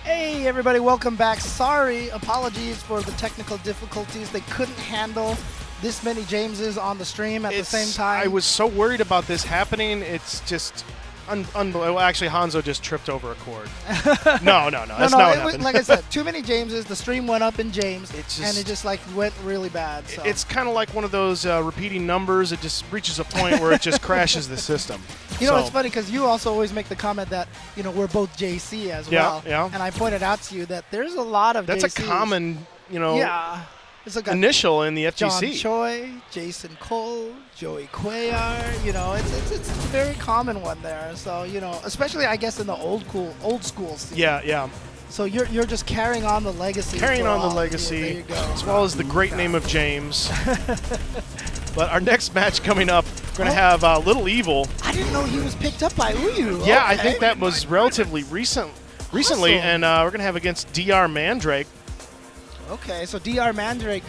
Hey everybody, welcome back. Sorry, apologies for the technical difficulties. They couldn't handle this many Jameses on the stream at the same time. I was so worried about this happening. It's just unbelievable. Actually, Hanzo just tripped over a cord. No. That's not what happened. Like I said, too many Jameses. The stream went up in James, and it just like went really bad. So. It's kind of like one of those repeating numbers. It just reaches a point where it just crashes the system. You know, it's funny because you also always make the comment that, you know, we're both JC as well. Yeah. And I pointed out to you that there's a lot of That's JCs. a common, you know, it's like initial in the FGC. John Choi, Jason Cole, Joey Cuellar, you know, it's a very common one there. So, you know, especially I guess in the old school scene. Yeah. So you're just carrying on the legacy. Carrying on the legacy, there you go. as well as the great name of James. But our next match coming up, we're going to have Little Evil. I didn't know he was picked up by Uyu. Yeah, okay. I think that was relatively recently, Awesome. and we're going to have against DR Mandrake. Okay, so DR Mandrake.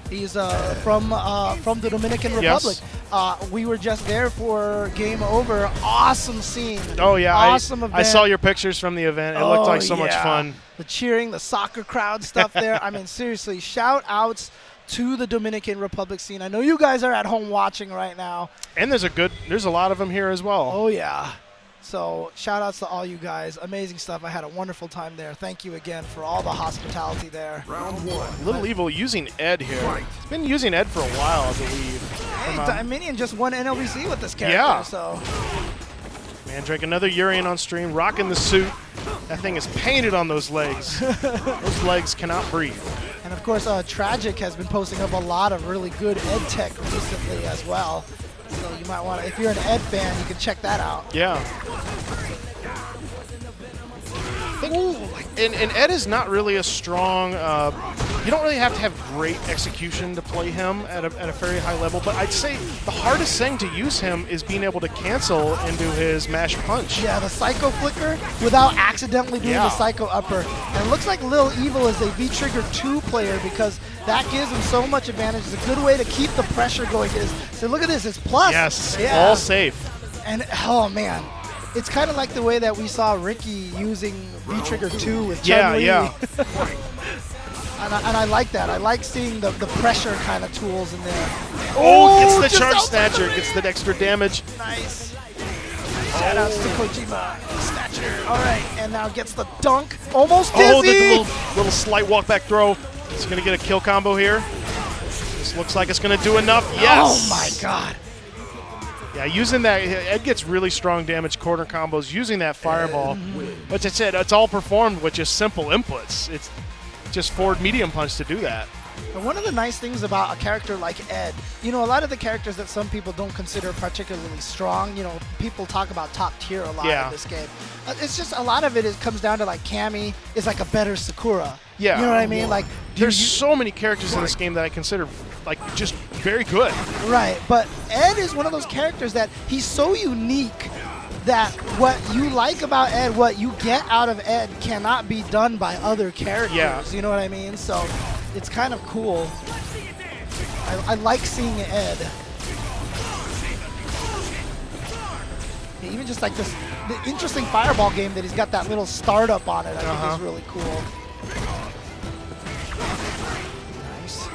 He's from the Dominican Republic. Yes. We were just there for Game Over. Awesome scene. Oh yeah, awesome event. I saw your pictures from the event. It looked like so much fun. The cheering, the soccer crowd stuff there. I mean, seriously, shout outs to the Dominican Republic scene. I know you guys are at home watching right now. And there's a lot of them here as well. Oh yeah. So shout outs to all you guys. Amazing stuff. I had a wonderful time there. Thank you again for all the hospitality there. Round one. Little Evil using Ed here. He's been using Ed for a while, I believe. Hey, Minion just won NLBC with this character. Yeah. So. Mandrake, another Urien on stream, rocking the suit. That thing is painted on those legs. Those legs cannot breathe. And of course, Tragic has been posting up a lot of really good Ed tech recently as well. So you might want to, if you're an Ed fan, you can check that out. Yeah. And Ed is not really a strong, you don't really have to have great execution to play him at a very high level, but I'd say the hardest thing to use him is being able to cancel into his mash punch. Yeah, the Psycho Flicker without accidentally doing the Psycho Upper. And it looks like Lil Evil is a V-Trigger 2 player because that gives him so much advantage. It's a good way to keep the pressure going. So look at this, it's plus. Yes, yeah. all safe. And oh man. It's kind of like the way that we saw Ricky using V-Trigger 2 with Chun-Li. Yeah. and I like that. I like seeing the pressure kind of tools in there. Oh, gets the charge snatcher, gets the extra damage. Nice. Shout outs to Kojima, snatcher. All right, and now gets the dunk. Almost dizzy. Oh, the little slight walk back throw. He's going to get a kill combo here. This looks like it's going to do enough. Yes. Oh my God. Yeah, using that, Ed gets really strong damage corner combos using that fireball. But I said, it's all performed with just simple inputs. It's just forward medium punch to do that. And one of the nice things about a character like Ed, you know, a lot of the characters that some people don't consider particularly strong, you know, people talk about top tier a lot in this game. It's just a lot of it comes down to like Cammy is like a better Sakura. Yeah. You know what I mean? Like there's so many characters in this game that I consider like just very good. Right, but Ed is one of those characters that he's so unique that what you like about Ed, what you get out of Ed cannot be done by other characters. Yeah. You know what I mean? So it's kind of cool. I like seeing Ed. Even just like the interesting fireball game that he's got that little startup on it, I think is really cool. Nice.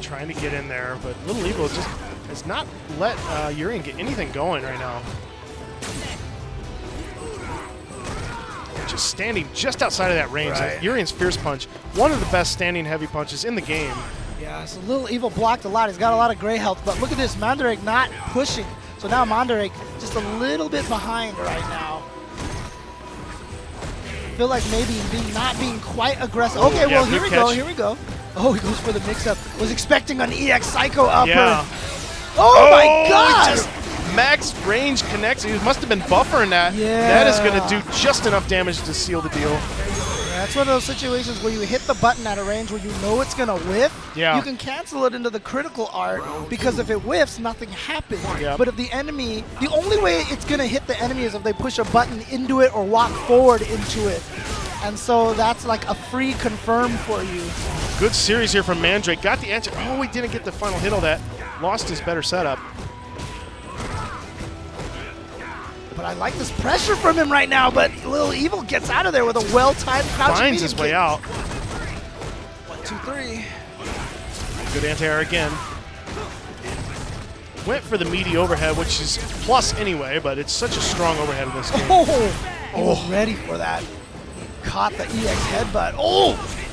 Trying to get in there, but Little Evil just has not let Urien get anything going right now. Just standing just outside of that range. Right. Urien's Fierce Punch, one of the best standing heavy punches in the game. Yeah, so Little Evil blocked a lot. He's got a lot of gray health, but look at this, Mandrake not pushing. So now Mandrake just a little bit behind right now. I feel like maybe not being quite aggressive. Okay, well, here we go. Oh, he goes for the mix-up. Was expecting an EX Psycho upper. Yeah. Oh my God! Just max range connects. He must have been buffering that. Yeah. That is going to do just enough damage to seal the deal. Yeah, it's one of those situations where you hit the button at a range where you know it's going to whiff. Yeah. You can cancel it into the critical art because if it whiffs, nothing happens. Yep. But if the enemy, the only way it's going to hit the enemy is if they push a button into it or walk forward into it. And so that's like a free confirm for you. Good series here from Mandrake. Got the answer. Oh, he didn't get the final hit on that. Lost his better setup. But I like this pressure from him right now, but Little Evil gets out of there with a well-timed crouching Finds his way out. 1, 2, 3. Good anti-air again. Went for the meaty overhead, which is plus anyway, but it's such a strong overhead in this game. He was ready for that. Caught the EX headbutt.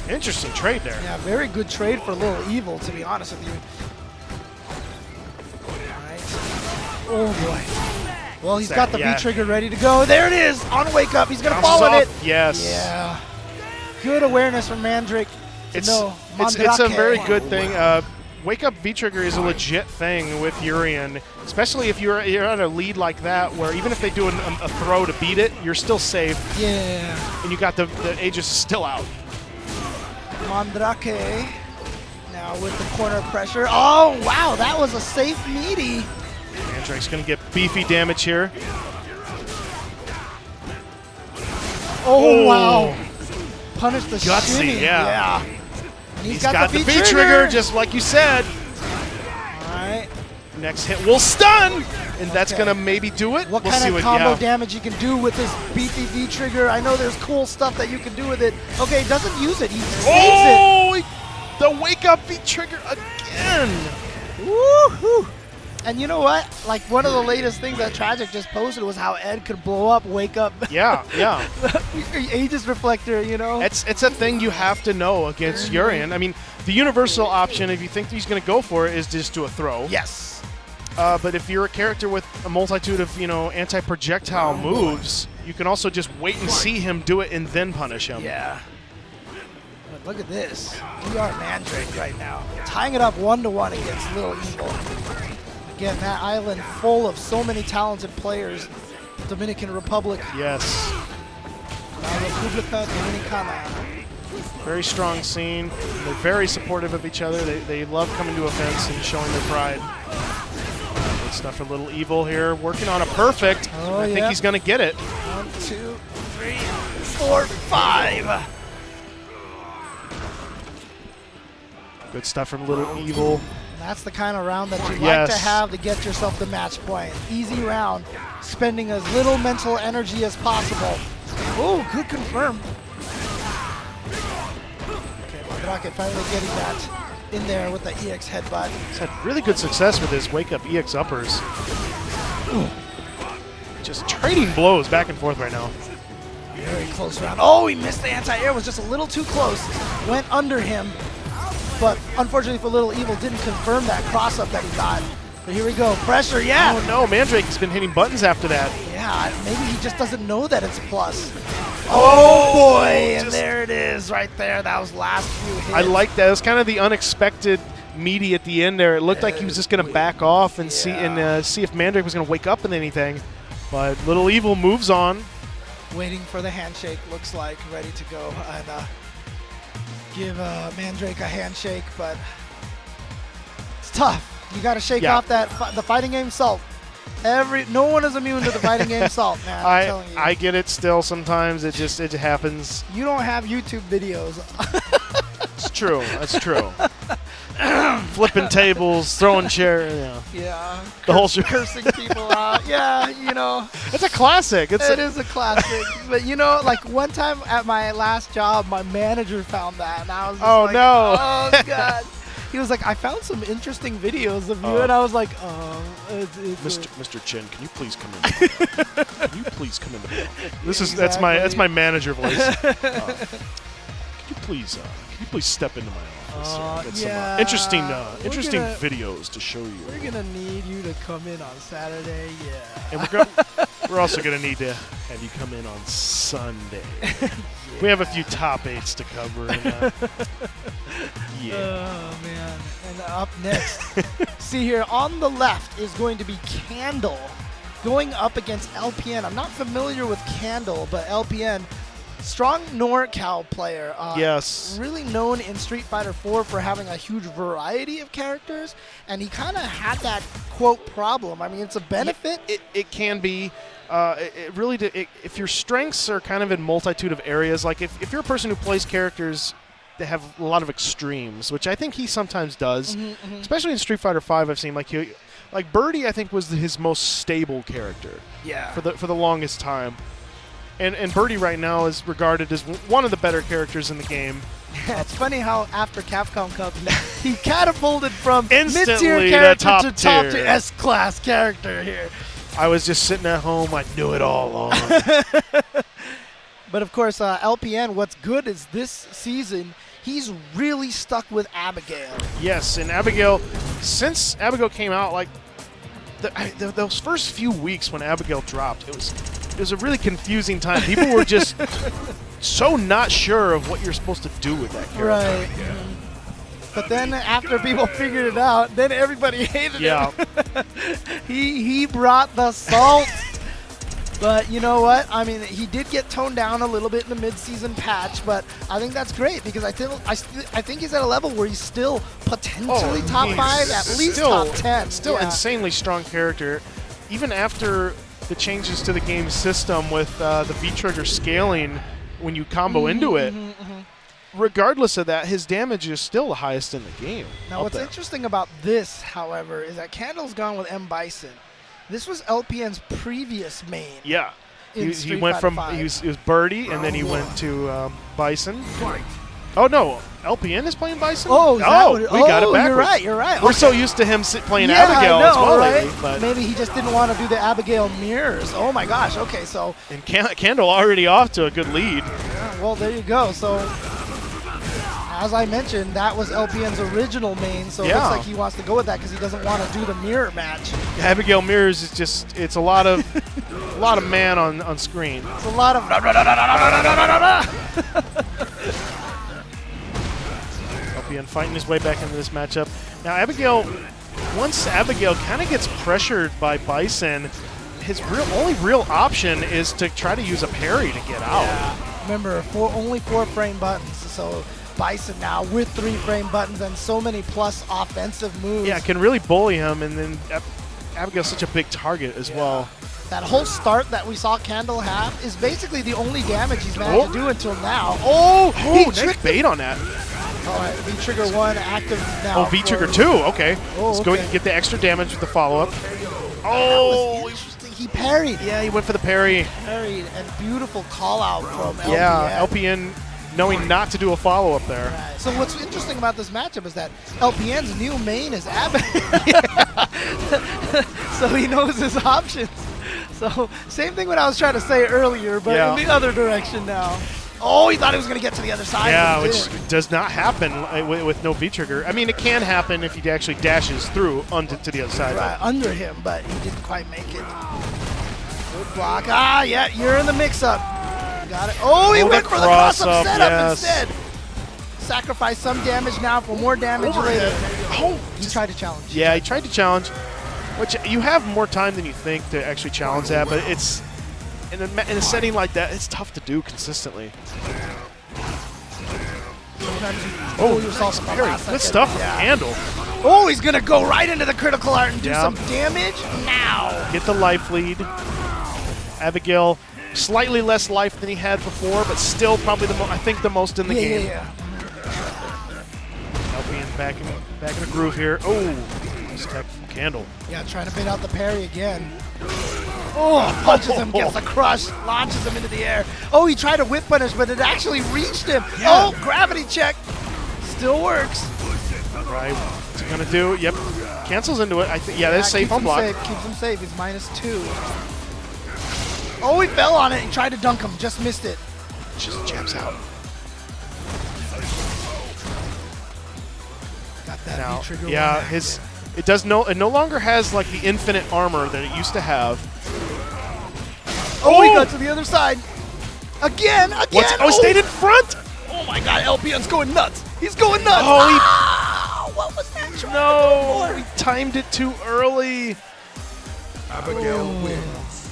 Interesting trade there. Yeah, very good trade for Little Evil, to be honest with you. All right. Oh, boy. Well, he's got the V-trigger ready to go. There it is on Wake Up. He's going to fall on it. Yes. Yeah. Good awareness from Mandrake. It's a very good thing. Wake Up V-trigger is a legit thing with Urien, especially if you're on a lead like that, where even if they do a throw to beat it, you're still safe. Yeah. And you got the Aegis still out. Mandrake now with the corner pressure. Oh, wow, that was a safe meaty. Mandrake's going to get beefy damage here. Oh, wow. Punish the gutsy, shimmy. yeah. He's got the V-trigger, just like you said. All right. Next hit will stun, and that's going to maybe do it. What kind of combo damage you can do with this beefy V-trigger? I know there's cool stuff that you can do with it. Okay, doesn't use it. He saves it. The Wake Up V-trigger again. Woohoo! And you know what? Like, one of the latest things that Tragic just posted was how Ed could blow up Wake Up. Yeah. Aegis Reflector, you know? It's a thing you have to know against Urien. I mean, the universal option, if you think he's going to go for it, is just do a throw. Yes. But if you're a character with a multitude of, anti-projectile moves, you can also just wait and see him do it and then punish him. Yeah. But look at this. We are Mandrake right now. Tying it up 1-1 against Little Evil. Again, that island full of so many talented players. Dominican Republic. Yes. La República Dominicana. Very strong scene. They're very supportive of each other. They love coming to events and showing their pride. Good stuff for Little Evil here. Working on a perfect. I think he's going to get it. 1, 2, 3, 4, 5. Good stuff from Little Evil. That's the kind of round that you like to have to get yourself the match point. Easy round, spending as little mental energy as possible. Oh, good confirm. Okay, Mandrake finally getting that in there with the EX headbutt. He's had really good success with his Wake Up EX uppers. Ooh. Just trading blows back and forth right now. Very close round. Oh, he missed the anti-air, was just a little too close. Went under him. But unfortunately for Little Evil, didn't confirm that cross-up that he got. But here we go. Pressure, yeah. Oh, no. Mandrake has been hitting buttons after that. Yeah, maybe he just doesn't know that it's a plus. Oh, boy. And there it is right there. That was last few hits. I like that. It was kind of the unexpected meaty at the end there. It looked like he was just going to back off and see if Mandrake was going to wake up with anything. But Little Evil moves on. Waiting for the handshake, looks like, ready to go. And give Mandrake a handshake, but it's tough. You got to shake off the fighting game salt. No one is immune to the fighting game salt, man. I'm telling you. I get it still sometimes. It happens. You don't have YouTube videos. It's true. That's true. Flipping tables, throwing chairs. Yeah. The whole cursing people out. Yeah, you know. It's a classic. It is a classic. But you know, like one time at my last job, my manager found that, and I was just like, no. Oh god. He was like, I found some interesting videos of you, and I was like, Mr. Chin, can you please come in? Can you please come in the office? That's my manager voice. Can you please step into my office? Get some interesting videos to show you. We're gonna need you to come in on Saturday, And we're also gonna need to have you come in on Sunday. We have a few top 8s to cover. And, Oh man! And up next, see here on the left is going to be Candle, going up against LPN. I'm not familiar with Candle, but LPN. Strong NorCal player. Yes. Really known in Street Fighter 4 for having a huge variety of characters, and he kind of had that, quote, problem. I mean, it's a benefit. It can be. If your strengths are kind of in multitude of areas, like if you're a person who plays characters that have a lot of extremes, which I think he sometimes does, especially in Street Fighter 5, I've seen, like like Birdie, I think was his most stable character. Yeah. For the longest time. And Birdie right now is regarded as one of the better characters in the game. Yeah, it's funny how after Capcom Cup, he catapulted from Instantly mid-tier character top to top tier. to S-class character here. I was just sitting at home. I knew it all along. But of course, LPN, what's good is this season, he's really stuck with Abigail. Yes, and Abigail, since Abigail came out, like those first few weeks when Abigail dropped, it was a really confusing time. People were just so not sure of what you're supposed to do with that character. Right. But then after people figured it out, then everybody hated him. He brought the salt. But you know what? I mean, he did get toned down a little bit in the mid-season patch, but I think that's great because I think he's at a level where he's still potentially top 5, at least top 10. Still insanely strong character. Even after the changes to the game system with the V-trigger scaling when you combo into it, regardless of that, his damage is still the highest in the game. Now, what's interesting about this, however, is that Candle's gone with M. Bison. This was LPN's previous main. Yeah. He went from, he was Birdie, and then he went to Bison. Oh, no. LPN is playing Bison? Oh, we got it backwards. You're right. We're so used to him playing yeah, Abigail I know, as well right? lately. But maybe he just didn't want to do the Abigail mirrors. Oh, my gosh. Okay, so. And Candle already off to a good lead. Yeah, well, there you go. So, as I mentioned, that was LPN's original main, so it looks like he wants to go with that because he doesn't want to do the mirror match. Abigail mirrors is just, it's a lot of man on screen. It's a lot of LPN fighting his way back into this matchup. Now Abigail, once Abigail kind of gets pressured by Bison, his only real option is to try to use a parry to get out. Yeah. Remember, only 4 frame buttons, so Bison now with 3 frame buttons and so many plus offensive moves. Yeah, can really bully him, and then Abigail's such a big target as well. That whole start that we saw Candle have is basically the only damage he's managed to do until now. Oh, nice bait on that. All right, V-Trigger 1 active now. Oh, V-Trigger 2, okay. Let's go and get the extra damage with the follow-up. Oh, interesting. He parried. Yeah, he went for the parry. Parried, and beautiful call-out from LPN. Yeah, LPN knowing not to do a follow-up there. Right. So what's interesting about this matchup is that LPN's new main is Abigail. So he knows his options. So same thing what I was trying to say earlier, but in the other direction now. Oh, he thought he was going to get to the other side. Yeah, which does not happen with no V-trigger. I mean, it can happen if he actually dashes through to the other side. Right, under him, but he didn't quite make it. Good block. Ah, yeah, you're in the mix-up. Got it. Oh, he went for the cross-up setup instead. Sacrifice some damage now for more damage later. Oh, he tried to challenge. Yeah, he tried to challenge, which you have more time than you think to actually challenge that, but it's in a setting like that, it's tough to do consistently. Oh, you saw some parry. Good stuff from Candle. Oh, he's going to go right into the critical art and do some damage now. Get the life lead. Abigail, slightly less life than he had before, but still probably I think the most in the game. Yeah. LPN back in the groove here. Oh, nice tech from Candle. Yeah, trying to bait out the parry again. Oh, punches him, gets a crush, launches him into the air. Oh, he tried to whip punish, but it actually reached him. Yeah. Oh, gravity check. Still works. Right, what's he going to do? Yep, cancels into it. I think. Yeah, that's safe on block. Keeps him safe. He's -2. Oh, he fell on it. He tried to dunk him, just missed it. Just jabs out. Got that now, V-trigger. Yeah, it no longer has like the infinite armor that it used to have. Oh, he got to the other side. Again. Oh, he stayed in front. Oh my God, LPN's going nuts. He's going nuts. Oh, what was that? No, he timed it too early. Abigail wins.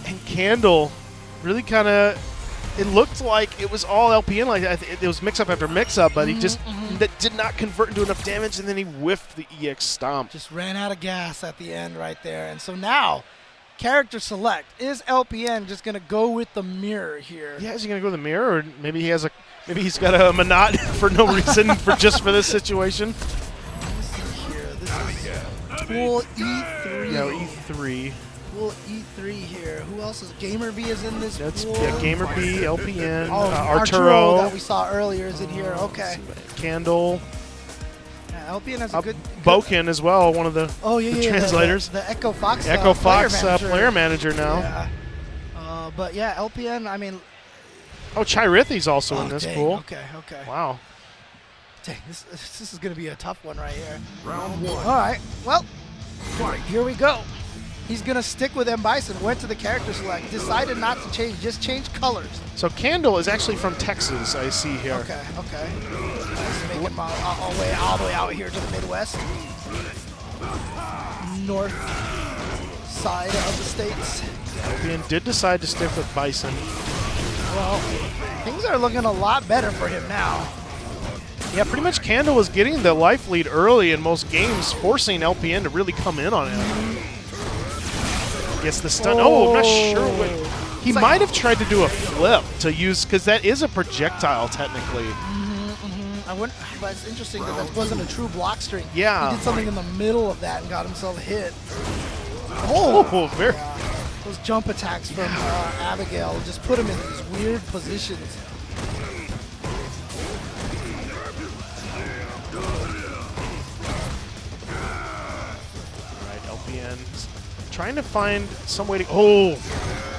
And Candle really kind of, it looked like it was all LPN like that. It was mix-up after mix-up, but he just did not convert into enough damage, and then he whiffed the EX stomp. Just ran out of gas at the end right there. And so now, character select. Is LPN just going to go with the mirror here? Yeah, is he going to go with the mirror, or maybe he's got a Menat for no reason, just for this situation? Let me see here. This is Pool E3. Yeah, E3. Pool E3 here. Who else is? GamerBee is in this pool. Yeah, GamerBee, LPN, Arturo that we saw earlier is in here. Okay. Candle. Yeah, LPN has a good Boken as well, one of the, translators. The Echo Fox. Echo Fox player manager now. Yeah. But yeah, LPN. I mean. Oh, Chirithi's also in this pool. Okay. Wow. Dang, this is going to be a tough one right here. Round 1. All right. Well, here we go. He's going to stick with M. Bison. Went to the character select. Decided not to change. Just change colors. So Candle is actually from Texas, I see here. Okay. Let's make him all the way out here to the Midwest. North side of the states. Albion did decide to stick with Bison. Well, things are looking a lot better for him now. Yeah, pretty much Candle was getting the life lead early in most games, forcing LPN to really come in on him. Gets the stun. Oh, I'm not sure what. He might have tried to do a flip to use, because that is a projectile technically. I wouldn't, but it's interesting that wasn't a true block string. Yeah. He did something in the middle of that and got himself hit. Very. Yeah. Those jump attacks from Abigail just put him in these weird positions. Alright, LPN trying to find some way to. Oh!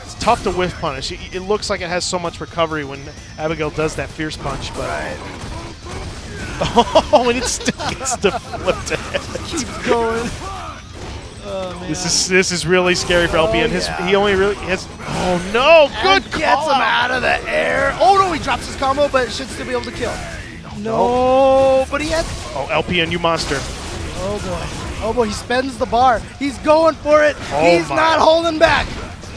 It's tough to whiff punish. It looks like it has so much recovery when Abigail does that fierce punch, but. Oh, and it still gets to flip to it. Keeps going. Oh, man. This is really scary for LPN. Yeah. He only really has. Oh no! Good call. Gets him out of the air. Oh no! He drops his combo, but should still be able to kill. No, but he has. Oh, LPN, you monster! Oh boy! He spends the bar. He's going for it. Oh, He's not holding back.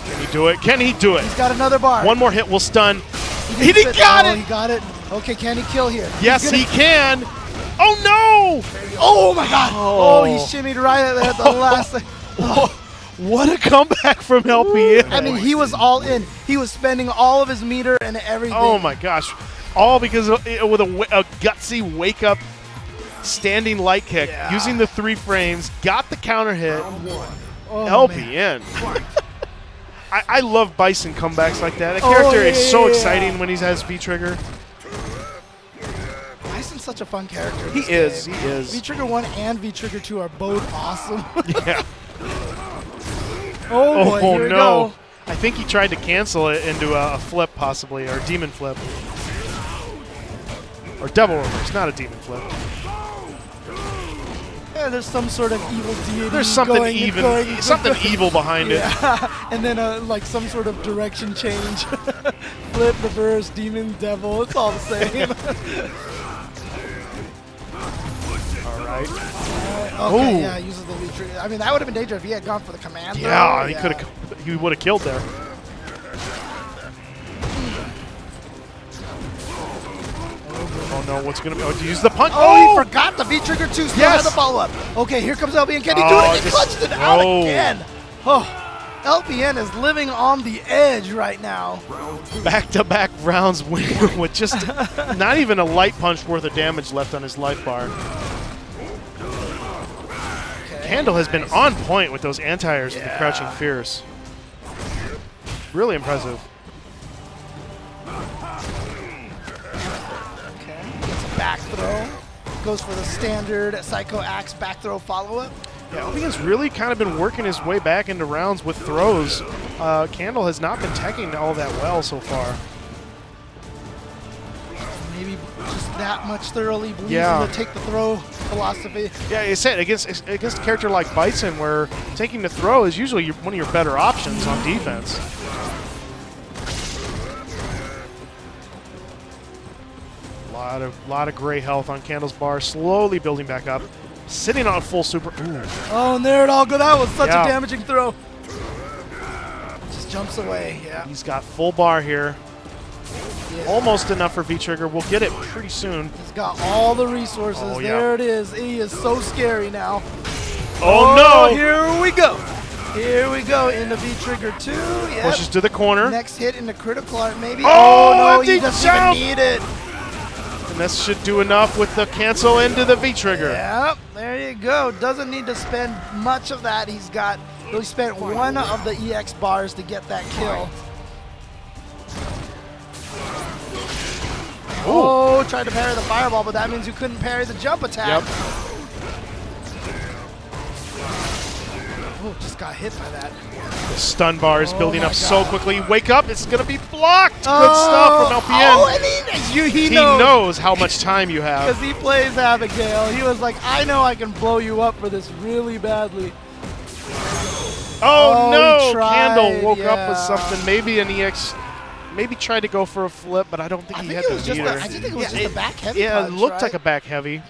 Can he do it? Can he do it? He's got another bar. One more hit will stun. He got it. He got it. Okay, can he kill here? Yes, he can. Oh no! Oh my God! Oh, he shimmied right at the last thing. What a comeback from LPN. I mean, he was all in. He was spending all of his meter and everything. Oh my gosh. All because with a gutsy wake-up standing light kick, using the 3 frames, got the counter hit. LPN. I love Bison comebacks like that. That character is so exciting when he has V-Trigger. Bison's such a fun character. He is. V-Trigger 1 and V-Trigger 2 are both awesome. Yeah. Oh boy, here we go. I think he tried to cancel it into a flip, possibly, or a demon flip. Or devil reverse, not a demon flip. Yeah, there's some sort of evil deity. There's something evil behind it. And then like some sort of direction change. Flip, reverse, demon, devil. It's all the same. All right. Okay, yeah, uses the lead trigger. I mean, that would have been dangerous if he had gone for the command. Yeah, he would have killed there. Oh no, what's gonna be? Oh, to use the punch. Oh, he forgot the V-Trigger 2. Still had the follow-up. Okay, here comes LPN. Can he do it? He clutched it out again. Oh, LPN is living on the edge right now. Back-to-back rounds with just not even a light punch worth of damage left on his life bar. Candle has been on point with those anti-airs with the Crouching Fierce. Really impressive. Okay, gets a back throw. Goes for the standard Psycho Axe back throw follow-up. Yeah, Obian's really kind of been working his way back into rounds with throws. Candle has not been teching all that well so far. Maybe just that much thoroughly believes in the take the throw philosophy. Yeah, I said against a character like Bison, where taking the throw is usually one of your better options on defense. Lot of gray health on Candle's bar, slowly building back up, sitting on a full super. Ooh. Oh, and there it all goes. That was such a damaging throw. Just jumps away. Yeah. He's got full bar here. Yeah. Almost enough for V-Trigger. We'll get it pretty soon. He's got all the resources. Oh, there it is. He is so scary now. Oh no! Here we go. Here we go into V-Trigger 2. Yep. Pushes to the corner. Next hit into critical art, maybe. Oh no, he doesn't even need it. And this should do enough with the cancel into the V-Trigger. Yep, there There you go. Doesn't need to spend much of that. He spent one of the EX bars to get that kill. Oh, tried to parry the fireball, but that means you couldn't parry the jump attack. Yep. Oh, just got hit by that. The stun bar is building up so quickly. Wake up, it's going to be blocked. Good stuff from LPN. Oh, and he knows how much time you have. Because he plays Abigail. He was like, I know I can blow you up for this really badly. Oh no, tried, Candle woke up with something. Maybe an EX, maybe tried to go for a flip, but I don't think he had the meter. I just think it was just a back heavy Yeah, punch, it looked right? like a back heavy.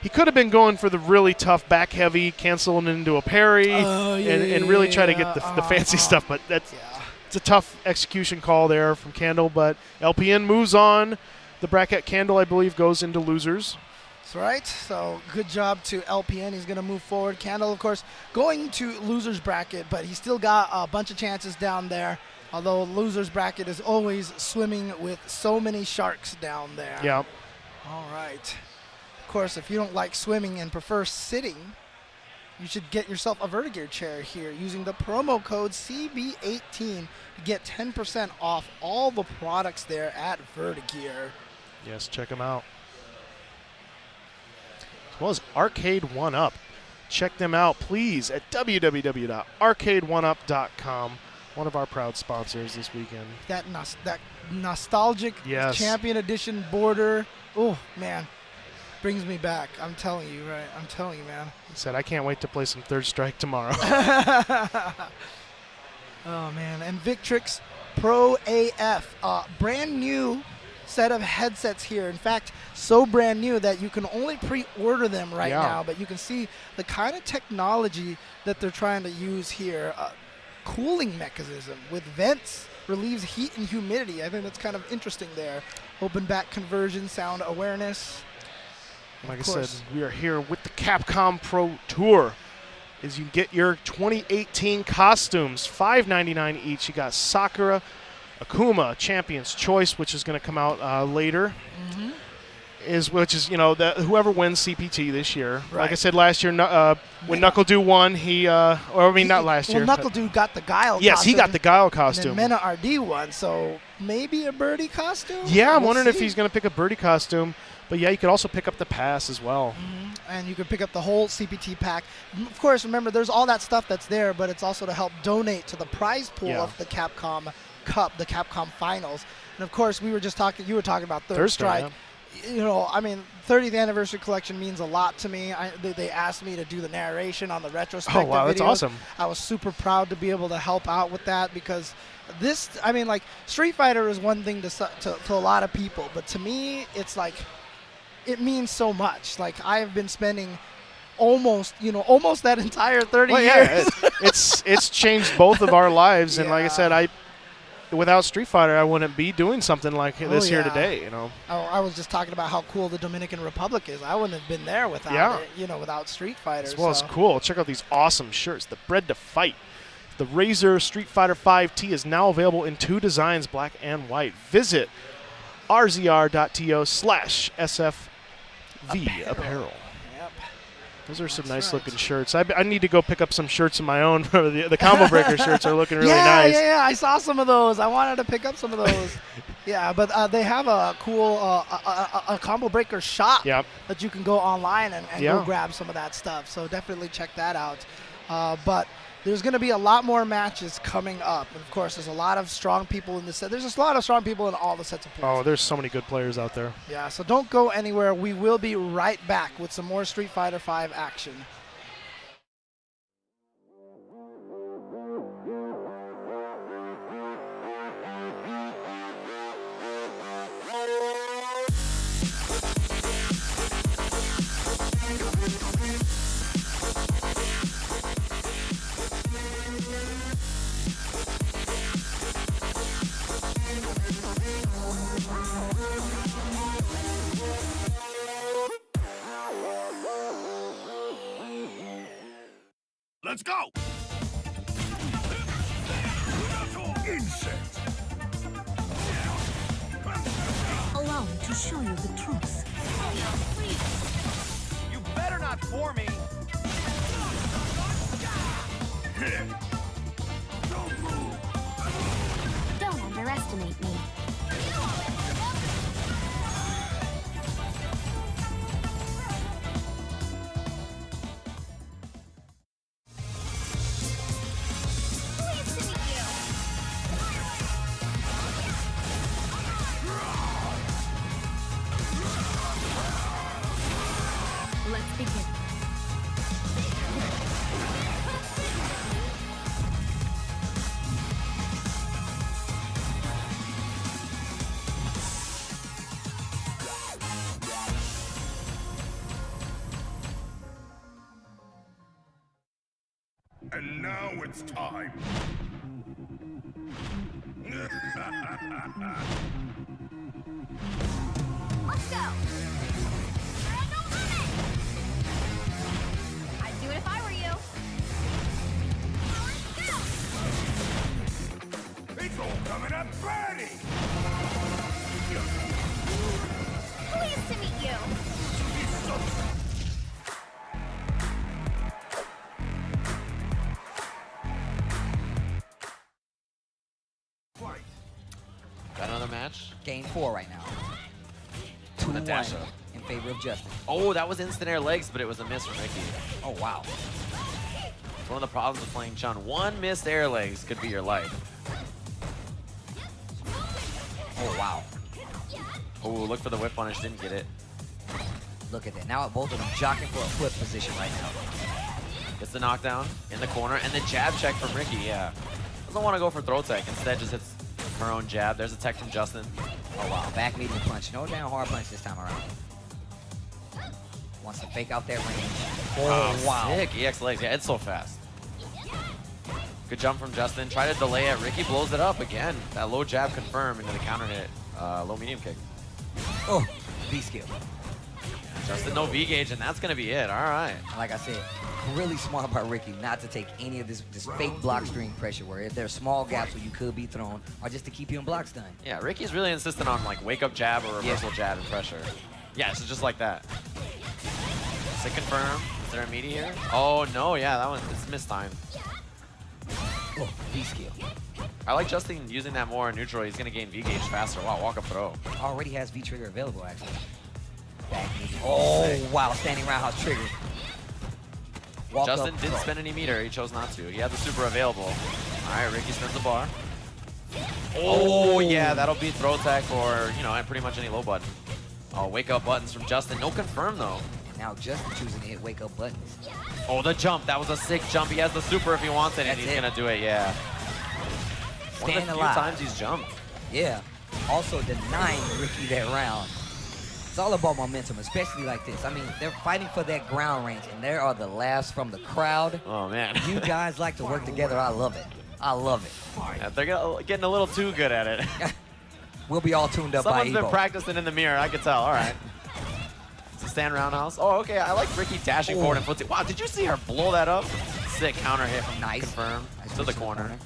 He could have been going for the really tough back heavy, canceling into a parry, and really try to get the fancy stuff, but it's a tough execution call there from Candle, but LPN moves on. The bracket Candle, I believe, goes into losers. That's right. So good job to LPN. He's going to move forward. Candle, of course, going to losers bracket, but he's still got a bunch of chances down there. Although losers bracket is always swimming with so many sharks down there. Yeah. All right. Of course, if you don't like swimming and prefer sitting, you should get yourself a Vertigear chair here using the promo code CB18 to get 10% off all the products there at Vertigear. Yes, check them out. As well as Arcade 1UP. Check them out, please, at www.arcade1up.com. One of our proud sponsors this weekend. That nostalgic Champion Edition border. Oh, man. Brings me back. I'm telling you, right? I'm telling you, man. He said, I can't wait to play some Third Strike tomorrow. Oh, man. And Victrix Pro AF. Brand new set of headsets here. In fact, so brand new that you can only pre-order them right now. But you can see the kind of technology that they're trying to use here. Cooling mechanism with vents, relieves heat and humidity. I think that's kind of interesting there. Open back conversion, sound awareness. Like I said, we are here with the Capcom Pro Tour. As you get your 2018 costumes, $5.99 each. You got Sakura, Akuma, Champion's Choice, which is going to come out later. Which is whoever wins CPT this year. Right. Like I said last year, when NuckleDu won, not last year. Well, NuckleDu got the Guile. Yes, costume, he got the Guile costume. And then Menat RD won, so maybe a birdie costume. Yeah, I'm wondering if he's going to pick a birdie costume. But yeah, you could also pick up the pass as well. And you could pick up the whole CPT pack. Of course, remember, there's all that stuff that's there, but it's also to help donate to the prize pool of the Capcom Cup, the Capcom Finals. And of course, you were talking about Third Strike. Yeah. I mean, 30th anniversary collection means a lot to me. They asked me to do the narration on the retrospective Oh, wow, that's videos. awesome. I was super proud to be able to help out with that because Street Fighter is one thing to a lot of people, but to me, it's like, it means so much. Like, I've been spending almost that entire 30 years. It's changed both of our lives, and like I said, without Street Fighter, I wouldn't be doing something like this here today. I was just talking about how cool the Dominican Republic is. I wouldn't have been there without it, without Street Fighter. As well as cool. Check out these awesome shirts. The Bred to Fight. The Razor Street Fighter 5T is now available in 2 designs, black and white. Visit rzr.to/SFVAE apparel. Yep. Those are some nice looking shirts. I need to go pick up some shirts of my own. The Combo Breaker shirts are looking really nice. Yeah, I saw some of those. I wanted to pick up some of those. Yeah, but they have a cool a Combo Breaker shop that you can go online and go grab some of that stuff. So definitely check that out. But there's going to be a lot more matches coming up. And of course, there's a lot of strong people in this set. There's a lot of strong people in all the sets of pools. Oh, there's so many good players out there. Yeah, so don't go anywhere. We will be right back with some more Street Fighter V action. Let's go! Insect! Allow me to show you the truth. You better not for me. Don't underestimate me. Pleased to meet you. Let's begin. And now it's time. Let's go! No limit! I'd do it if I were you. Let's go! It's all coming up ready. Pleased to meet you. Fight. Got another match? Game 4 right now. The 2-1 dash up. in favor of Justin. Oh, that was instant air legs, but it was a miss from Mickey. Oh, wow. It's one of the problems with playing Chun. One missed air legs could be your life. Oh, wow. Oh, look for the whip punish, didn't get it. Look at that. Now both of them jockeying for a flip position right now. Gets the knockdown in the corner, and the jab check from Ricky, yeah. Doesn't want to go for throw tech, instead just hits her own jab. There's a tech from Justin. Oh, wow. Back medium punch. No down hard punch this time around. Wants to fake out that range. Oh, wow. Sick, EX legs, yeah, it's so fast. Good jump from Justin. Try to delay it. Ricky blows it up again. That low jab confirmed into the counter hit. Low medium kick. Oh, V-skill. Justin no V-gauge, and that's going to be it. All right. Like I said, really smart by Ricky not to take any of this fake block string pressure where there's small gaps where you could be thrown or just to keep you in blocks done. Yeah, Ricky's really insistent on like wake up jab or reversal jab and pressure. Yeah, so just like that. Sick confirm. Is there a meaty here? Oh no, yeah, that one it's missed time. Oh, V-skill. I like Justin using that more in neutral. He's gonna gain V-gauge faster. Wow, walk up throw. Already has V-trigger available actually. Back medium. Oh, wow, standing roundhouse trigger. Walk Justin up, didn't throw. spend any meter. He chose not to. He had the super available. All right, Ricky spins the bar. Oh yeah, that'll be throw tech or you know pretty much any low button. Oh, wake up buttons from Justin. No confirm though. And now Justin choosing to hit wake up buttons. Oh, the jump. That was a sick jump. He has the super if he wants it, and he's going to do it, yeah. One of Staying the few alive. times he's jumped. Yeah. Also denying Ricky that round. It's all about momentum, especially like this. I mean, they're fighting for that ground range, and there are the laughs from the crowd. Oh, man. You guys like to work together. I love it. I love it. Yeah, they're getting a little too good at it. We'll be all tuned up by Someone's been Evo. practicing in the mirror. I can tell. All right. It's a stand roundhouse. Oh, okay. I like Ricky dashing forward and flipping. Wow, did you see her blow that up? Sick counter hit from Nice. Confirm Nice to the push corner.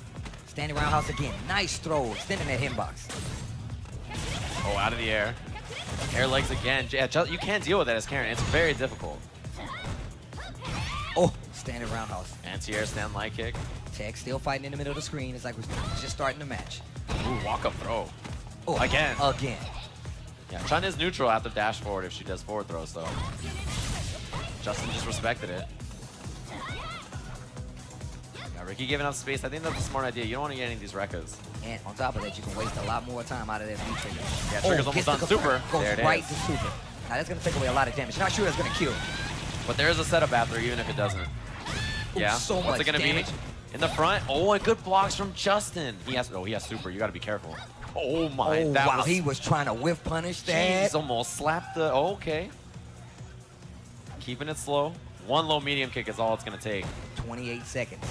Standing roundhouse again. Nice throw. Extending that hitbox. Oh, out of the air. Air legs again. Yeah, you can't deal with that as Karin. It's very difficult. Oh, standing roundhouse. Anti-air stand light kick. Tech still fighting in the middle of the screen. It's like we're just starting the match. Ooh, walk up throw. Oh, Again. Again. Yeah, Chun is neutral after dash forward if she does forward throws, though. Justin just respected it. Now, Ricky giving up space. I think that's a smart idea. You don't want to get any of these Rekkas. And on top of that, you can waste a lot more time out of that V-trigger. Yeah, trigger's almost gets on the super. Goes There it right is. to super. Now that's going to take away a lot of damage. Not sure that's going to kill. But there is a setup after, even if it doesn't. Yeah. so What's much it gonna damage. be? In the front. Oh, and good blocks from Justin. He has super. You got to be careful. Oh my. Oh, that wow. was. He was trying to whiff punish that. He's almost slapped the. Oh, okay. Keeping it slow. One low medium kick is all it's gonna take. 28 seconds.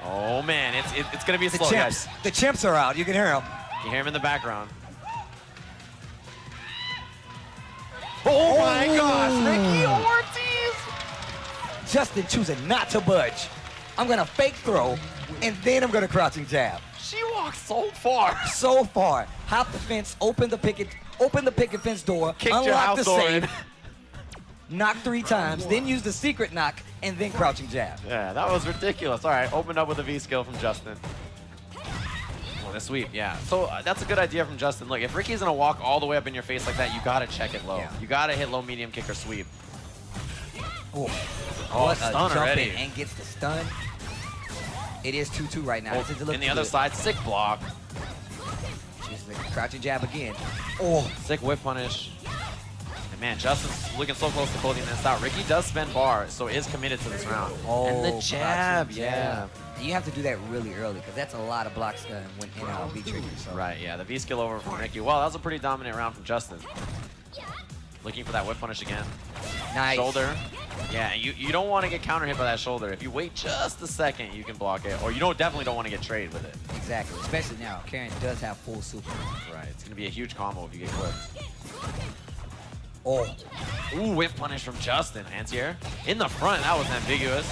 Oh man, it's gonna be The slow, chimps. guys. The chimps are out. You can hear them. You hear him in the background. Oh my gosh, Ricky Ortiz! Justin choosing not to budge. I'm going to fake throw, and then I'm going to crouching jab. She walked so far. So far, hop the fence, open the picket, open the picket fence door, Kicked your unlock house the door in. safe, knock 3 times, then use the secret knock, and then crouching jab. Yeah, that was ridiculous. All right, opened up with a V skill from Justin. Oh, the sweep, yeah. So that's a good idea from Justin. Look, if Ricky's gonna walk all the way up in your face like that, you gotta check it low. Yeah. You gotta hit low, medium, kick, or sweep. Oh, Oh, a stun jump already. in and gets the stun. It is 2-2 right now. Oh, Doesn't look in the other good. side, sick block. Just the crouching jab again. Oh, Sick whip punish. And man, Justin's looking so close to closing this out. Ricky does spend bar, so is committed to this round. And the jab, crouching yeah. You have to do that really early because that's a lot of blocks when in V trigger. So. Right, yeah, the V skill over from Ricky. Well, that was a pretty dominant round from Justin. Looking for that whip punish again. Nice. Shoulder. Yeah, you don't want to get counter hit by that shoulder. If you wait just a second, you can block it. Or you definitely don't want to get traded with it. Exactly, especially now. Karin does have full super. Right, it's going to be a huge combo if you get clipped. Oh, Ooh, whip punish from Justin. Anti-air. In the front, that was ambiguous.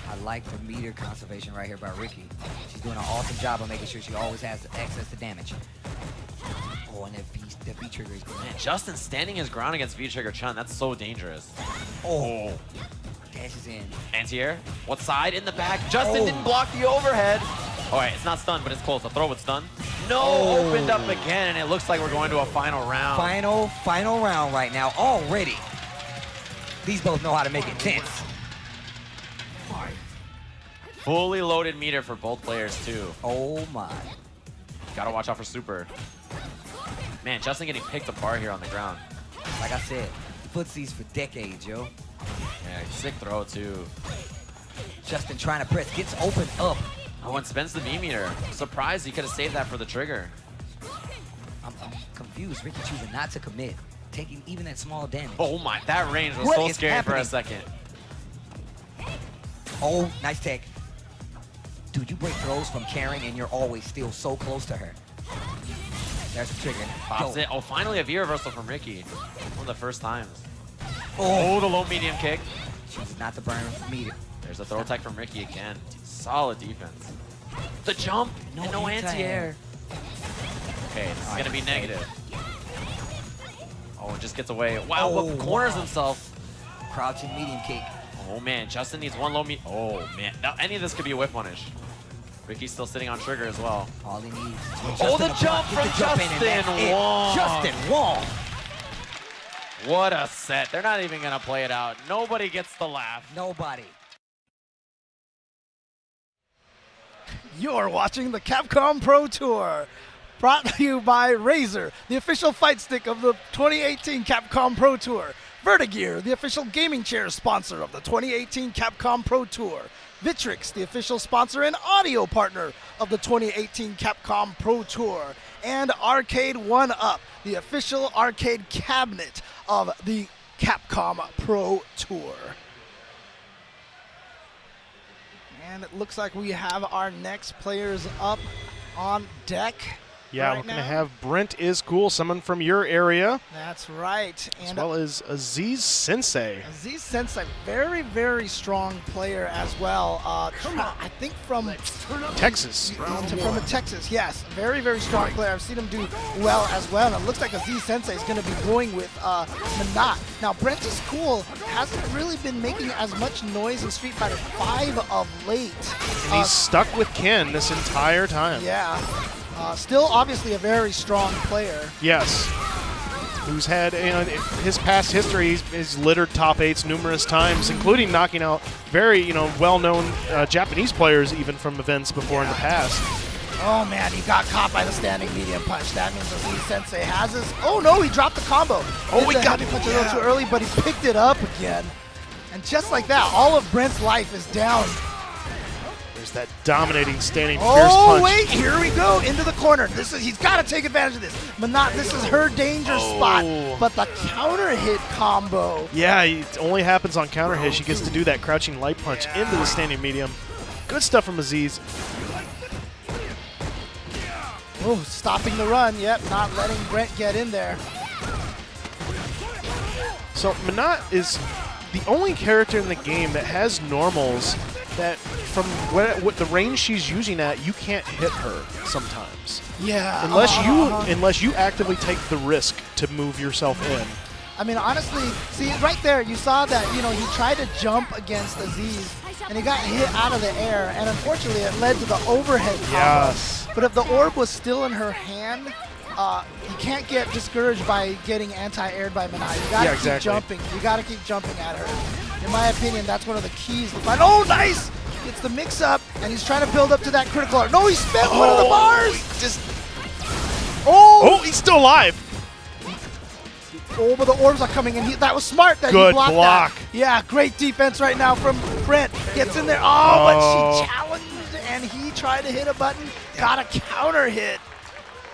I like the meter conservation right here by Ricky. She's doing an awesome job of making sure she always has access to damage. Oh, and that V trigger is good. Man, Justin standing his ground against V-Trigger Chun. That's so dangerous. Oh, dashes in. Anti-air. What side? In the back. Justin didn't block the overhead. All right, it's not stun, but it's close. A throw with stun. No, opened up again, and it looks like we're going to a final round. Final round right now already. These both know how to make it tense. Fully loaded meter for both players, too. Oh my. Gotta watch out for super. Man, Justin getting picked apart here on the ground. Like I said, footsies for decades, yo. Yeah, sick throw, too. Justin trying to press, gets opened up. Oh, and spends the V meter. Surprised he could have saved that for the trigger. I'm confused. Ricky choosing not to commit, taking even that small damage. Oh my, that range was What so is scary for a happening? second. Oh, nice tech. Dude, you break throws from Karin and you're always still so close to her. There's the trigger. Pops Go. it. Oh, finally a V reversal from Ricky. One of the first times. Oh, Oh, the low medium kick. chooses not to burn meter. There's a throw tech from Ricky again. Solid defense. The jump No and no anti-air. anti-air. Okay, this is Alright, gonna be okay. negative. Oh, it just gets away. Wow, Oh, but corners wow. himself. Crouching medium kick. Oh man, Justin needs one low Oh man, now, any of this could be a whip punish. Ricky's still sitting on trigger as well. All he needs. Oh, the jump from Justin Wong. Justin Wong. What a set. They're not even gonna play it out. Nobody gets the laugh. Nobody. You're watching the Capcom Pro Tour, brought to you by Razer, the official fight stick of the 2018 Capcom Pro Tour. Vertigear, the official gaming chair sponsor of the 2018 Capcom Pro Tour. Vitrix, the official sponsor and audio partner of the 2018 Capcom Pro Tour. And Arcade 1-Up, the official arcade cabinet of the Capcom Pro Tour. And it looks like we have our next players up on deck. Yeah, right we're going now. to have Brenttiscool, someone from your area, That's right. as And well as AzizSensei. AzizSensei, very, very strong player as well. I think from Texas. from Texas, yes. Very, very strong player. I've seen him do well as well. And it looks like AzizSensei is going to be going with Menat. Now, Brenttiscool hasn't really been making as much noise in Street Fighter V of late. And he's stuck with Ken this entire time. Yeah. Still, obviously, a very strong player. Yes. Who's had, his past history, he's littered top 8s numerous times, including knocking out very, well-known Japanese players even from events before in the past. Oh man, he got caught by the standing medium punch. That means AzizSensei has his. Oh no, he dropped the combo. Oh, Did he the got heavy it. punch a little too early, but he picked it up again. And just like that, all of Brent's life is down. There's that dominating standing fierce Oh punch. wait, here we go into the corner. He's got to take advantage of this. Menat, this is her danger spot. But the counter hit combo. Yeah, it only happens on counter hit. She gets to do that crouching light punch into the standing medium. Good stuff from Aziz. Oh, stopping the run. Yep, not letting Brent get in there. So Menat is the only character in the game that has normals that from what the range she's using at, you can't hit her sometimes. Yeah. Unless you actively take the risk to move yourself in. I mean, honestly, see, right there, you saw that, you know, he tried to jump against Aziz, and he got hit out of the air, and unfortunately, it led to the overhead combo. Yes. But if the orb was still in her hand, you can't get discouraged by getting anti-aired by Menat. You gotta keep jumping. You gotta keep jumping at her. In my opinion, that's one of the keys to find. Oh, nice! Gets the mix-up, and he's trying to build up to that critical art. No, he spent one of the bars! Oh, he's still alive. Oh, but the orbs are coming in. That was smart that Good he blocked block. that. Yeah, great defense right now from Brent. Gets in there. Oh, but she challenged, and he tried to hit a button. Got a counter hit.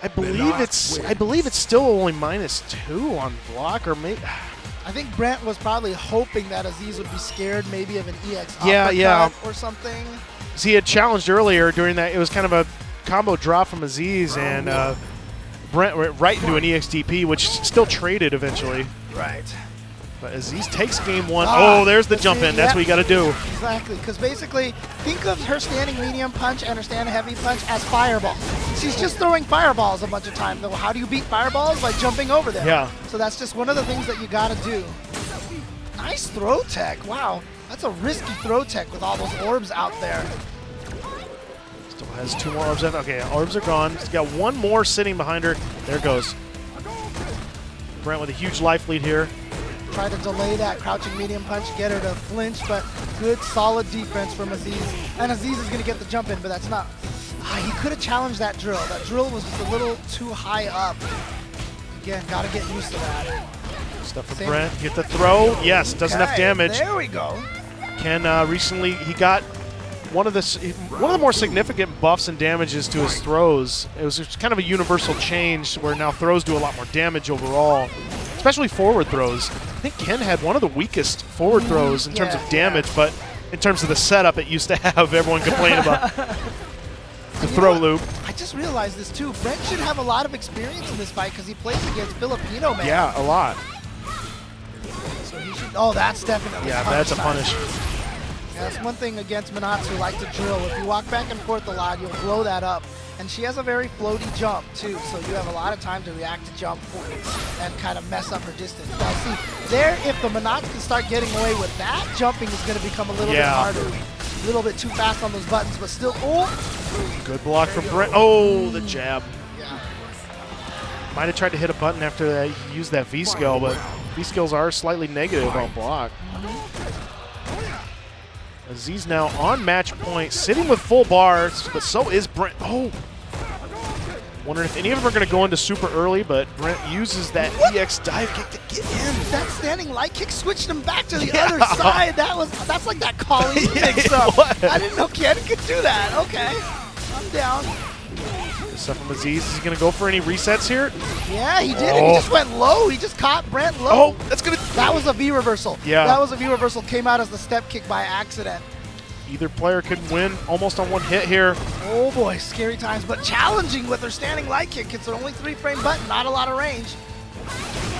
I believe it's still only -2 on block, or maybe. I think Brent was probably hoping that Aziz would be scared maybe of an EX yeah. or something. He had challenged earlier during that. It was kind of a combo drop from Aziz, and Brent went right into an EXDP, which still traded eventually. Right. But Aziz takes game one. Oh, there's the jump in. That's what you got to do. Exactly, because basically, think of her standing medium punch and her standing heavy punch as fireball. She's just throwing fireballs a bunch of times. Though, how do you beat fireballs? By jumping over them. Yeah. So that's just one of the things that you got to do. Nice throw tech. Wow, that's a risky throw tech with all those orbs out there. Still has 2 more orbs left. Okay, orbs are gone. She's got 1 more sitting behind her. There it goes. Brent with a huge life lead here. Try to delay that crouching medium punch, get her to flinch, but good solid defense from Aziz. And Aziz is going to get the jump in, but that's not. He could have challenged that drill. That drill was just a little too high up. Again, got to get used to that. Stuff for Brent. Get the throw. Yes, does enough damage. There we go. Ken recently, he got one of the more significant buffs and damages to his throws. It was kind of a universal change where now throws do a lot more damage overall, especially forward throws. I think Ken had one of the weakest forward throws in terms of damage, but in terms of the setup it used to have, everyone complained about the throw loop. I just realized this too. Brent should have a lot of experience in this fight because he plays against Filipino man. Yeah, a lot. So he should. Oh, that's definitely. Yeah, that's a punish. Yeah, that's one thing against Menats who like to drill. If you walk back and forth a lot, you'll blow that up. And she has a very floaty jump too, so you have a lot of time to react to jump and kind of mess up her distance. Now see, there, if the Menats can start getting away with that, jumping is going to become a little bit harder. A little bit too fast on those buttons, but still, Good block from Brent. Oh, the jab. Yeah. Might have tried to hit a button after that, he used that V-skill, but V-skills are slightly negative on block. Aziz now on match point, sitting with full bars, but so is Brent. Oh! Wondering if any of them are going to go into super early, but Brent uses that EX dive kick to get in. That standing light kick switched him back to the other side. That's like that calling mix up. I didn't know Ken could do that. Okay, I'm down. Stuff from Aziz. Is he going to go for any resets here? Yeah, he did. He just went low. He just caught Brent low. Oh, that's going to... That was a V reversal. Yeah. That was a V reversal. Came out as the step kick by accident. Either player could win almost on one hit here. Oh boy, scary times, but challenging with her standing light kick. It's an only 3-frame button, not a lot of range.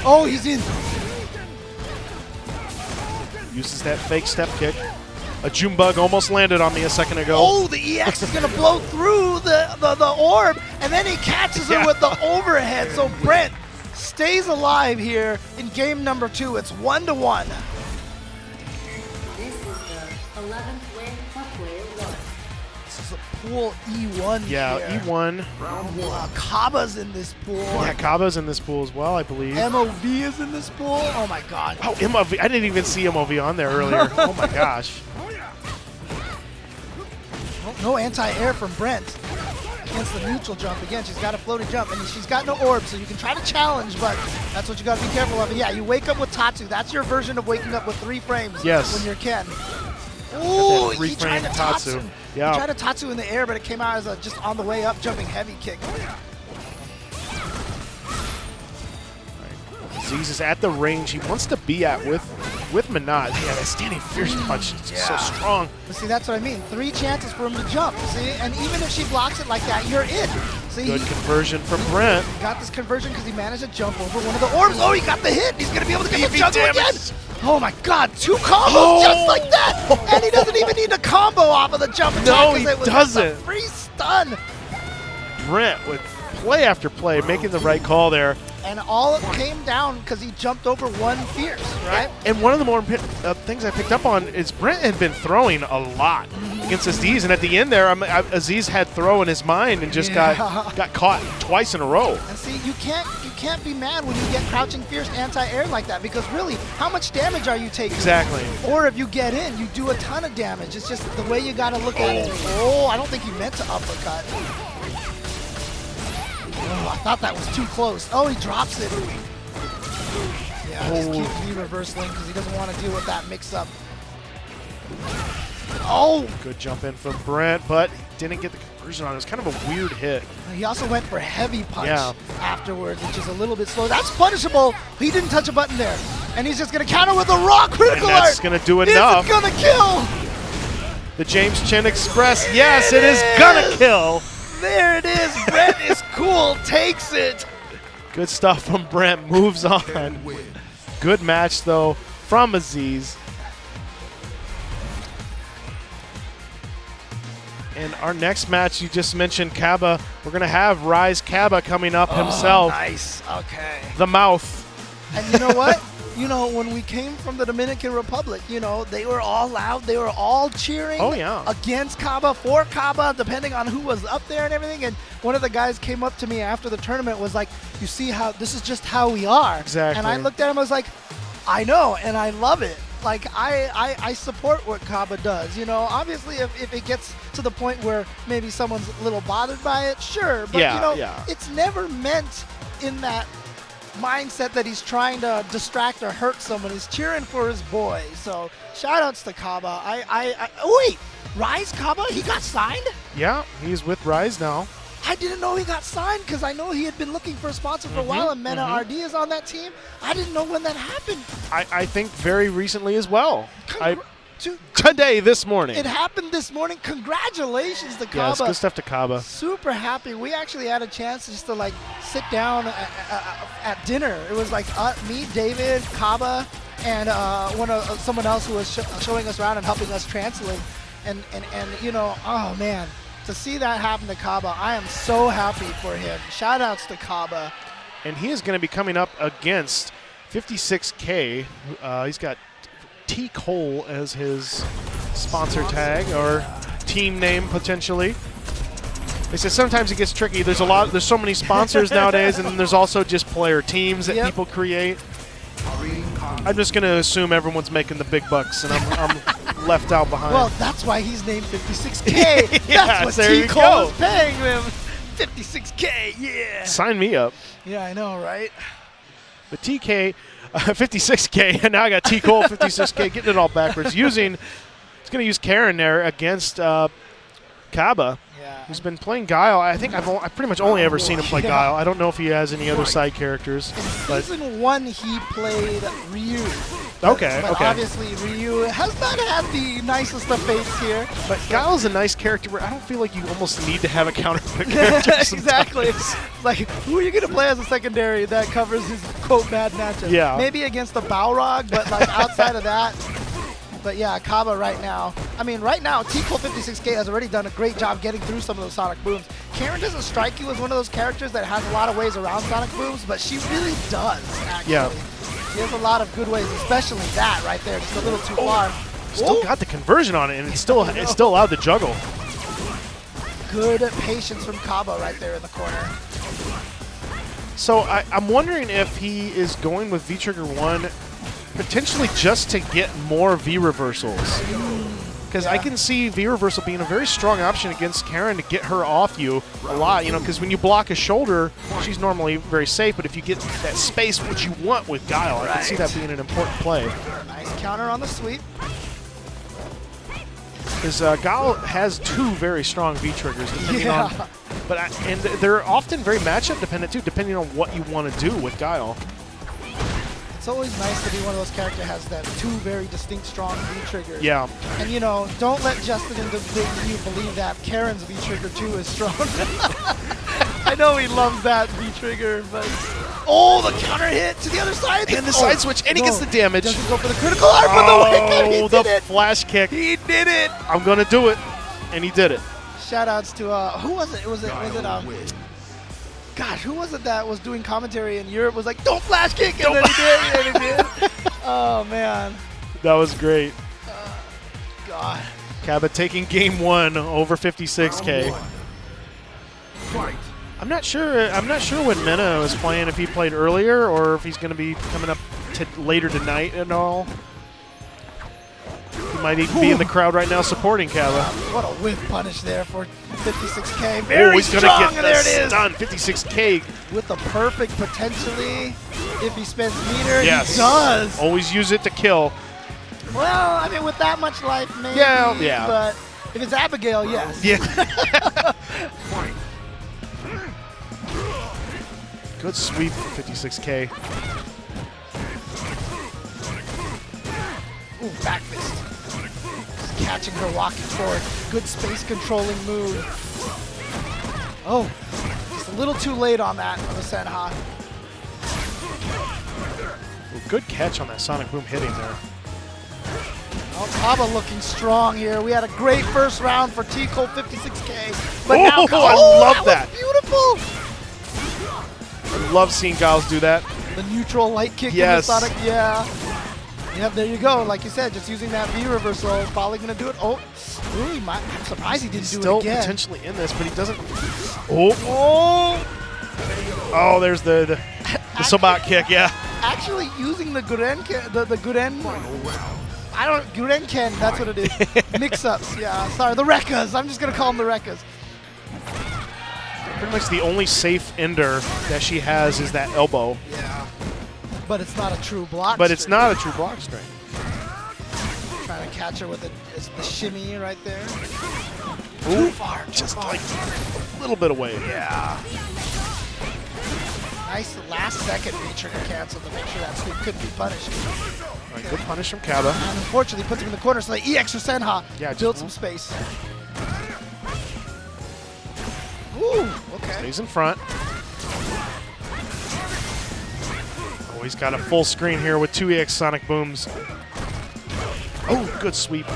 Oh, he's in. Uses that fake step kick. A June bug almost landed on me a second ago. Oh, the EX is going to blow through the orb, and then he catches her with the overhead. So Brent stays alive here in game number 2. It's 1-1. This is the 11th win for player 1. This is a pool E1 Yeah, here. E1. Caba's in this pool. Yeah, Caba's in this pool as well, I believe. MOV is in this pool. Oh my god. Oh, MOV. I didn't even see MOV on there earlier. Oh my gosh. No anti-air from Brent against the neutral jump. Again, she's got a floating jump, and she's got no orb, so you can try to challenge, but that's what you got to be careful of. And yeah, you wake up with Tatsu. That's your version of waking up with 3 frames when you're Ken. Ooh, he tried to Tatsu. Yeah. He tried to Tatsu in the air, but it came out as a just on the way up jumping heavy kick. Aziz is at the range he wants to be at with Menat. Yeah, that standing fierce punch is so strong. But see, that's what I mean. 3 chances for him to jump. See, and even if she blocks it like that, you're in. See, good conversion from Brent. He got this conversion because he managed to jump over one of the orbs. Oh, he got the hit. He's going to be able to get the juggle again. Oh my God, 2 combos just like that! And he doesn't even need a combo off of the jump attack. No, he it was just a doesn't. free stun. Brent with play after play, making the right call there. And all it came down because he jumped over 1 Fierce, right? And one of the more things I picked up on is Brent had been throwing a lot against Aziz, and at the end there, Aziz had throw in his mind and just got caught twice in a row. And see, you can't be mad when you get crouching Fierce anti-air like that, because really, how much damage are you taking? Exactly. Or if you get in, you do a ton of damage. It's just the way you got to look at it. Oh, I don't think he meant to uppercut. Oh, I thought that was too close. Oh, he drops it. Yeah, just keeps reversing because he doesn't want to deal with that mix-up. Oh! Good jump in from Brent, but he didn't get the conversion on it. It was kind of a weird hit. He also went for heavy punch afterwards, which is a little bit slow. That's punishable. He didn't touch a button there. And he's just going to counter with a raw critical and that's going to do enough. This is going to kill! The James Chen Express. Yes, it is going to kill. There it is. Brent is cool. Takes it. Good stuff from Brent. Moves on. Good match, though, from Aziz. And our next match, you just mentioned Caba. We're going to have Rise Caba coming up himself. Nice. Okay. The mouth. And you know what? You know, when we came from the Dominican Republic, you know, they were all loud. They were all cheering against Caba, for Caba, depending on who was up there and everything. And one of the guys came up to me after the tournament, was like, you see how this is just how we are. Exactly. And I looked at him, I was like, I know, and I love it. Like, I support what Caba does. You know, obviously, if it gets to the point where maybe someone's a little bothered by it, sure. But, you know, it's never meant in that mindset that he's trying to distract or hurt someone. He's cheering for his boy. So shout outs to Caba. Wait, Rise Caba, he got signed? Yeah, he's with Rise now. I didn't know he got signed because I know he had been looking for a sponsor for a while, and Menat RD is on that team. I didn't know when that happened. I think very recently as well. Today, this morning. It happened this morning. Congratulations to Caba. Yeah, it's good stuff to Caba. Super happy. We actually had a chance just to like sit down at dinner. It was like me, David, Caba, and someone else who was showing us around and helping us translate. And you know, oh man, to see that happen to Caba, I am so happy for him. Shout outs to Caba. And he is going to be coming up against 56K. He's got TCOL as his sponsor tag, or team name potentially. They said sometimes it gets tricky. There's so many sponsors nowadays, and then there's also just player teams that people create. I'm just going to assume everyone's making the big bucks, and I'm left out behind. Well, that's why he's named 56K. Yeah, that's what TCOL is paying him. 56K, yeah. Sign me up. Yeah, I know, right? The TK 56K, and now I got TCOL 56K, getting it all backwards. He's going to use Karin there against Caba, who's been playing Guile. I think I've pretty much only ever seen him play Guile. I don't know if he has any other side characters. In Season 1, he played Ryu. Okay. Obviously, Ryu has not had the nicest of fates here. But Guile's a nice character where I don't feel like you almost need to have a counterpoint character. Exactly. Like, who are you going to play as a secondary that covers his, quote, bad matchup? Yeah. Maybe against the Balrog, but like outside of that. But yeah, Caba right now. I mean, right now, TCOL 56K has already done a great job getting through some of those Sonic Booms. Karin doesn't strike you as one of those characters that has a lot of ways around Sonic Booms, but she really does, actually. Yeah. She has a lot of good ways, especially that right there, just a little too far. Still got the conversion on it, and it's still allowed to juggle. Good patience from Caba right there in the corner. So I'm wondering if he is going with V-Trigger 1 potentially just to get more V-reversals. Because I can see V-reversal being a very strong option against Karin to get her off you a lot, you know, because when you block a shoulder, she's normally very safe, but if you get that space, which you want with Guile, I can see that being an important play. Nice counter on the sweep. Because Guile has 2 very strong V-triggers, depending on... and they're often very matchup dependent, too, depending on what you want to do with Guile. It's always nice to be one of those characters that has that 2 very distinct, strong V-triggers. Yeah. And, you know, don't let Justin and you believe that Karen's V-trigger, too, is strong. I know he loves that V-trigger, but... Oh, the counter hit to the other side. And the side switch, and he gets the damage. Doesn't go for the critical arm, but the wake up, he the did it. flash kick. He did it. I'm going to do it. And he did it. Shoutouts to who was it? Was it gosh, who was it that was doing commentary in Europe? Was like, don't flash kick, and then he did, and he did. Oh man, That was great. God. Caba taking game 1 over 56K. Fight. I'm not sure when Menat was playing, if he played earlier or if he's going to be coming up later tonight and all. He might even be in the crowd right now supporting Caba. What a whiff punish there for 56K. Very he's going strong, to and get there the it is. stun. 56K. With the perfect potentially, if he spends meter, Yes. he does. Always use it to kill. Well, I mean, with that much life, maybe. Yeah. But if it's Abigail, yes. Yeah. Good sweep for 56K. Ooh, back fist. Just catching her walking forward. Good space controlling move. Oh, just a little too late on that for the Senha. Ooh, good catch on that Sonic Boom hitting there. Oh, Caba looking strong here. We had a great first round for TCOL 56K. But now, I love that. Was beautiful. I love seeing Guile do that. The neutral light kick Yes. in the Sonic, yeah. Yep, there you go. Like you said, just using that V reversal, probably going to do it. Oh, ooh, I'm surprised he didn't do Still it again. potentially in this, but he doesn't. Oh, there's the Sabat kick, yeah. Actually using the Guren, the Guren, Guren Ken, that's what it is. Mix-ups, yeah. Sorry, the Rekkas. I'm just going to call them the Rekkas. Pretty much the only safe ender that she has is that elbow. Yeah. But it's not a true block But it's string. not a true block string. Trying to catch her with the shimmy right there. Ooh, Too far. just like a little bit away. Yeah. Nice last second V-trigger cancel to make sure that sweep couldn't be punished. All right, good punish from Caba. And unfortunately puts him in the corner, so the EX for Senha built some space. Ooh, okay. Stays in front. Oh, he's got a full screen here with 2 EX Sonic Booms. Oh, good sweep.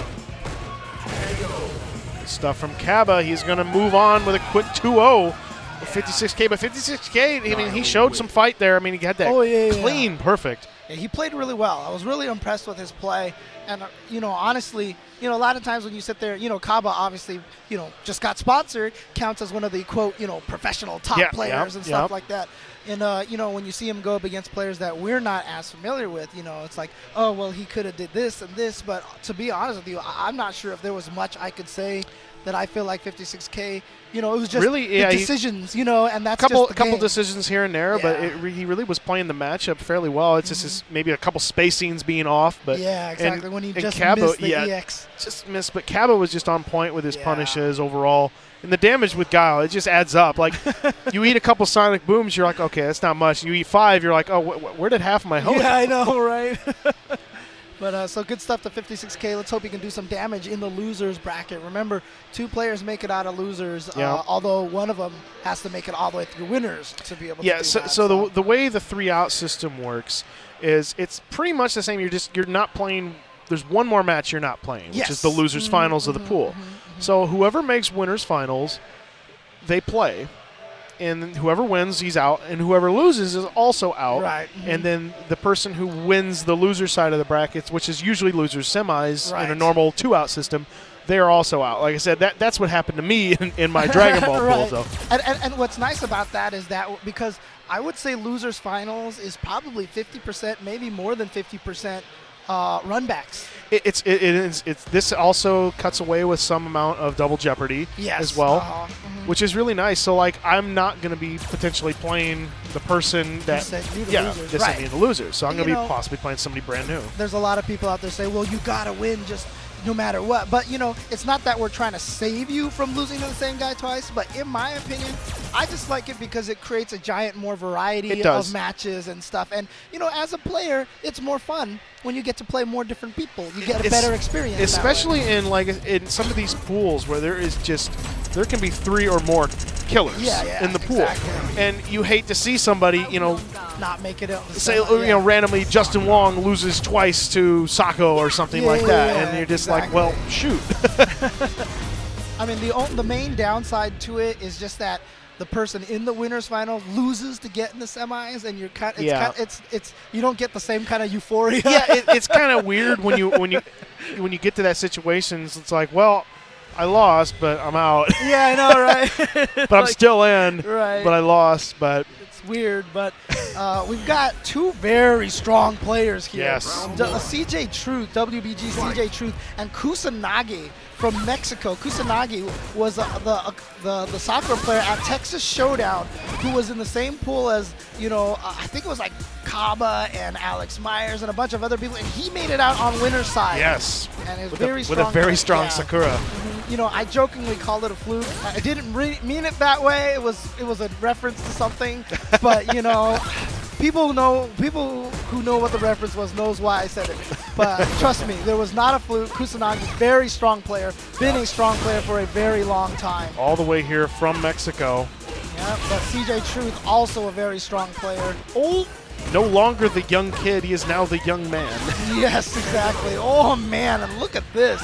Good stuff from Caba. He's going to move on with a quick 2-0 with 56K. But 56K, I mean, he showed some fight there. I mean, he had that clean, perfect. Yeah, he played really well. I was really impressed with his play. And, honestly, a lot of times when you sit there, Caba obviously, just got sponsored, counts as one of the, quote, professional top players and stuff like that. And, when you see him go up against players that we're not as familiar with, it's like, oh, well, he could have did this and this. But to be honest with you, I'm not sure if there was much I could say that I feel like 56K, it was just really, the decisions, and that's a couple game. decisions here and there, but he really was playing the matchup fairly well. It's just maybe a couple spacings being off, but yeah, exactly. When he just Caba, missed the EX, just missed. But Caba was just on point with his punishes overall, and the damage with Guile, it just adds up. Like you eat a couple Sonic Booms, you're like, okay, that's not much. You eat 5, you're like, oh, where did half of my health? Yeah, I know, right? But so good stuff to 56K. Let's hope he can do some damage in the losers bracket. Remember, 2 players make it out of losers, although one of them has to make it all the way through winners to be able to do that. So the way the 3-out system works is it's pretty much the same. You're not playing. There's one more match you're not playing, which is the losers finals of the pool. So whoever makes winners finals, they play. And then whoever wins, he's out, and whoever loses is also out. Right. And then the person who wins the loser side of the brackets, which is usually losers semis in a normal 2-out system, they are also out. Like I said, that's what happened to me in my Dragon Ball pool. So. And what's nice about that is that because I would say losers finals is probably 50%, maybe more than 50% runbacks. It's this also cuts away with some amount of double jeopardy as well, which is really nice. So like I'm not going to be potentially playing the person that sent me the losers. So I'm going to be possibly playing somebody brand new. There's a lot of people out there say, well, you got to win just no matter what. But it's not that we're trying to save you from losing to the same guy twice. But in my opinion, I just like it because it creates a giant more variety of matches and stuff. And as a player, it's more fun when you get to play more different people. You get a better experience. Especially in some of these pools where there can be 3 or more killers in the pool. And you hate to see somebody, not make it out. Say, you know, randomly Justin Wong loses twice to Sako or something like that, and you're just like, well, shoot. I mean, the main downside to it is just that the person in the winners final loses to get in the semis, and you're it's you don't get the same kind of euphoria. Yeah, it's kind of weird when you get to that situation. It's like, well, I lost, but I'm out. Yeah, I know, right? But I'm still in. Right. But I lost. But it's weird. But we've got two very strong players here. Yes. CJ Truth, WBG CJ Truth, and Kusanagi from Mexico. Kusanagi was the soccer player at Texas Showdown, who was in the same pool as, you know, I think it was like Caba and Alex Myers and a bunch of other people, and he made it out on winner's side. Yes. And it was with a very strong yeah. Sakura. You know, I jokingly called it a fluke. I didn't mean it that way. It was a reference to something, but you know, people who know what the reference was knows why I said it. But trust me, there was not a fluke. Kusanagi, very strong player, been a strong player for a very long time. All the way here from Mexico. Yeah, but CJ Truth, also a very strong player. Oh, no longer the young kid, he is now the young man. Yes, exactly. Oh man, and look at this.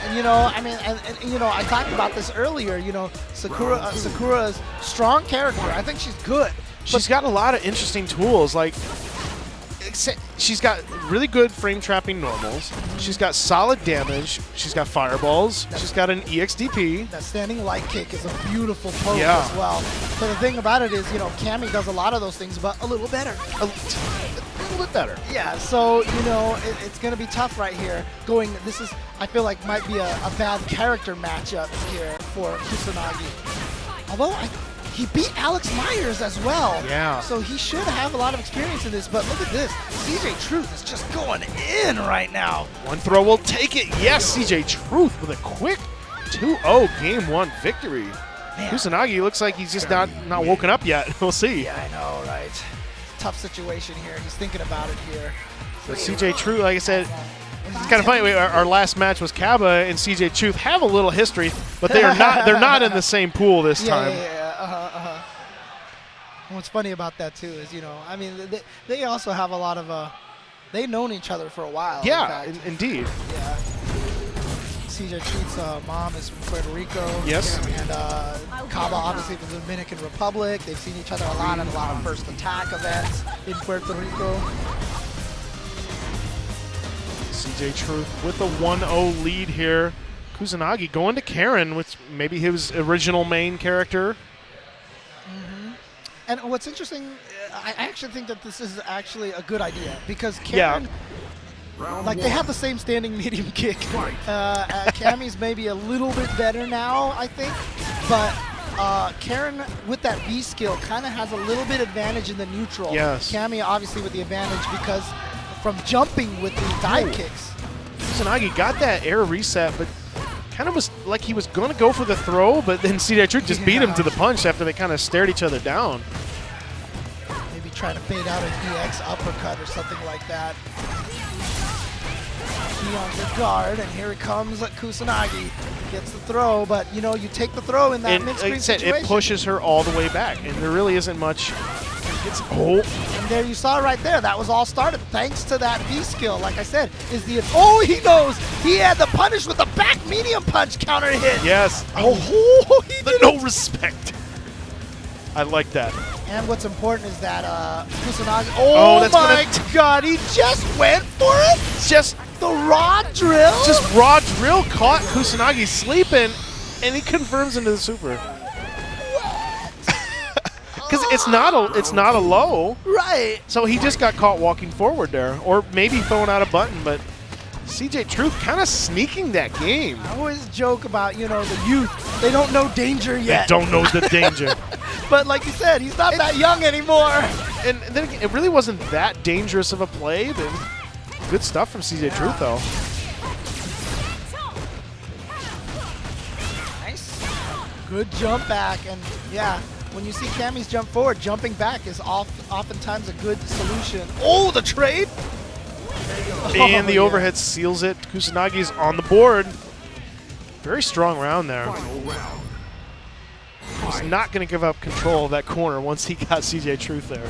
And you know, I mean, and you know, I talked about this earlier. You know, Sakura's strong character. I think she's good. She's got a lot of interesting tools. Like, she's got really good frame trapping normals. She's got solid damage. She's got fireballs. She's got an EXDP. That standing light kick is a beautiful pose as well. But the thing about it is, you know, Cammy does a lot of those things, but a little better. A little bit better. Yeah, so, you know, it's going to be tough right here. I feel like might be a bad character matchup here for Kusanagi. Although he beat Alex Myers as well. Yeah. So he should have a lot of experience in this, but look at this. CJ Truth is just going in right now. One throw will take it. Yes, CJ Truth with a quick 2-0 game 1 victory. Man. Kusanagi looks like he's just not woken up yet. We'll see. Yeah, I know, right? Tough situation here. He's thinking about it here. But CJ Truth, like I said, it's kind of funny. Our last match was Caba and CJ Truth have a little history, but they're not in the same pool this time. Yeah. What's funny about that too is, you know, I mean, they also have a lot of they've known each other for a while. Yeah, indeed. Yeah. CJ Truth's mom is from Puerto Rico. Yes. And Caba obviously from the Dominican Republic. They've seen each other a lot at a lot of first attack events in Puerto Rico. CJ Truth with a 1-0 lead here. Kusanagi going to Karin with maybe his original main character. And what's interesting, I actually think that this is actually a good idea because Karin, like they have the same standing medium kick. Cammy's maybe a little bit better now, I think, but Karin with that V skill kind of has a little bit advantage in the neutral. Yes. Cammy obviously with the advantage because from jumping with the dive kicks. Kusanagi got that air reset, but kind of was like he was going to go for the throw, but then CJ Truth just beat him to the punch after they kind of stared each other down. Maybe trying to bait out an EX uppercut or something like that. He on the guard, and here it comes Kusanagi. Gets the throw, but you know, you take the throw in that mid-screen situation. It pushes her all the way back, and there really isn't much. And there you saw right there, that was all started thanks to that V skill. Like I said, he knows he had the punish with the back medium punch counter hit. Yes. He did no respect. I like that. And what's important is that Kusanagi. Oh my God! He just went for it. Just the raw drill. Just raw drill caught Kusanagi sleeping, and he confirms into the super. Because it's not a low. Right. So he just got caught walking forward there, or maybe throwing out a button, but CJ Truth kind of sneaking that game. I always joke about, you know, the youth. They don't know danger yet. They don't know the danger. But like you said, he's not that young anymore. And then again, it really wasn't that dangerous of a play. But good stuff from CJ Truth, though. Nice. Good jump back, and yeah. When you see Cammy's jump forward, jumping back is oftentimes a good solution. Oh, the trade! And the overhead seals it. Kusanagi's on the board. Very strong round there. He's not going to give up control of that corner once he got CJ Truth there.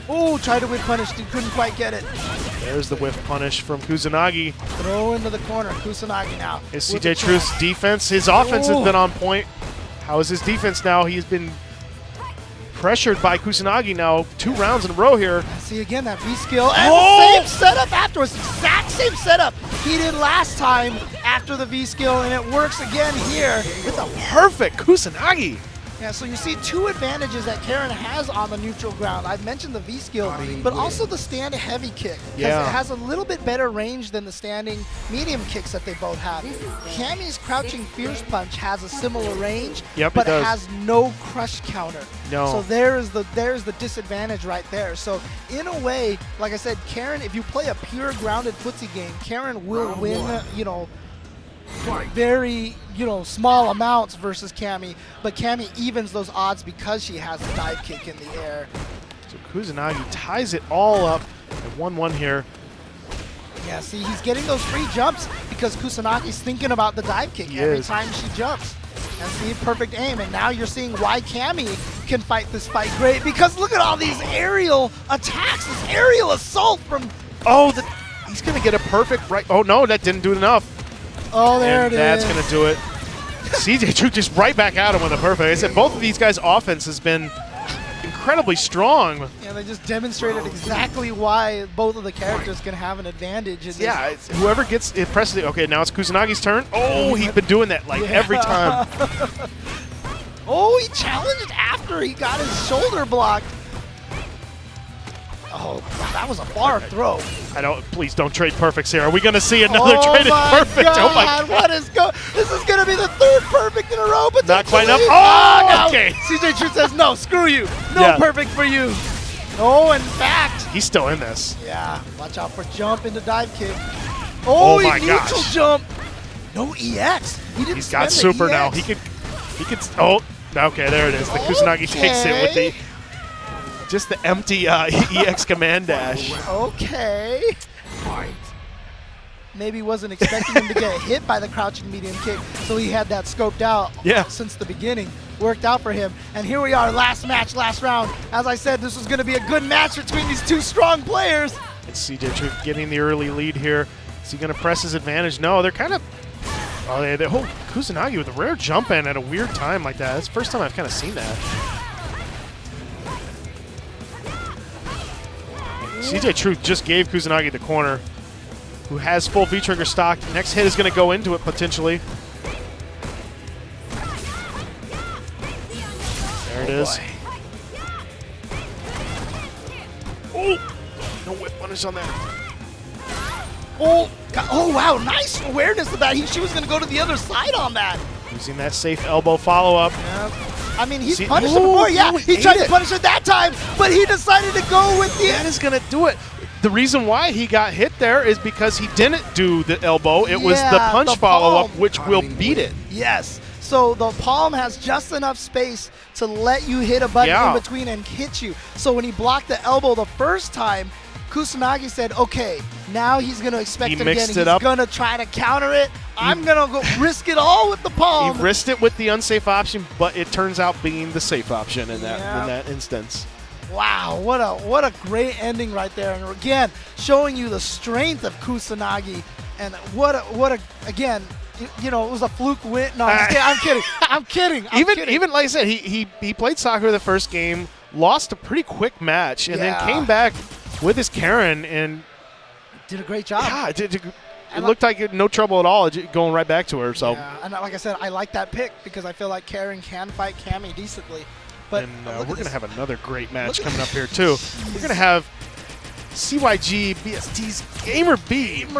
Oh, tried to whip punish, couldn't quite get it. There's the whiff punish from Kusanagi. Throw into the corner, Kusanagi now. Is CJ Truth's defense? His offense has been on point. How is his defense now? He's been pressured by Kusanagi now 2 rounds in a row here. See again that V skill and the same setup afterwards. Exact same setup he did last time after the V skill, and it works again here. With a perfect Kusanagi. Yeah, so you see 2 advantages that Karin has on the neutral ground. I've mentioned the V skill, but also the stand heavy kick. Because it has a little bit better range than the standing medium kicks that they both have. Cammy's crouching fierce punch has a similar range, but it has no crush counter. So there's the disadvantage right there. So in a way, like I said, Karin, if you play a pure grounded footsie game, Karin will win, you know, very, you know, small amounts versus Cammy, but Cammy evens those odds because she has a dive kick in the air. So Kusanagi ties it all up at 1-1 here. Yeah, see, he's getting those free jumps because Kusanagi's thinking about the dive kick every time she jumps. And see, perfect aim, and now you're seeing why Cammy can fight this fight great, because look at all these aerial attacks, this aerial assault from... Oh, he's going to get a perfect right... Oh, no, that didn't do enough. Oh, there it is. That's going to do it. CJ Truth just right back at him with a perfect. I said both of these guys' offense has been incredibly strong. Yeah, they just demonstrated exactly why both of the characters can have an advantage. Yeah, whoever gets it presses. Okay, now it's Kusanagi's turn. Oh, he's been doing that like every time. Oh, he challenged after he got his shoulder blocked. Oh, that was a far throw. Please don't trade perfects here. Are we going to see another traded perfect? God, oh my God! What is going? This is going to be the 3rd perfect in a row, but not quite enough. Oh, okay. CJ Truth says no. Screw you. No perfect for you. Oh, in fact, he's still in this. Yeah. Watch out for jump into dive kick. Oh, my neutral gosh. Jump. No EX. He's got super now. He could. Oh, okay. There it is. The Kusanagi takes it with the. Just the empty EX command dash. Okay. Maybe wasn't expecting him to get hit by the crouching medium kick, so he had that scoped out since the beginning. Worked out for him. And here we are, last match, last round. As I said, this was going to be a good match between these 2 strong players. It's CJ Truth getting the early lead here. Is he going to press his advantage? No, they're kind of... Oh, they Kusanagi with a rare jump in at a weird time like that. That's the first time I've kind of seen that. CJ Truth just gave Kusanagi the corner, who has full V-trigger stock. Next hit is going to go into it, potentially. There it is. Oh! No whip punish on that. Oh, God. Oh, wow. Nice awareness of that. She was going to go to the other side on that. Using that safe elbow follow-up. Yep. I mean, he's punished it before. Yeah, he tried to punish it that time, but he decided to go with the... That is going to do it. The reason why he got hit there is because he didn't do the elbow. It was the punch follow-up, which will beat it. Yes. So the palm has just enough space to let you hit a button in between and hit you. So when he blocked the elbow the first time, Kusanagi said, okay, now he's going to expect it again. He's going to try to counter it. I'm going to go risk it all with the palm. He risked it with the unsafe option, but it turns out being the safe option in that instance. Wow, what a great ending right there. And again, showing you the strength of Kusanagi, and again, you know, it was a fluke win. No, I'm kidding. I'm kidding. Even like I said, he played soccer the first game, lost a pretty quick match, and then came back with his Karin and did a great job. Yeah, it looked like no trouble at all going right back to her. So, and like I said, I like that pick because I feel like Karin can fight Cammy decently. But we're going to have another great match coming up here too. We're going to have CYG BST's GamerBee.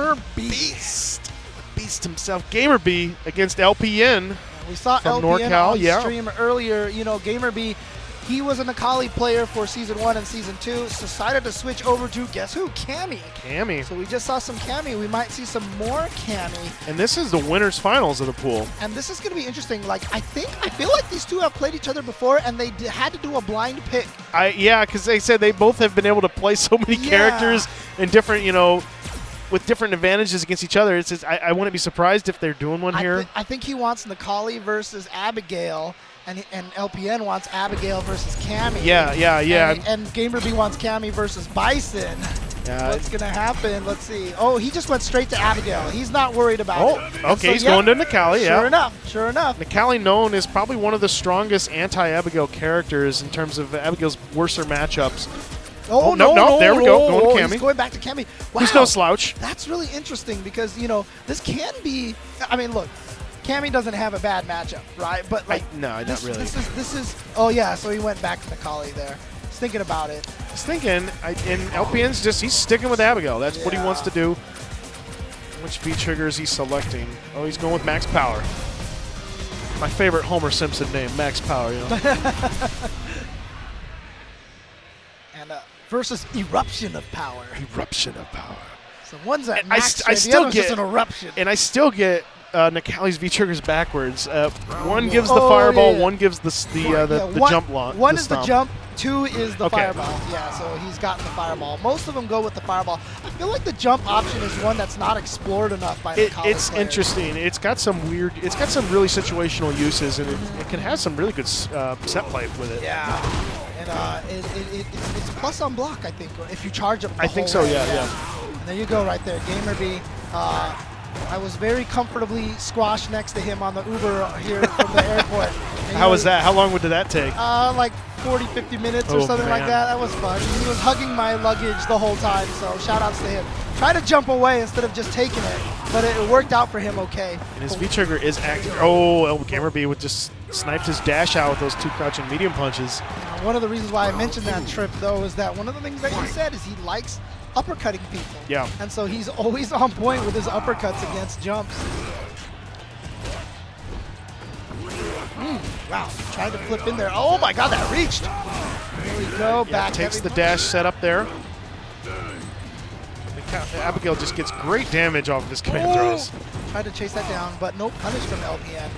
Beast himself, GamerBee against LPN. We saw from LPN NorCal, on the stream earlier. You know, GamerBee, he was a Necalli player for Season 1 and Season 2. Decided to switch over to, guess who? Cammy. So we just saw some Cammy. We might see some more Cammy. And this is the winners finals of the pool. And this is going to be interesting. Like, I feel like these two have played each other before, and they had to do a blind pick. Yeah, because they said they both have been able to play so many characters in different, you know, with different advantages against each other. It's just, I wouldn't be surprised if they're doing one here. I think he wants Necalli versus Abigail, and LPN wants Abigail versus Cammy. Yeah. And GamerBee wants Cammy versus Bison. What's going to happen? Let's see. Oh, he just went straight to Abigail. He's not worried about it. Okay, so, he's going to Necalli, Sure enough. Necalli known as probably one of the strongest anti-Abigail characters in terms of Abigail's worser matchups. No, there we go. Going to Cammy. He's going back to Cammy. Wow. Who's no slouch. That's really interesting because, you know, this can be, I mean, look, Cammy doesn't have a bad matchup, right? But like, no, not really. This is, oh yeah, so he went back to Necalli there. He's thinking about it. He's thinking, and LPN's just, he's sticking with Abigail. That's what he wants to do. Which V trigger is he selecting? Oh, he's going with Max Power. My favorite Homer Simpson name, Max Power, you know. And versus Eruption of Power. Eruption of Power. So one's at And max, I still the other's get just an eruption. And I still get Necalli's V triggers backwards. One gives the fireball, one gives the jump launch. One is the jump, two is the fireball. Yeah, so he's gotten the fireball. Most of them go with the fireball. I feel like the jump option is one that's not explored enough by Necalli It's players. interesting. It's got some really situational uses, and it can have some really good set play with it. Yeah. And it's plus on block, I think, if you charge up the I think so, way. yeah. And there you go right there, GamerBee. I was very comfortably squashed next to him on the Uber here from the airport. How was that? How long did that take? Like 40, 50 minutes or something like that. That was fun. He was hugging my luggage the whole time, so shout outs to him. Try to jump away instead of just taking it, but it worked out for him okay. And his V-trigger is active. Oh, GamerBee would just sniped his dash out with those two crouching medium punches. One of the reasons why I mentioned that trip, though, is that one of the things that he said is he likes uppercutting people. Yeah. And so he's always on point with his uppercuts against jumps. Wow, tried to flip in there. Oh my God, that reached. There we go, back. Takes the dash set up there. Abigail just gets great damage off of his command throws. Tried to chase that down, but no punish from LPN.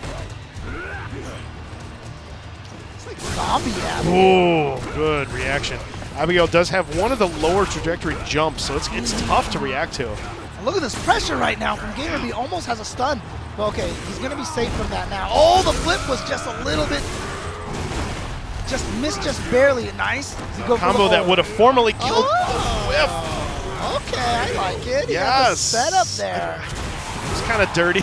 It's like zombie Abigail. Oh, good reaction. Abigail does have one of the lower trajectory jumps, so it's tough to react to. And look at this pressure right now from GamerBee. Almost has a stun. Well, okay, he's going to be safe from that now. Oh, the flip was just a little bit, just missed just barely. Nice. Combo that would have formally killed Whiff. Okay, I like it. Yes. Setup there. It's kind of dirty.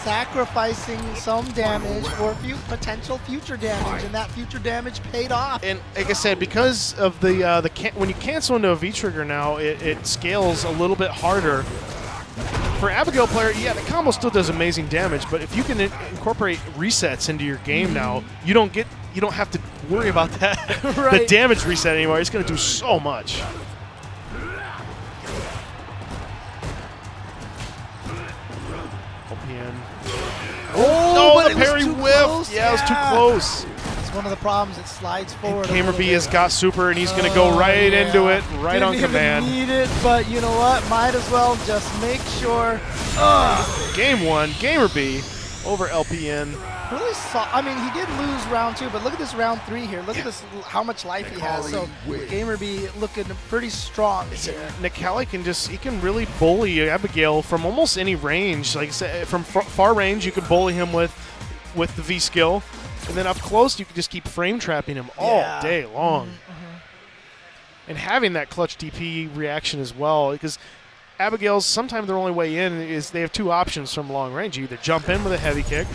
Sacrificing some damage for potential future damage, and that future damage paid off. And like I said, because of when you cancel into a V-trigger now, it scales a little bit harder. For Abigail player, yeah, the combo still does amazing damage, but if you can incorporate resets into your game now, you don't have to worry about that the damage reset anymore. It's going to do so much. Oh, the parry whiff. Yeah, it was too close. It's one of the problems. It slides forward. GamerBee has got super, and he's going to go right into it, right on command. Didn't even need it, but you know what? Might as well just make sure. Game one, GamerBee over LPN. Really I mean, he did lose round 2, but look at this round 3 here. Look at this, how much life he has. So GamerBee looking pretty strong here. Necalli can really bully Abigail from almost any range. Like I said, from far range, you can bully him with the V skill, and then up close, you can just keep frame trapping him all day long. And having that clutch DP reaction as well, because Abigail's sometimes their only way in is they have two options from long range. You either jump in with a heavy kick,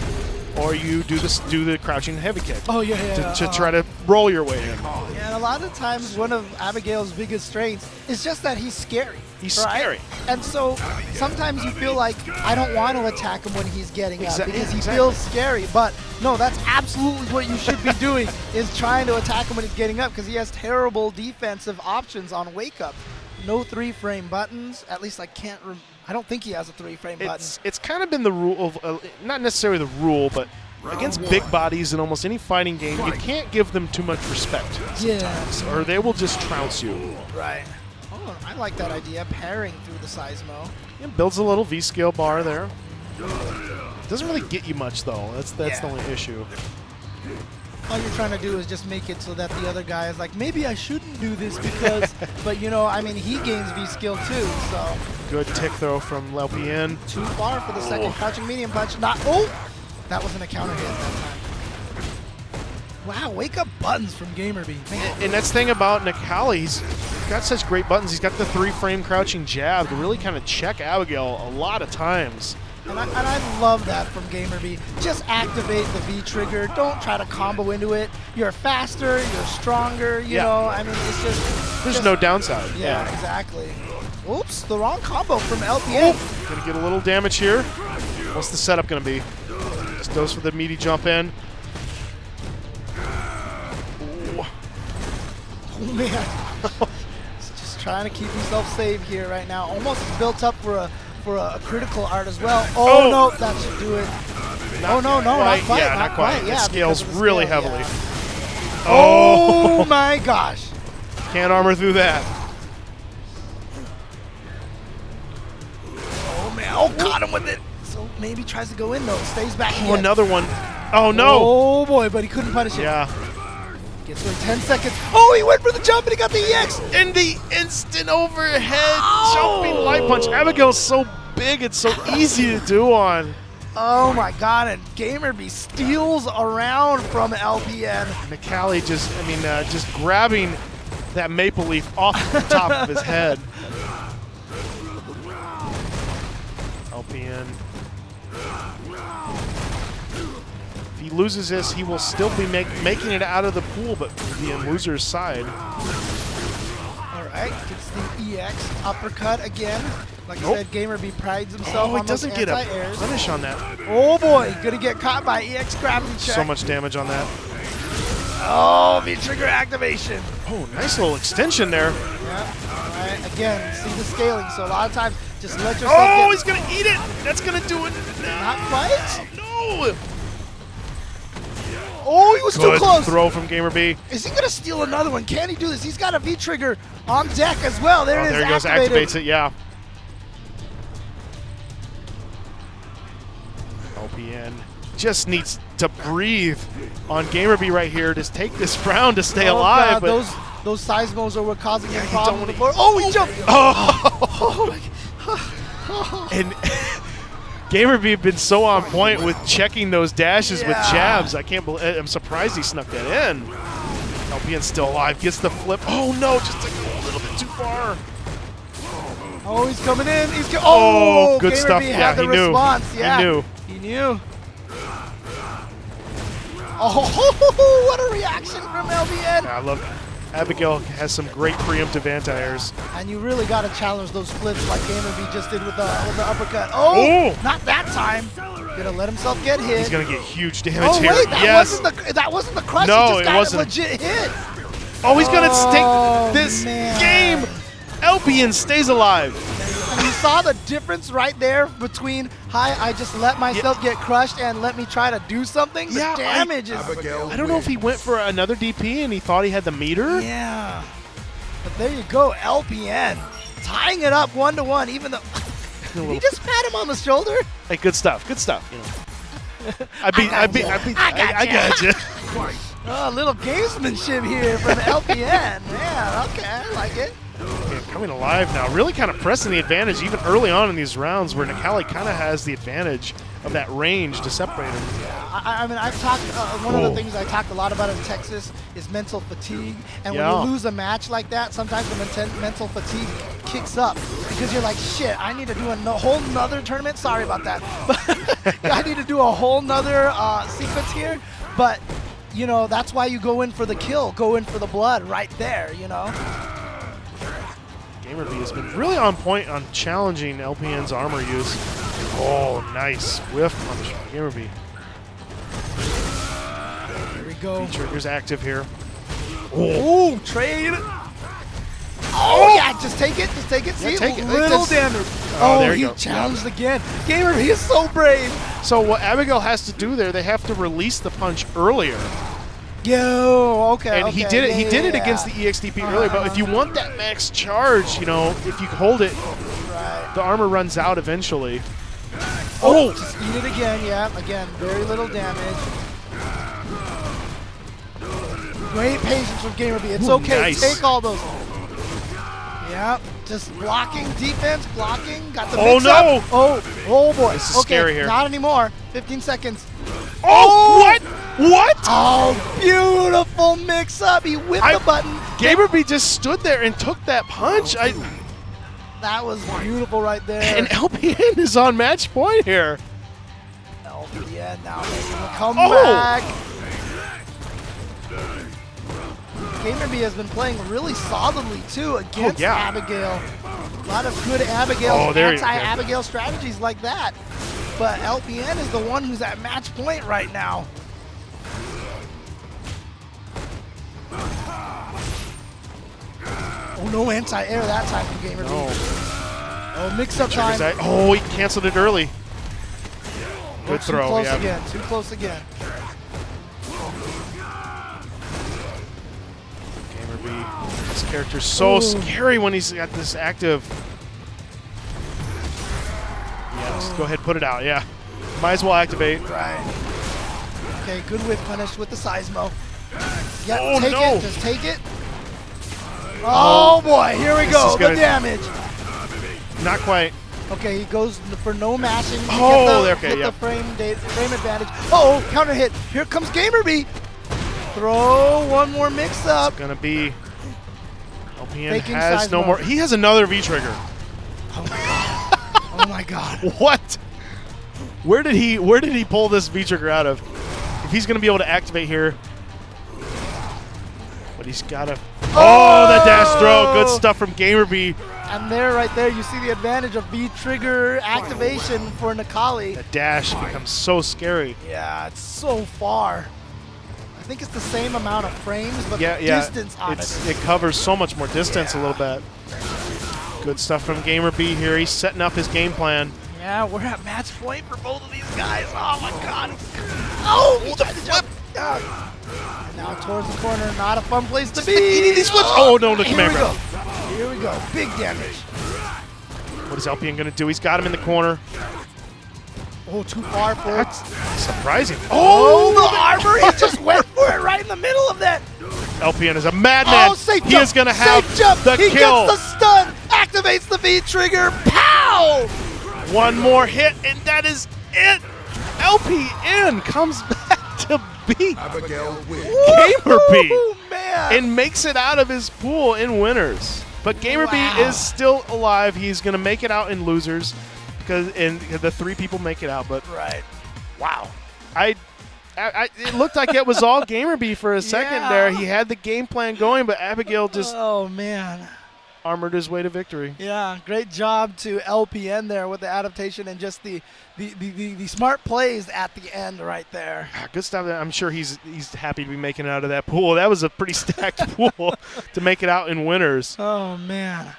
or you do the crouching heavy kick. To try to roll your way in. Yeah, and a lot of times one of Abigail's biggest strengths is just that he's scary. He's scary. And so sometimes you feel like, I don't want to attack him when he's getting up because he feels scary. But no, that's absolutely what you should be doing, is trying to attack him when he's getting up, because he has terrible defensive options on wake up. No 3-frame buttons. At least I don't think he has a 3-frame button. It's kind of been the rule of, not necessarily the rule, but against big bodies in almost any fighting game, you can't give them too much respect sometimes, or they will just trounce you. Right. Oh, I like that idea, pairing through the Seismo. It builds a little V-scale bar there. Doesn't really get you much, though. That's the only issue. All you're trying to do is just make it so that the other guy is like, maybe I shouldn't do this because, but you know, I mean, he gains V skill too, so. Good tick throw from LPN. Too far for the second crouching medium punch. Not. Oh! That wasn't a counter hit that time. Wow, wake up buttons from GamerBee. Man. And that's the thing about Necalli. He's got such great buttons. He's got the 3-frame crouching jab to really kind of check Abigail a lot of times. And I love that from GamerBee. Just activate the V trigger. Don't try to combo into it. You're faster. You're stronger. You know, I mean, it's just. There's no downside. Yeah, exactly. Oops, the wrong combo from LPN. Gonna get a little damage here. What's the setup gonna be? Just goes for the meaty jump in. Oh, man. Just trying to keep himself safe here right now. Almost built up for a critical art as well. Oh, no, that should do it. Not not quite. Yeah, not quite. Yeah, it scales really heavily. Yeah. Oh my gosh. Can't armor through that. Oh, man. Oh, caught him with it. So maybe tries to go in, though. Stays back again. Oh, another one. Oh, no. Oh, boy, but he couldn't punish it. Yeah. Gets away 10 seconds. Oh, he went for the jump and he got the EX. In the instant overhead jumping light punch. Abigail's so big, it's so easy to do on. Oh my god, and GamerBee steals around from LPN. Necalli just grabbing that maple leaf off the top of his head. LPN. If he loses this, he will still be making it out of the pool, but be in loser's side. Alright, gets the EX uppercut again. Like I said, GamerBee prides himself on he doesn't those get a anti-airs. punish on that. Oh boy, gonna get caught by EX gravity check. So much damage on that. Oh, V-trigger activation. Oh, nice little extension there. Yeah, alright, again, see the scaling, so a lot of times, just let yourself Oh, he's gonna eat it! That's gonna do it! Not quite. No! Oh, he was too close. Good throw from GamerBee. Is he gonna steal another one? Can he do this? He's got a V-trigger on deck as well. There it is, There he goes, activated. activates it, yeah. LPN just needs to breathe on GamerBee right here. Just take this round to stay alive. God, But those seismos are what causing him he problems don't before. Oh, he jumped. And GamerBee been so on point with checking those dashes with jabs. I can't believe. I'm surprised he snuck that in. LPN's still alive. Gets the flip. Oh no, just took it a little bit too far. Oh, he's coming in. He's good GamerBee stuff. had Yeah, the he knew. response. Yeah, He knew. He knew. Oh, what a reaction from LBN. Yeah, I love it. Abigail has some great preemptive anti-airs. And you really got to challenge those flips like GamerBee just did with the uppercut. Oh, not that time. Gonna let himself get hit. He's gonna get huge damage here. Wait, Yes. that wasn't the crush. No, he just it got wasn't. a legit hit. Oh, he's gonna Oh, take this man. game. LPN stays alive. And you saw the difference right there between, I just let myself get crushed and let me try to do something. The Yeah, damage is. I don't know if he went for another DP and he thought he had the meter. Yeah. But there you go, LPN. Tying it up 1-1, even though. Did he just pat him on the shoulder? Hey, good stuff. Good stuff. You know. I got you. Oh, a little gamesmanship here from LPN. Yeah, okay, I like it. Yeah, coming alive now, really kind of pressing the advantage even early on in these rounds where Necalli kind of has the advantage of that range to separate him. I mean, I've talked, one of the things I talked a lot about in Texas is mental fatigue. And when you lose a match like that, sometimes the mental fatigue kicks up because you're like, shit, I need to do a whole nother tournament. Sorry about that. But I need to do a whole nother sequence here. But, you know, that's why you go in for the kill, go in for the blood right there, you know? GamerBee has been really on point on challenging LPN's armor use. Oh, nice whiff punch from GamerBee. Here we go. Trigger's active here. Oh, trade. Oh, yeah, just take it. Just take it. See, take it. little damage. Oh, there he you go. challenged again. GamerBee is so brave. So what Abigail has to do there, they have to release the punch earlier. Yo, okay. And okay. he did it. Yeah, He did yeah, it against the EXDP earlier. But if you want that max charge, you know, if you hold it, the armor runs out eventually. Oh, just eat it again. Yeah, again, very little damage. Great patience from GamerBee. It's okay. Nice. Take all those. Yeah. Just blocking, defense, blocking. Got the Oh, mix no. up. Oh boy. This is okay, scary here. Not anymore. 15 seconds. Oh, what? What? Oh, beautiful mix up. He whipped the button. GamerBee just stood there and took that punch. That was beautiful right there. And LPN is on match point here. LPN now making a comeback. GamerBee has been playing really solidly too against Abigail. A lot of good Abigail, anti-Abigail strategies like that. But LPN is the one who's at match point right now. Oh, no anti-air that time from GamerBee. No. Oh, mix-up time. Oh, he canceled it early. Good throw. Too close again. Too close again. GamerBee. This character's so scary when he's got this active. Yeah, just go ahead, put it out. Yeah. Might as well activate. Right. Okay, good whip punish with the Seismo. Yep, Oh, take no. it. Just take it. Oh, boy. Here we go. The damage. Not quite. Okay, he goes for no mashing. Oh, get the frame advantage. Uh-oh, counter hit. Here comes GamerBee. Throw one more mix up. It's gonna be. LPN Faking has no Seismo. more. He has another V trigger. Oh my god. Oh my god. What? Where did he pull this V trigger out of? If he's gonna be able to activate here. But he's gotta. Oh, the dash throw. Good stuff from GamerBee. And right there, you see the advantage of V-trigger activation for Necalli. The dash becomes so scary. Yeah, it's so far. I think it's the same amount of frames, but the distance on it. It covers so much more distance a little bit. Good stuff from GamerBee here. He's setting up his game plan. Yeah, we're at match point for both of these guys. Oh my god. Oh, he tried to jump. And now towards the corner, not a fun place to be. Oh, no, the command Here we grab. go. Here we go. Big damage. What is LPN going to do? He's got him in the corner. Oh, too far for it. That's surprising. Oh, the armor. He just went for it right in the middle of that. LPN is a madman. Oh, safe he jump. is going to have safe jump. the he kill. Gets the stun. Activates the V-trigger. Pow! One more hit, and that is it. LPN comes back to beat Abigail wins. GamerBee Man. and makes it out of his pool in winners. But GamerBee is still alive. He's going to make it out in losers because the 3 people make it out. But wow, it looked like it was all GamerBee for a second there. He had the game plan going, but Abigail just armored his way to victory. Yeah, great job to LPN there with the adaptation and just the smart plays at the end right there. Good stuff. I'm sure he's happy to be making it out of that pool. That was a pretty stacked pool to make it out in winners. Oh man.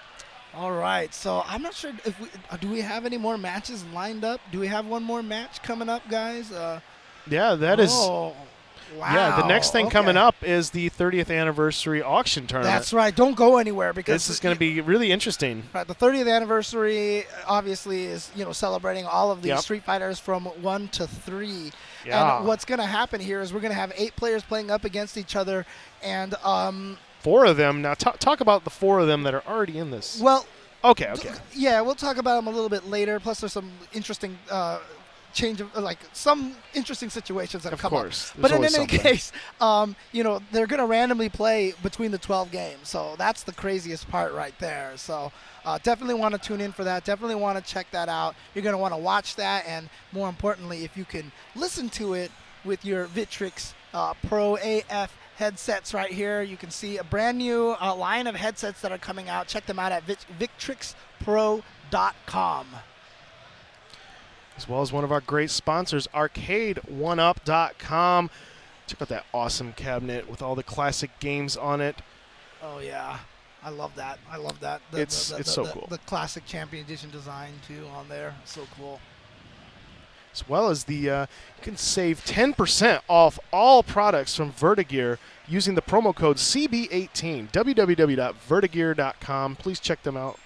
All right, so I'm not sure if do we have any more matches lined up? Do we have one more match coming up, guys? Yeah, that is. Wow. Yeah, the next thing coming up is the 30th anniversary auction tournament. That's right. Don't go anywhere because this is going to be really interesting. Right, the 30th anniversary obviously is celebrating all of the Street Fighters from 1 to 3. Yeah. And what's going to happen here is we're going to have 8 players playing up against each other, and 4 of them. Now talk about the 4 of them that are already in this. Well. Okay. Yeah, we'll talk about them a little bit later. Plus, there's some interesting. Change of some interesting situations that have come up. But in any case, they're going to randomly play between the 12 games. So that's the craziest part right there. So definitely want to tune in for that. Definitely want to check that out. You're going to want to watch that. And more importantly, if you can listen to it with your Victrix Pro AF headsets right here, you can see a brand new line of headsets that are coming out. Check them out at victrixpro.com. As well as one of our great sponsors, arcade1up.com. Check out that awesome cabinet with all the classic games on it. Oh, yeah. I love that. It's so cool. The classic Champion Edition design, too, on there. So cool. As well as you can save 10% off all products from Vertigear using the promo code CB18, www.vertigear.com. Please check them out.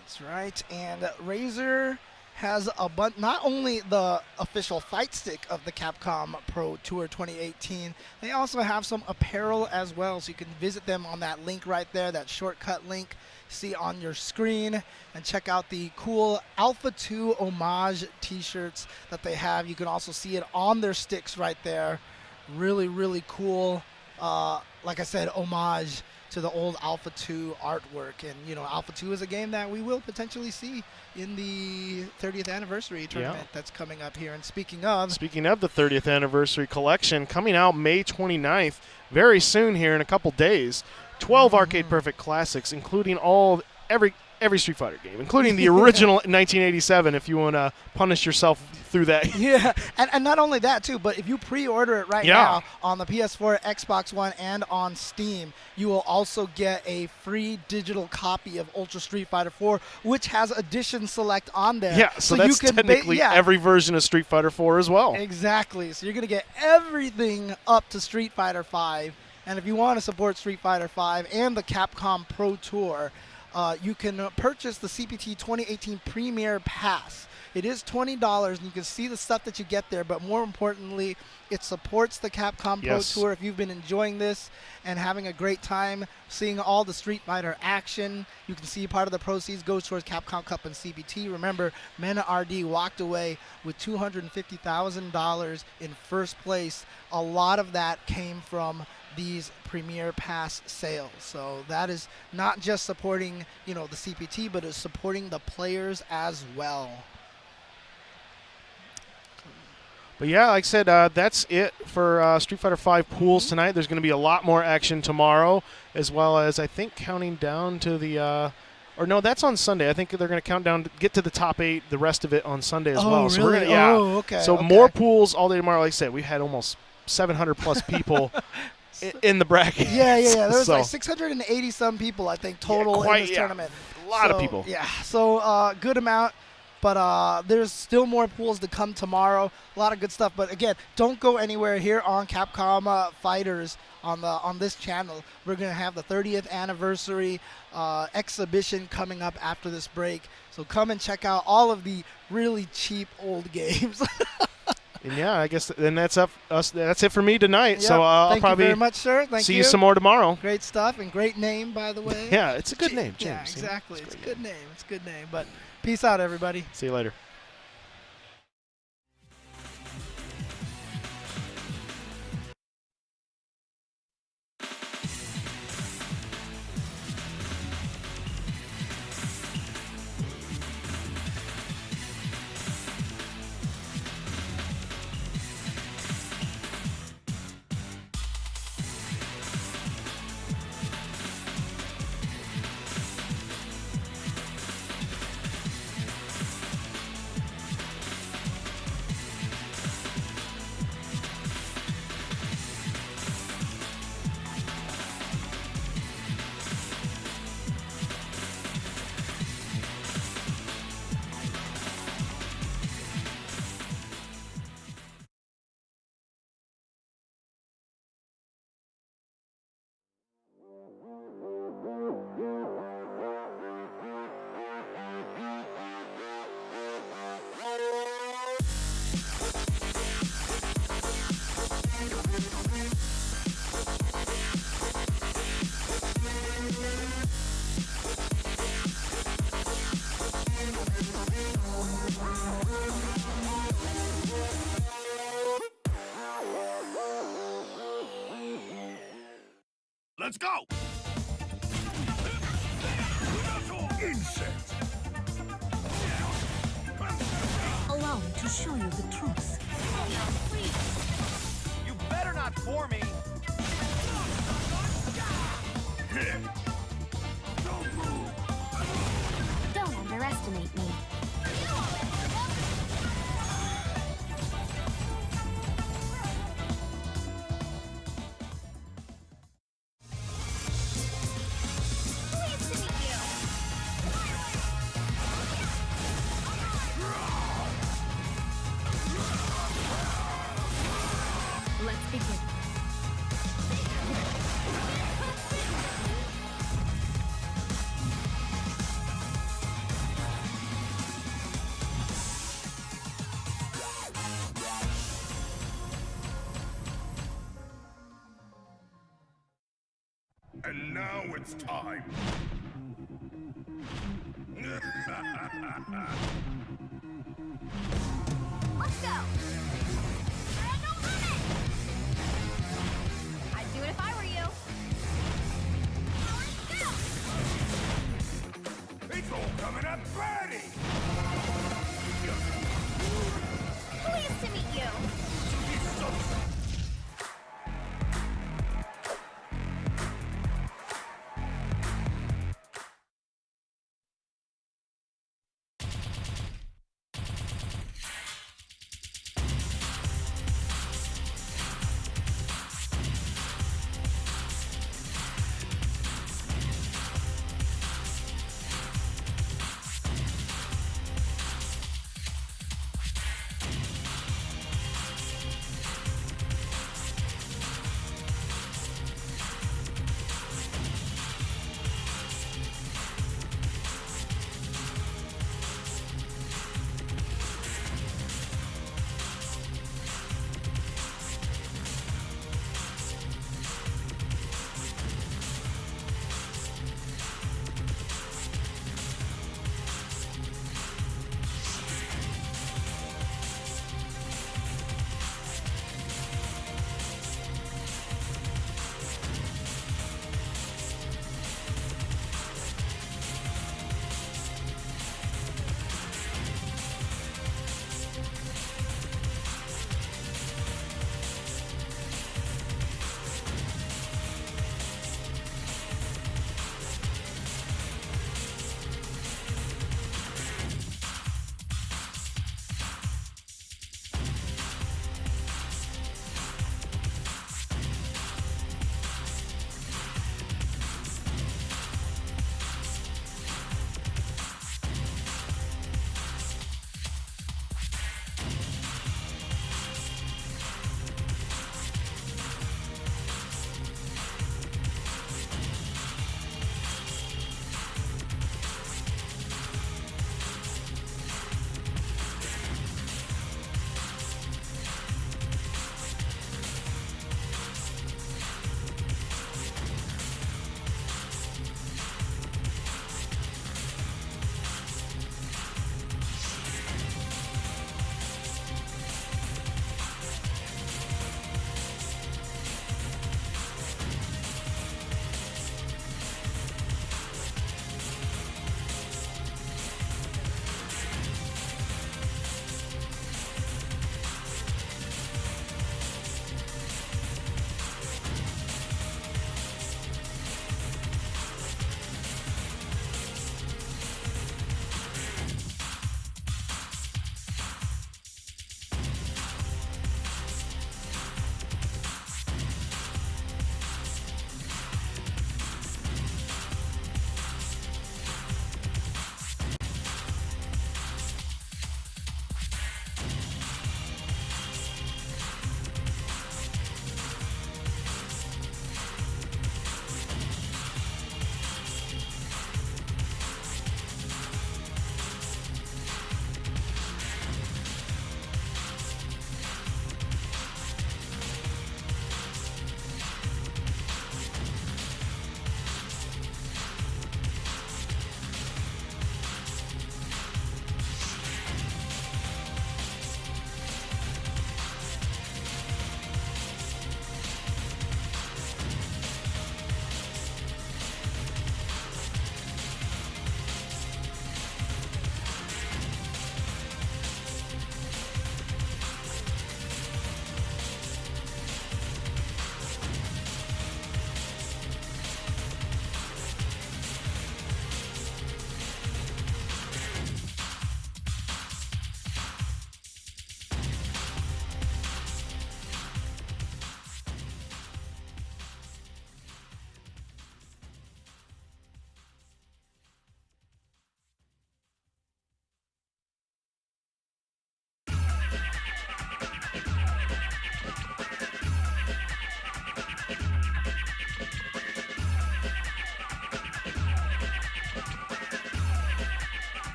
That's right. And Razer has a bunch, not only the official fight stick of the Capcom Pro Tour 2018, they also have some apparel as well, so you can visit them on that link right there, that shortcut link see on your screen, and check out the cool Alpha 2 homage t-shirts that they have. You can also see it on their sticks right there. Really, really cool, like I said, homage to the old Alpha 2 artwork. And, you know, Alpha 2 is a game that we will potentially see in the 30th anniversary tournament that's coming up here. And speaking of the 30th anniversary collection, coming out May 29th, very soon here in a couple days, 12 Arcade Perfect classics, including every Street Fighter game, including the original 1987, if you want to punish yourself through that. Yeah, and not only that, too, but if you pre-order it right now on the PS4, Xbox One, and on Steam, you will also get a free digital copy of Ultra Street Fighter 4, which has Edition Select on there. Yeah, so that's you can technically every version of Street Fighter 4 as well. Exactly. So you're going to get everything up to Street Fighter 5. And if you want to support Street Fighter 5 and the Capcom Pro Tour, you can purchase the CPT 2018 Premier Pass. It is $20, and you can see the stuff that you get there, but more importantly, it supports the Capcom Pro Tour. If you've been enjoying this and having a great time seeing all the Street Fighter action, you can see part of the proceeds goes towards Capcom Cup and CPT. Remember, Menat RD walked away with $250,000 in first place. A lot of that came from these Premier Pass sales. So that is not just supporting, you know, the CPT, but is supporting the players as well. But yeah, like I said, that's it for Street Fighter 5 pools tonight. There's going to be a lot more action tomorrow, as well as I think counting down to the or no, that's on Sunday. I think they're going to count down to get to the top 8, the rest of it on Sunday as well. Really? So we're going to okay. So more pools all day tomorrow. Like I said, we had almost 700 plus people in the bracket. Yeah. There was like 680 some people, I think, total in this tournament. A lot of people. Yeah, so good amount. But there's still more pools to come tomorrow. A lot of good stuff. But again, don't go anywhere here on Capcom Fighters on this channel. We're going to have the 30th anniversary exhibition coming up after this break. So come and check out all of the really cheap old games. And yeah, I guess then that's it for me tonight. Yep. So I'll Thank probably you very much, sir. see you some more tomorrow. Great stuff and great name, by the way. Yeah, it's a good name, James. Yeah, exactly. It's a good name. It's a good name. But peace out, everybody. See you later. Let's go! Insect! Allow me to show you the truth. You better not bore me! Don't move! Don't underestimate me. Pleased to meet you. Let's begin. And now it's time. Let's go! No limit! I'd do it if I were you. Now let's go! It's all coming up party! Pleased to meet you.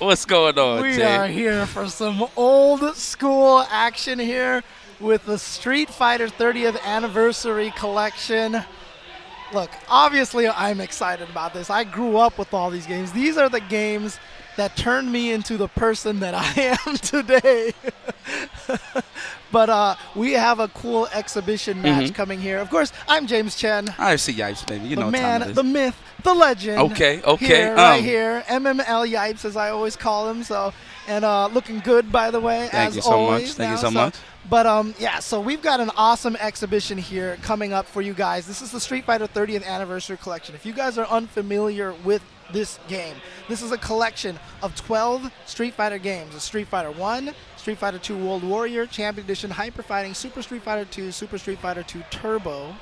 What's going on, We Jay? are here for some old school action here with the Street Fighter 30th Anniversary Collection. Look, obviously I'm excited about this. I grew up with all these games. These are the games that turned me into the person that I am today. But we have a cool exhibition match coming here. Of course, I'm James Chen. I see Yipes, baby. You know The what time it man, is. the myth, the legend. Okay. Here, right here. MML Yipes, as I always call him. So, and looking good, by the way, Thank as you so always. much. Thank you now. so much. But yeah, so we've got an awesome exhibition here coming up for you guys. This is the Street Fighter 30th Anniversary Collection. If you guys are unfamiliar with this game, this is a collection of 12 Street Fighter games. Street Fighter 1, Street Fighter 2 World Warrior, Champion Edition, Hyper Fighting, Super Street Fighter 2, Super Street Fighter 2 Turbo,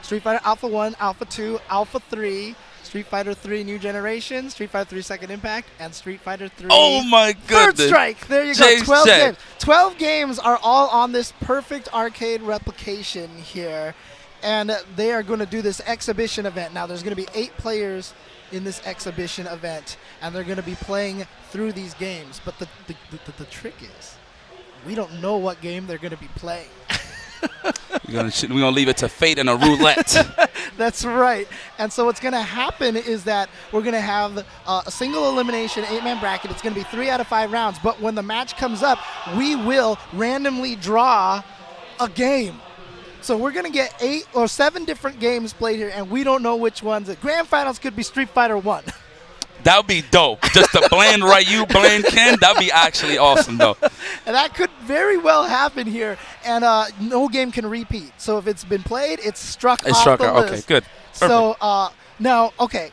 Street Fighter Alpha 1, Alpha 2, Alpha 3, Street Fighter 3 New Generation, Street Fighter 3 Second Impact, and Street Fighter 3 Oh my Third goodness. Strike. There you James go. 12 Chen. games. 12 games are all on this perfect arcade replication here. And they are going to do this exhibition event. Now, there's going to be 8 players in this exhibition event, and they're going to be playing through these games. But the trick is, we don't know what game they're going to be playing. We're gonna leave it to fate and a roulette. That's right. And so what's going to happen is that we're going to have a single elimination 8-man bracket. It's going to be 3 out of 5 rounds. But when the match comes up, we will randomly draw a game. So we're going to get 8 or 7 different games played here, and we don't know which ones. The grand finals could be Street Fighter 1. That would be dope. Just to blend Ryu, blend Ken. That would be actually awesome, though. And that could very well happen here, and no game can repeat. So if it's been played, it's struck off the list. Okay, good. Perfect. So now, okay,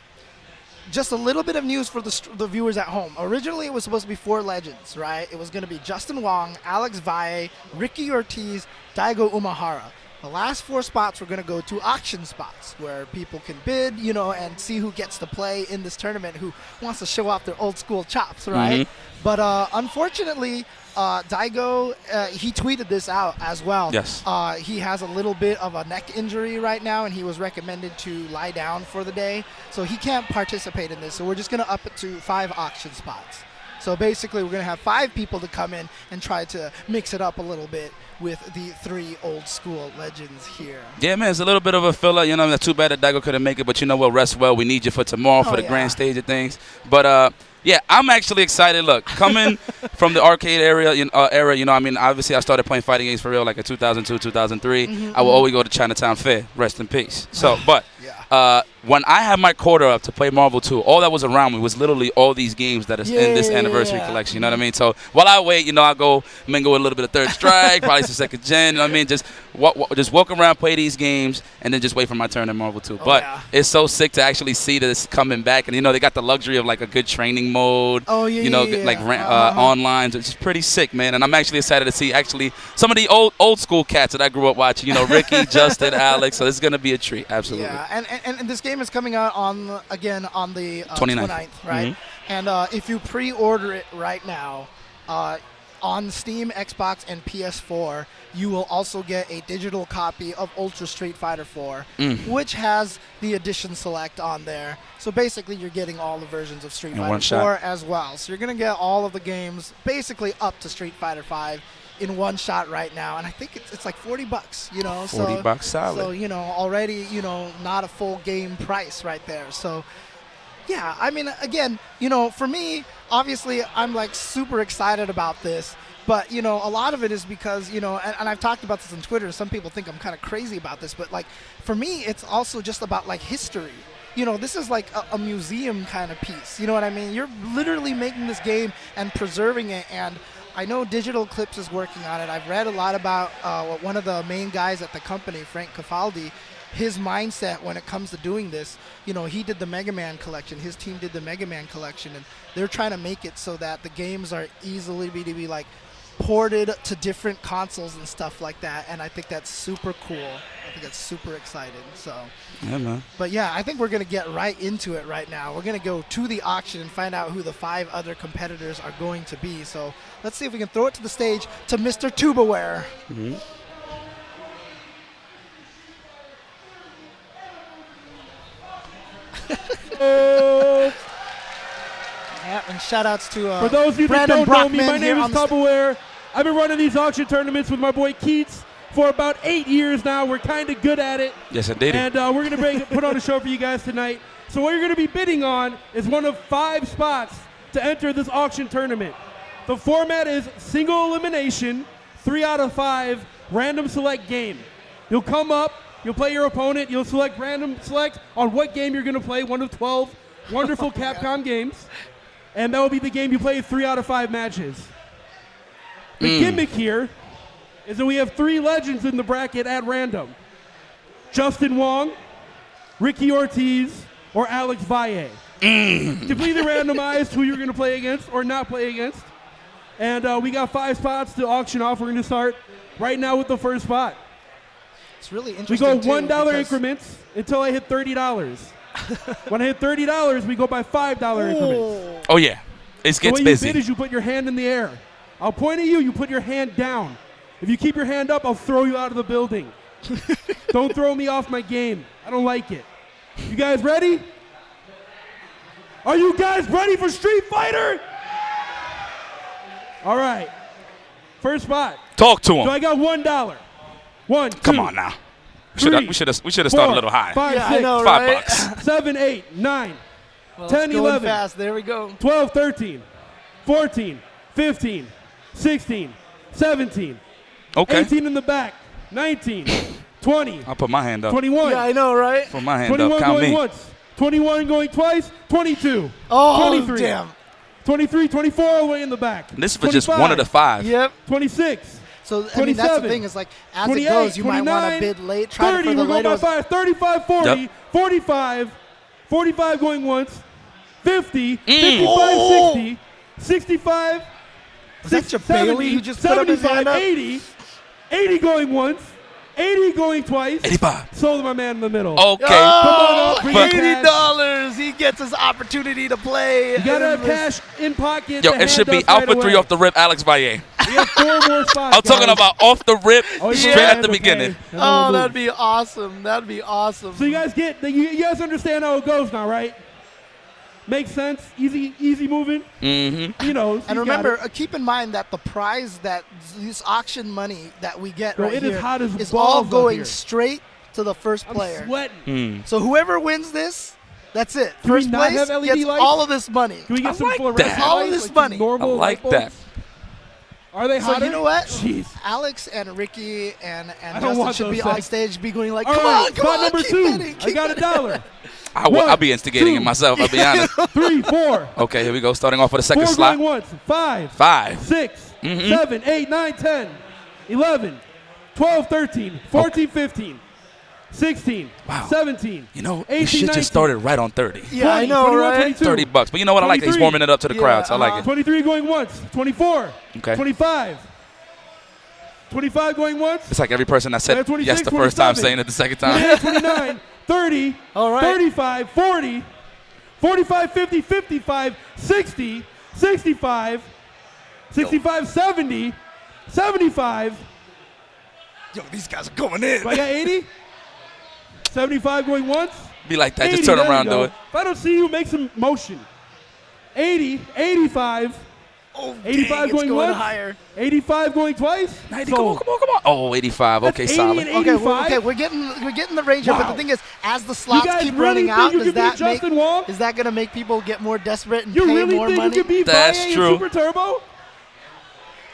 just a little bit of news for the viewers at home. Originally, it was supposed to be 4 legends, right? It was going to be Justin Wong, AzizSensei, Ricky Ortiz, Daigo Umehara. The last 4 spots were going to go to auction spots where people can bid, you know, and see who gets to play in this tournament, who wants to show off their old school chops, right? But unfortunately, Daigo, he tweeted this out as well. Yes. He has a little bit of a neck injury right now, and he was recommended to lie down for the day. So he can't participate in this. So we're just going to up it to 5 auction spots. So basically, we're going to have 5 people to come in and try to mix it up a little bit with the 3 old school legends here. Yeah, man, it's a little bit of a filler. You know, it's too bad that Daigo couldn't make it, but you know what? Rest well. We need you for tomorrow for the grand stage of things. But yeah, I'm actually excited. Look, coming from the arcade era, you know, I mean, obviously I started playing fighting games for real like in 2002, 2003. I will always go to Chinatown Fair. Rest in peace. So, but when I had my quarter up to play Marvel 2, all that was around me was literally all these games that is in this anniversary collection. You know what I mean? So while I wait, you know, I go mingle with a little bit of Third Strike, probably some Second Gen. You know what I mean? Just walk around, play these games, and then just wait for my turn in Marvel 2. But it's so sick to actually see this coming back. And, you know, they got the luxury of, like, a good training mode. You know, like online. So it's pretty sick, man. And I'm actually excited to see actually some of the old school cats that I grew up watching. You know, Ricky, Justin, Alex. So this is going to be a treat. Absolutely. Yeah, and this game is coming out on the 29th, right? And if you pre-order it right now on Steam, Xbox, and PS4, you will also get a digital copy of Ultra Street Fighter 4, which has the Edition Select on there. So basically, you're getting all the versions of Street Fighter 4 as well. So you're going to get all of the games basically up to Street Fighter 5 in one shot right now, and I think it's like $40, you know. $40 solid. So, you know, already, you know, not a full game price right there. So, yeah, I mean, again, you know, for me, obviously, I'm like super excited about this. But, you know, a lot of it is because, you know, and I've talked about this on Twitter. Some people think I'm kind of crazy about this. But, like, for me, it's also just about, like, history. You know, this is like a museum kind of piece. You know what I mean? You're literally making this game and preserving it. And I know Digital Clips is working on it. I've read a lot about what one of the main guys at the company, Frank Cafaldi, his mindset when it comes to doing this. You know, he did the Mega Man collection. His team did the Mega Man collection. And they're trying to make it so that the games are easily to be like ported to different consoles and stuff like that. And I think that's super cool. I think that's super exciting. So, yeah, man. But yeah, I think we're going to get right into it right now. We're going to go to the auction and find out who the 5 other competitors are going to be. So let's see if we can throw it to the stage to Mr. Tubaware. And shout outs to For those of you that Brandon don't know me, Brockman my name here is on the Caba. I've been running these auction tournaments with my boy Keats for about 8 years now. We're kind of good at it. Yes, indeed. And we're going to put on a show for you guys tonight. So what you're going to be bidding on is one of 5 spots to enter this auction tournament. The format is single elimination, 3 out of 5, random select game. You'll come up, you'll play your opponent, you'll random select on what game you're going to play, one of 12 wonderful Capcom games. And that will be the game you play 3 out of 5 matches. The gimmick here is that we have 3 legends in the bracket at random. Justin Wong, Ricky Ortiz, or Alex Valle. Completely randomized who you're going to play against or not play against. And we got 5 spots to auction off. We're going to start right now with the first spot. It's really We interesting. go $1 increments until I hit $30. When I hit $30, we go by $5 increments. Oh, yeah. It The gets way busy. you bid is you put your hand in the air. I'll point at you, you put your hand down. If you keep your hand up, I'll throw you out of the building. Don't throw me off my game. I don't like it. You guys ready? Are you guys ready for Street Fighter? All right. First spot. Talk to him. So I got $1. 1, 2, Come on now. We should have started a little high. 5, Yeah, 6, I know, right? $5. 7, 8, 9, Well, 10, it's going 11. fast. There we go. 12, 13, 14, 15, 16, 17, Okay. 18 in the back, 19, 20, I'll put my hand up. 21, Yeah, I know, right? Put my hand 21 up. Count going me. once, 21 going twice, 22, Oh, 23, damn. 23, 24 all the way in the back. This is for just one of the 5. Yep. 26, So, I mean, that's the 27, thing is like, as 28, it goes, you might want to 29, bid late, try 30, for the we're going by late. 5, 35, 40, Yep. 45, 45 going once, 50, 55, Oh. 60, 65, Was that your Bailey who just put up his 75, hand up? 80, 80 going once, 80 going twice. 85. Sold my man in the middle. Okay. Come on up, Oh, bring your cash. $80. He gets his opportunity to play. You gotta have cash in pocket. Yo, to it should hand be us right Alpha 3 away. off the rip, Alex Valle. We have 4 more spots. I'm talking guys. about off the rip, Oh, straight yeah. at the beginning. Oh, that'd be awesome. That'd be awesome. So you guys you guys understand how it goes now, right? Makes sense. Easy moving. Mm-hmm. You know. And remember, keep in mind that the prize that this auction money that we get Bro, right it is here hot as is balls all up going here. straight to the first I'm player. sweating. So whoever wins this, that's it. Can we First not place have LED gets lights? all of this money. Can we get some like fluorescent that. All of lights, this like money. normal I like light that. bulbs? Are they So hotter? you know what? Jeez. Alex and Ricky and I don't Justin want should those be on things. stage, be going like, All come right, on, come spot on, number keep 2. bidding, I keep got bidding. $1. I'll be instigating it myself, I'll be honest. 3, 4. Okay, here we go. Starting off with a second 4 slot. going once. 5. 5. 6, Mhm. 7, 8, 9, 10, 11, 12, 13, 14, 15, 16, Wow. 17, You know, 18, this shit 19, just started right on 30. Yeah, I 20, know, 21, right? 22, $30. But you know what? I like that. He's 23. warming it up to the Yeah, crowd, so I like it. 23 going once. 24, Okay. 25, 25 going once. It's like every person that said 26, yes the first time 27. saying it the second time. 28, 29, 30, All right. 35, 40, 45, 50, 55, 60, 65, 65, 70, 75. Yo, these guys are going in. Do I got 80? 75 going once? Be like that. 80, Just turn there you around, go. do it. If I don't see you, make some motion. 80, 85, Oh, 85 dang, it's going going once? higher. 85 going twice? 90, come on, come on, come on. Oh, 85. That's Okay, 80 solid. and Okay, 85. we're getting the range up, but Wow. the thing is, as the You slots guys keep really running think out, you does can beat that make Justin Wong? is that gonna make people get more desperate and You pay really more think money? you can beat That's Valle true. and Super Turbo?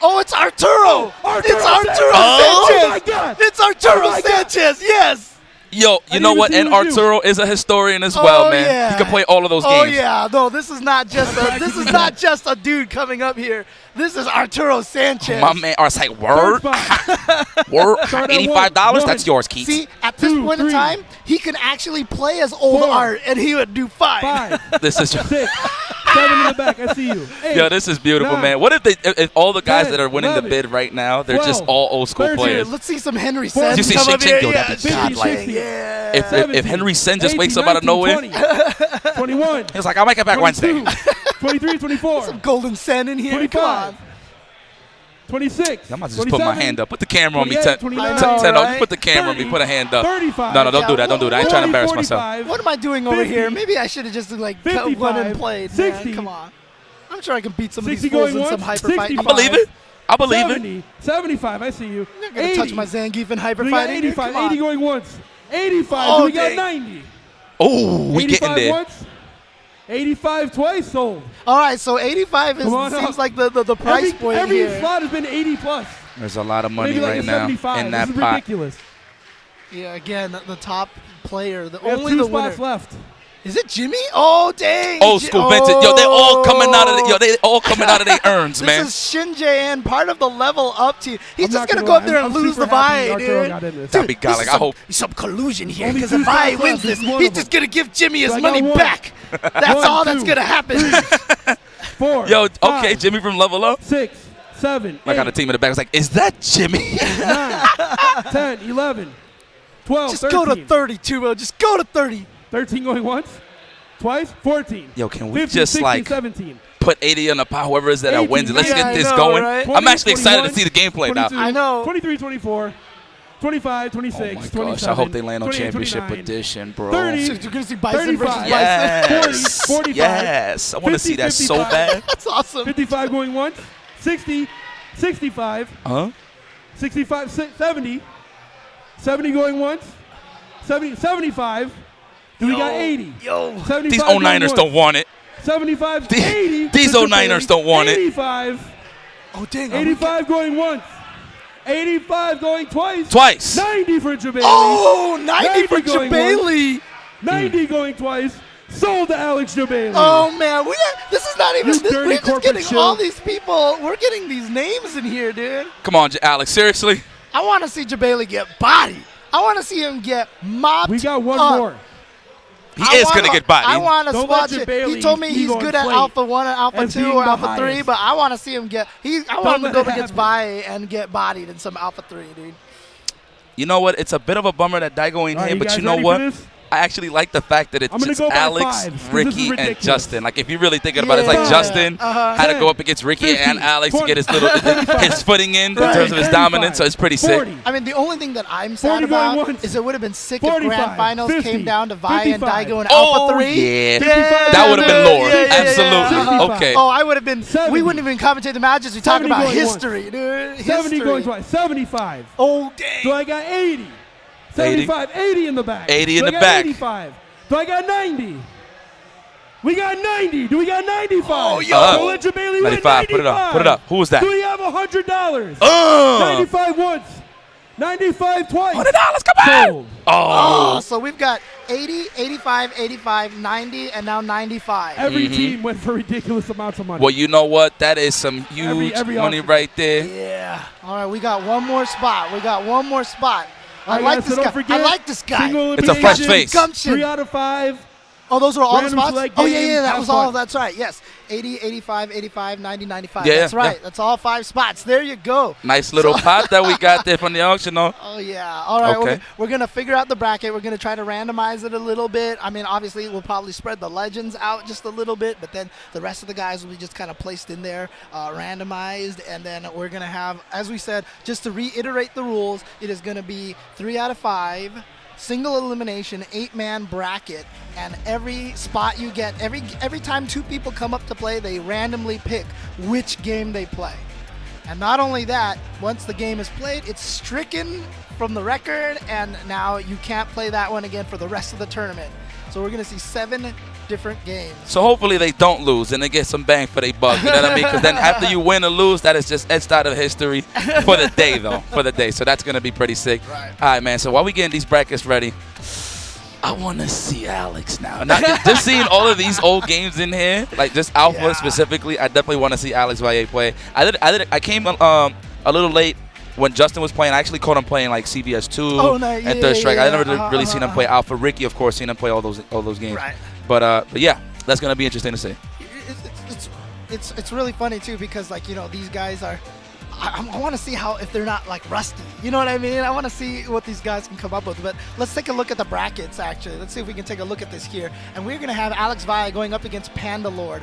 Oh, it's Arturo! Arturo It's Arturo Oh Sanchez! my God! It's Arturo Oh my God! Sanchez! Yes! Yo, you didn't know even what? see And it was you. Arturo is a historian as well, Oh, man. yeah. He can play all of those Oh games. yeah, no, this is not just a dude coming up here. This is Arturo Sanchez. My man, or it's like, word? Third spot. Word? Start at $85? one. That's yours, Keith. See, at this 2, point in 3. time, he can actually play as old 4. Art, and he would do fine. 5, This is 6, 7 in the back. I see you. 8, Yo, this is beautiful, 9, man. What if all the guys 10, that are winning 11, the bid right now, they're just 12, all old school 13. players? Let's see some Henry Four. Sen You see come up here. Shinchenko, Yeah, that'd be God, 50, 60. yeah. If 17, Henry Sen just 18, wakes up out of 19, nowhere, 20, 21, he was like, I'll make it back 22, Wednesday. 23, 24, Some Golden Sen in here. 25, Come on. 26, I'm about to just put my 27, hand up. Put the camera on me. 28, 10, 29, 10, right? you put the camera on me. Put a hand up. 35, No, don't do that. Don't do that. I ain't trying to embarrass myself. 45, What am I doing over 50, here? Maybe I should have just like cut one and 55, played. 60, Man. Come on. I'm sure I can beat some of 60 these fools going in some once, hyper fighting. 65. I believe it. I believe 70, 75, I see you. You're not gonna 80. touch my Zangief in hyper We got fighting. dude. 85, Come on. 80 going once. 85, Oh, we got dang. 90. Oh, we 85 getting there. once, 85 twice sold. All right, so 85 Come on seems up. like the price point every here. slot has been 80 plus. There's a lot of money Maybe like right a now 75. in that This is pot. ridiculous. Yeah, again, the top player, We have only 2 the spots winner. left. Is it Jimmy? Oh, dang. Old school vintage. Yo, they all coming out of they all coming out of their urns, man. This is Shin Jae-in, part of the level up team. He's I'm just not going to gonna go up lie, there and I'm lose super the happy Vi, Arturo dude. got in this. That'd be God, like, I hope. Some collusion here Only because 2 if Vi spots wins left. this, This is one he's of just them. going to give Jimmy his So I money got 1, back. That's 1, all that's 2, going to happen. 4. Yo, okay, 5, Jimmy from Level Up. 6, 7, Like 8, on the team in the back was like, is that Jimmy? 9, 10, 11, 12, Just 13. go to 32, bro. Just go to 30. 13 going once, twice, 14. Yo, can we 15, just 16, like 17. put 80 on the pot, whoever is that 18, wins it. Let's yeah, get I this know, going. right? I'm 20, actually excited to 21, see the gameplay now. 22, I know. 23, 24, 25, 26, Oh my 27, gosh, I hope they land on 28, championship 29, edition, bro. 30, You're going to see Bison 35, versus Bison. Yes. 40, 45, Yes. I want to 50, see that so 55. bad. That's awesome. 55 going once, 60, 65, Huh? 65, 70, 70 going once, 70, 75. Then we got 80. Yo. 75 These going 09ers once, don't want it. 75, These- 80. these Mr. 09ers Bailey, don't want it. 85, Oh, dang. 85 going once, 85 going twice. Twice. 90 for Jabali. Oh, 90 for 90 going Jabali. 90 going twice. Sold to Alex Jabali. Oh man, this is not even. You This, dirty we're just corporate getting shill. all these people. We're getting these names in here, dude. Come on, Alex. Seriously? I want to see Jabali get bodied. I want to see him get mopped. We got one up. more. He is going to get bodied. I want to Don't let swatch it. Jabali He told me he's ego good at inflate Alpha 1 and Alpha as 2 being or the Alpha 3, highest. but I want to see him get. I Don't want him to let go it up against happen. Vi and get bodied in some Alpha 3, dude. You know what? It's a bit of a bummer that Daigo ain't All right, here, you but guys you know ready what? for this? I actually like the fact that it's I'm gonna just go by Alex, 5s, 'cause this is Ricky, and ridiculous. Justin. Like, if you're really thinking about it, it's like Yeah. Justin Uh-huh. had to go up against Ricky 50, and Alex to 20, get his little his footing in Right. terms of his 35, dominance, so it's pretty sick. 40, I mean, the only thing that I'm sad 40 going about once, is it would have been sick if 45, Grand Finals 50, came down to Vi and 55. Daigo and Oh, Alpha 3. yeah. 55, That would have been dude. Lord. Yeah, yeah, yeah, Absolutely. yeah. Okay. Oh, I would have been. 70. We wouldn't even commentate the matches. We talk 70 about going once. history, dude. 70 going History. twice. 75. Oh, dang. So I got 80. 75, 80 in the back. 80 in So I the got back. 85. So I got 90. We got 90. Do we got 95? Oh, yo. So let Jabali win 95. Put it up. Put it up. Who was that? Do we have $100? $95. 95 once. 95 twice. $100. Come on. Sold. Oh, so we've got 80, 85, 85, 90, and now 95. Every team went for ridiculous amounts of money. Well, you know what? That is some huge every money option. right there. Yeah. All right, we got one more spot. We got one more spot. All I right, like guys, so this don't guy. forget, I like this guy. single It's a fresh elimination, face. Gumption. 3 out of 5. Oh, those were all the Random spots? select Oh, yeah, game, yeah, that have was all. fun. That's right. Yes. 80, 85, 85, 90, 95. Yeah, That's yeah, right. yeah. That's all 5 spots. There you go. Nice little pot that we got there from the auction, though. Oh, yeah. All right. Okay. We're going to figure out the bracket. We're going to try to randomize it a little bit. I mean, obviously, we'll probably spread the legends out just a little bit, but then the rest of the guys will be just kind of placed in there, randomized. And then we're going to have, as we said, just to reiterate the rules, it is going to be 3 out of 5. Single elimination, 8-man bracket, and every spot you get, every time 2 people come up to play, they randomly pick which game they play. And not only that, once the game is played, it's stricken from the record, and now you can't play that one again for the rest of the tournament. So we're going to see 7 different games. So hopefully they don't lose and they get some bang for their buck. You know what I mean? Because then after you win or lose, that is just etched out of history for the day, though. For the day. So that's going to be pretty sick. Right. All right, man. So while we getting these brackets ready, I want to see Alex now. Just seeing all of these old games in here, like just Alpha Yeah. specifically, I definitely want to see Alex VAE play. I came a little late when Justin was playing. I actually caught him playing like CVS 2 Oh, nice. and Yeah, Third Strike. yeah, I never yeah. really seen him play Alpha. Ricky, of course, seen him play all those games. Right. But yeah, that's gonna be interesting to see. It's really funny too because like these guys are. I want to see if they're not like rusty. You know what I mean? I want to see what these guys can come up with. But let's take a look at the brackets actually. Let's see if we can take a look at this here. And we're gonna have Alex VAE going up against Panda Lord.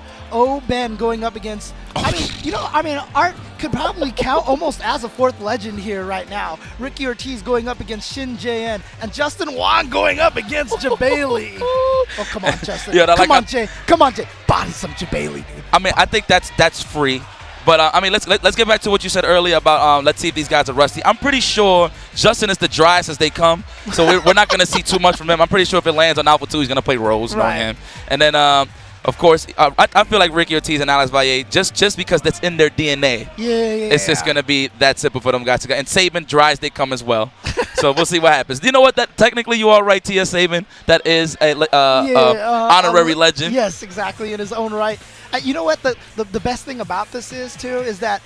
Ben going up against. Art could probably count almost as a 4th legend here right now. Ricky Ortiz going up against Shin Jae-in, and Justin Wong going up against Jabali. Oh, come on, Justin. Yeah, Come on, Jay. Come on, Jay. Body body some Jabali, dude. I mean, I think that's free. But I mean, let's get back to what you said earlier about let's see if these guys are rusty. I'm pretty sure Justin is the driest as they come, so we're not going to see too much from him. I'm pretty sure if it lands on Alpha 2, he's going to play Rose, knowing him. And then, of course, I feel like Ricky Ortiz and AzizSensei, just because that's in their DNA. It's just going to be that simple for them guys to go. And Saban, dry as they come as well. So we'll see what happens. Do you know what? That technically you are right, T.S. Saban. That is a honorary legend. Yes, exactly, in his own right. You know what the best thing about this is too is that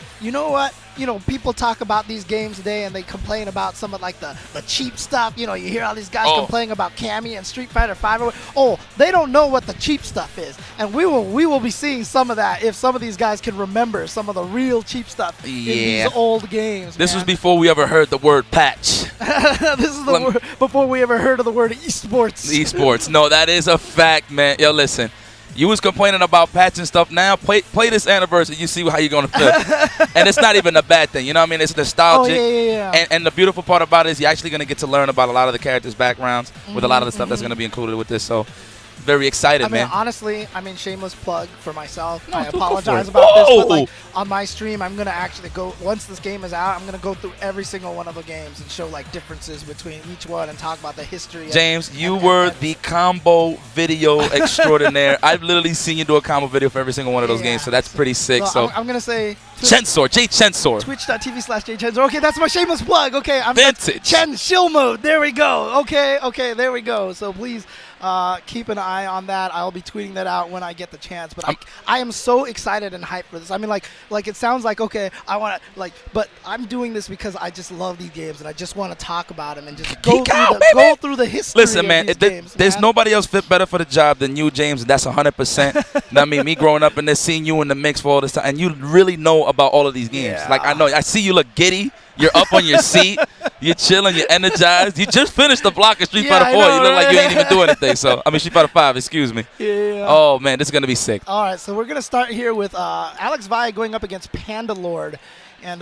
people talk about these games today and they complain about some of like the cheap stuff. You hear all these guys complaining about Cammy and Street Fighter 5. Oh, they don't know what the cheap stuff is, and we will be seeing some of that if some of these guys can remember some of the real cheap stuff in these old games. This was before we ever heard the word patch. This is the word before we ever heard of the word esports. Esports. No, that is a fact, man. Yo, listen. You was complaining about patch and stuff. Now play this anniversary. You see how you're gonna feel, and it's not even a bad thing. You know what I mean? It's nostalgic. And the beautiful part about it is you're actually gonna get to learn about a lot of the characters' backgrounds with a lot of the stuff that's gonna be included with this. So very excited, man. Honestly, shameless plug for myself. I apologize about this, but like on my stream, I'm gonna actually go once this game is out. I'm gonna go through every single one of the games and show like differences between each one and talk about the history. James, you were the combo video extraordinaire. I've literally seen you do a combo video for every single one of those games, so that's pretty sick. So I'm gonna say Chensor, J Chensor. Twitch.tv/JChensor. Okay, that's my shameless plug. Okay, I'm vintage. Chen Shill mode. There we go. Okay, there we go. So please keep an eye on that. I'll be tweeting that out when I get the chance. But I am so excited and hyped for this. I mean, like it sounds like I want to but I'm doing this because I just love these games and I just want to talk about them and just go through the history. Listen, man, there's nobody else fit better for the job than you, James. And that's 100%. I mean, me growing up in this, seeing you in the mix for all this time, and you really know about all of these games. Yeah. Like I see you look giddy. You're up on your seat. You're chilling. You're energized. You just finished the block of Street Fighter 4. You look like you ain't even doing anything. So Street Fighter 5. Excuse me. Yeah. Oh man, this is gonna be sick. All right, so we're gonna start here with AzizSensei going up against Panda Lord, and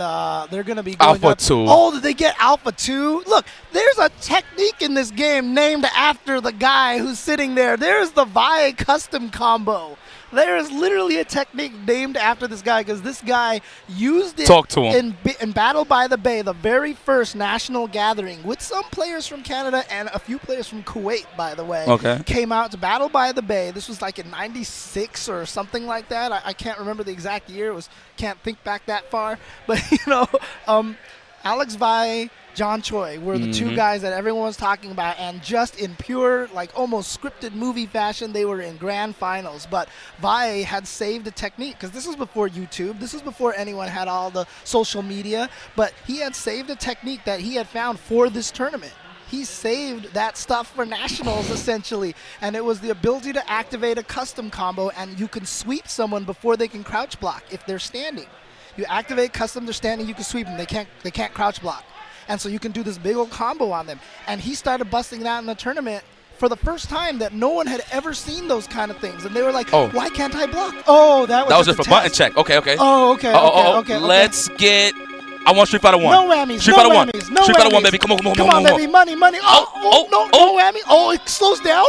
they're gonna be going Alpha up. 2. Oh, did they get Alpha 2? Look, there's a technique in this game named after the guy who's sitting there. There's the VAE custom combo. There is literally a technique named after this guy because this guy used it Talk to him. in Battle by the Bay, the very first national gathering, with some players from Canada and a few players from Kuwait, by the way. Okay. Came out to Battle by the Bay. This was like in '96 or something like that. I can't remember the exact year. Can't think back that far. But, AzizSensei, John Choi were the two guys that everyone was talking about, and just in pure, like almost scripted movie fashion, they were in grand finals. But VAE had saved a technique, because this was before YouTube, this was before anyone had all the social media, but he had saved a technique that he had found for this tournament. He saved that stuff for nationals, essentially, and it was the ability to activate a custom combo, and you can sweep someone before they can crouch block if they're standing. You activate custom, they're standing, you can sweep them, they can't crouch block. And so you can do this big old combo on them. And he started busting it out in the tournament for the first time that no one had ever seen those kind of things. And they were like, why can't I block? Oh, that was just for button check. Okay. Oh, okay. Okay. Let's get... I want Street Fighter 1. No whammies. Street Fighter 1. Street Fighter 1, baby. Come on. Come on, baby. Money. No whammy. Oh, it slows down.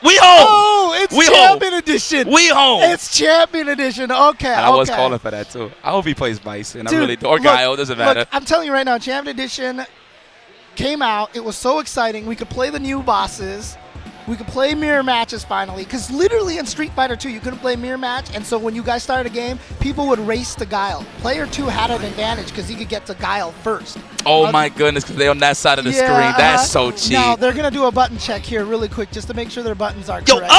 We home. Oh, it's Champion Edition. We home. It's Champion Edition. Okay. I was calling for that too. I hope he plays Bison. Dude, I really do. Or Guile. Doesn't matter. Look, I'm telling you right now, Champion Edition came out. It was so exciting. We could play the new bosses. We could play mirror matches finally, because literally in Street Fighter 2 you couldn't play mirror match, and so when you guys started a game, people would race to Guile. Player 2 had an advantage because he could get to Guile first. Oh my goodness, because they're on that side of the screen. That's so cheap. Now they're going to do a button check here really quick just to make sure their buttons are correct.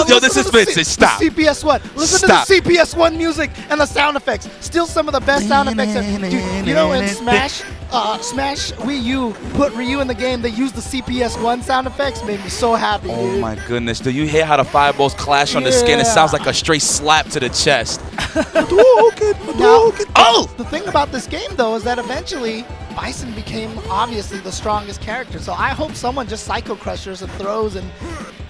Yo, this is vintage. Stop. The CPS1. Listen to the CPS1 music and the sound effects. Still some of the best sound effects. Dude, you know, in Smash Wii U, put Ryu in the game, they used the CPS1 sound effects. Made me so happy, Oh dude. my goodness. Do you hear how the fireballs clash on the skin? It sounds like a straight slap to the chest. The thing about this game, though, is that eventually Bison became obviously the strongest character. So I hope someone just Psycho Crushers and throws and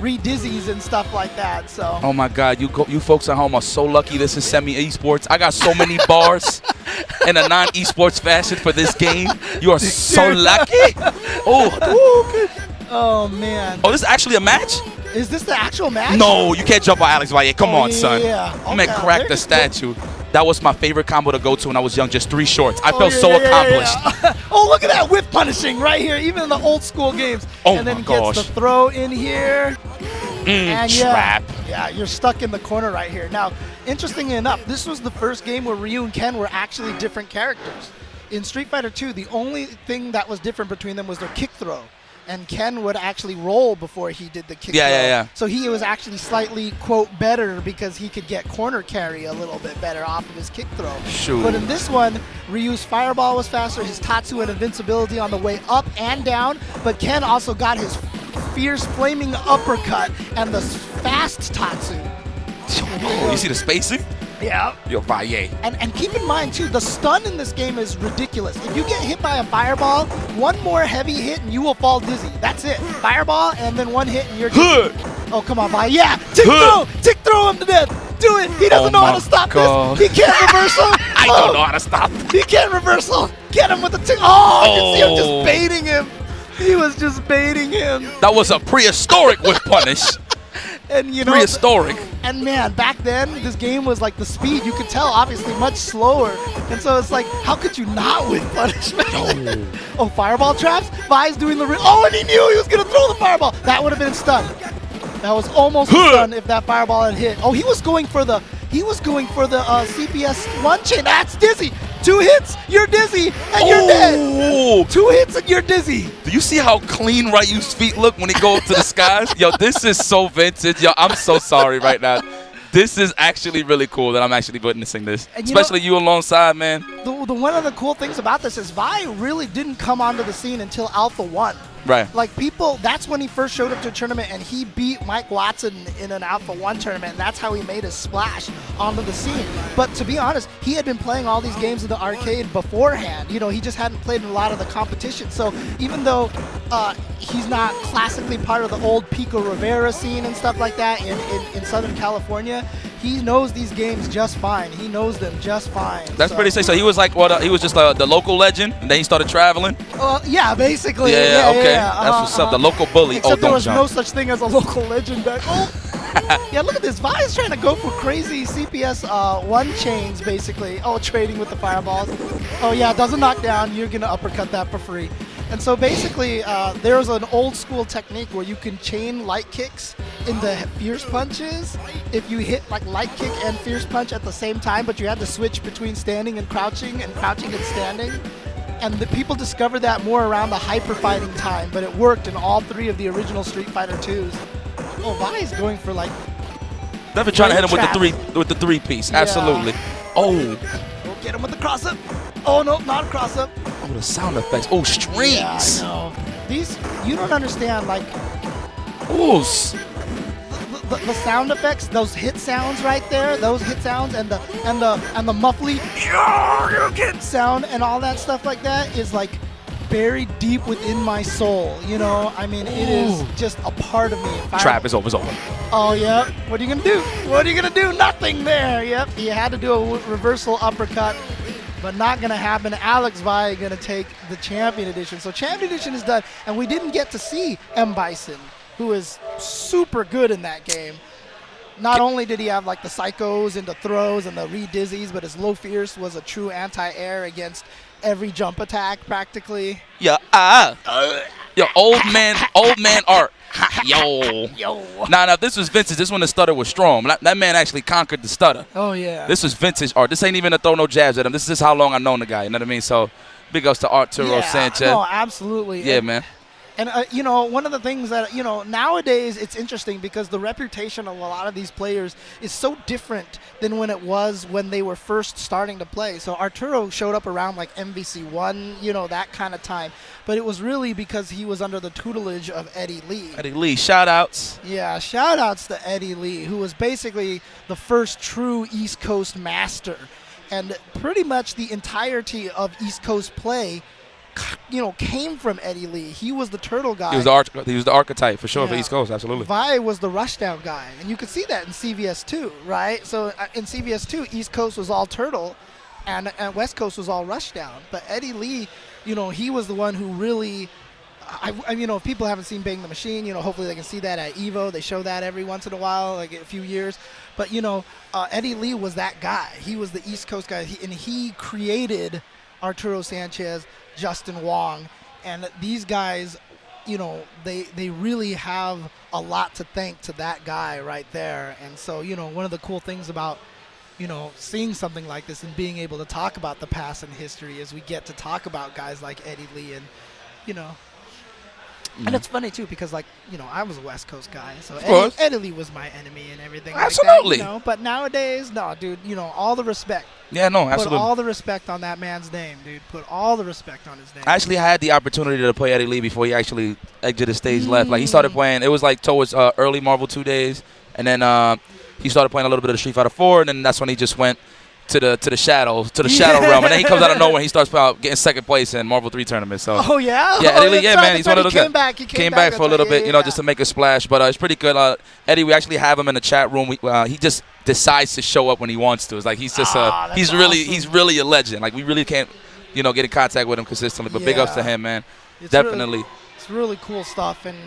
re-dizzies and stuff like that. So. Oh my God, you folks at home are so lucky this is semi-esports. I got so many bars in a non-esports fashion for this game. You are so lucky. Oh, man. Oh, this is actually a match? Is this the actual match? No, you can't jump on Alex Valle. Come on, son. Yeah. I'm going to crack the statue. That was my favorite combo to go to when I was young, just 3 shorts. I felt so accomplished. Oh, look at that whip punishing right here, even in the old school games. Oh, and then my gosh. gets the throw in here. And trap. Yeah, you're stuck in the corner right here. Now, interestingly enough, this was the first game where Ryu and Ken were actually different characters. In Street Fighter 2, the only thing that was different between them was their kick throw. And Ken would actually roll before he did the kick throw. Yeah. So he was actually slightly, quote, better because he could get corner carry a little bit better off of his kick throw. Sure. But in this one, Ryu's fireball was faster, his Tatsu and invincibility on the way up and down, but Ken also got his fierce flaming uppercut and the fast Tatsu. Oh, you see the spacing? Yeah. Yo, Valle. And keep in mind, too, the stun in this game is ridiculous. If you get hit by a fireball, one more heavy hit and you will fall dizzy. That's it. Fireball and then one hit and you're dizzy. Oh, come on, Vi. Yeah. Tick throw him to death. Do it. He doesn't know how to stop this. He can't reversal. I don't know how to stop. He can't reversal. Get him with the tick. Oh, I can see him just baiting him. He was just baiting him. That was a prehistoric whip punish. And you know, prehistoric. And man, back then this game was like the speed. You could tell, obviously, much slower. And so it's like, how could you not win punishment? Oh, fireball traps. Vi's doing the. Oh, and he knew he was gonna throw the fireball. That would have been stun. That was almost a stun if that fireball had hit. Oh, he was going for the. CPS one chain. That's dizzy. 2 hits, you're dizzy, and you're dead. 2 hits and you're dizzy. Do you see how clean Ryu's feet look when he go up to the skies? Yo, this is so vintage. Yo, I'm so sorry right now. This is actually really cool that I'm actually witnessing this. And especially you alongside, man. The one of the cool things about this is Vi really didn't come onto the scene until Alpha 1. Right. Like people, that's when he first showed up to a tournament and he beat Mike Watson in an Alpha 1 tournament, and that's how he made his splash onto the scene. But to be honest, he had been playing all these games in the arcade beforehand. You know, he just hadn't played in a lot of the competition. So even though he's not classically part of the old Pico Rivera scene and stuff like that in Southern California, he knows these games just fine. He knows them just fine. That's pretty sick. So he was like, what? He was just the local legend, and then he started traveling. Yeah, basically. Yeah, okay. That's what's up. The local bully. Except there was no such thing as a local legend back. Oh, yeah. Look at this. Vi is trying to go for crazy CPS one chains, basically. Oh, trading with the fireballs. Oh yeah, doesn't knock down. You're gonna uppercut that for free. And so basically, there's an old school technique where you can chain light kicks into fierce punches if you hit like light kick and fierce punch at the same time, but you had to switch between standing and crouching and standing. And the people discovered that more around the hyper fighting time, but it worked in all 3 of the original Street Fighter 2s. Oh, Vi is going for like. Definitely trying to hit him with the three piece. Yeah. Absolutely. Oh, get him with the cross up. Oh no, not a cross up. Oh, the sound effects. Oh, strings. Yeah, I know. These, you don't understand, like. Ooh. The sound effects, those hit sounds right there, those hit sounds and the muffly sound and all that stuff like that is like buried deep within my soul. You know, I mean, it is just a part of me. Trap is over. Oh yeah. What are you gonna do? What are you gonna do? Nothing there. Yep. He had to do a reversal uppercut, but not gonna happen. Alex Vi gonna take the Champion Edition. So Champion Edition is done, and we didn't get to see M. Bison, who is super good in that game. Not only did he have like the psychos and the throws and the re-dizzies, but his low fierce was a true anti-air against every jump attack practically. Yeah, yo, old man art. Yo. Now, if this was vintage, this one the stutter was strong. That man actually conquered the stutter. Oh yeah. This was vintage art. This ain't even to throw no jabs at him. This is just how long I've known the guy. You know what I mean? So, big ups to Arturo Sanchez. No, absolutely. Yeah, man. And, you know, one of the things that, you know, nowadays it's interesting because the reputation of a lot of these players is so different than when it was when they were first starting to play. So Arturo showed up around like MVC1, you know, that kind of time. But it was really because he was under the tutelage of Eddie Lee. Eddie Lee, shout-outs. Yeah, shout-outs to Eddie Lee, who was basically the first true East Coast master. And pretty much the entirety of East Coast play, you know, came from Eddie Lee. He was the turtle guy. He was the archetype for sure for East Coast, absolutely. Vi was the rushdown guy, and you could see that in CVS2, right? So in CVS2, East Coast was all turtle, and West Coast was all rushdown. But Eddie Lee, you know, he was the one who really you know, if people haven't seen Bang the Machine, you know, hopefully they can see that at EVO. They show that every once in a while, like a few years. But, you know, Eddie Lee was that guy. He was the East Coast guy, and he created Arturo Sanchez, Justin Wong, and these guys, you know, they really have a lot to thank to that guy right there. And so, you know, one of the cool things about, you know, seeing something like this and being able to talk about the past and history is we get to talk about guys like Eddie Lee and, you know. And it's funny, too, because, like, you know, I was a West Coast guy, so Eddie Lee was my enemy and everything like that, you know? But nowadays, no, dude, you know, all the respect. Yeah, no, absolutely. Put all the respect on that man's name, dude. Put all the respect on his name. Actually, I had the opportunity to play Eddie Lee before he actually exited stage left. Like, he started playing, it was, like, towards early Marvel 2 days, and then he started playing a little bit of the Street Fighter 4, and then that's when he just went to the shadow realm, and then he comes out of nowhere and he starts getting second place in Marvel 3 tournaments. So yeah, Eddie Lee, man, he's one of those guys. He came back for a little bit, you know, just to make a splash. But it's pretty good. Eddie, we actually have him in the chat room. He just decides to show up when he wants to. It's like he's just he's really a legend. Like we really can't, you know, get in contact with him consistently. But big ups to him, man. Definitely. It's really cool stuff, and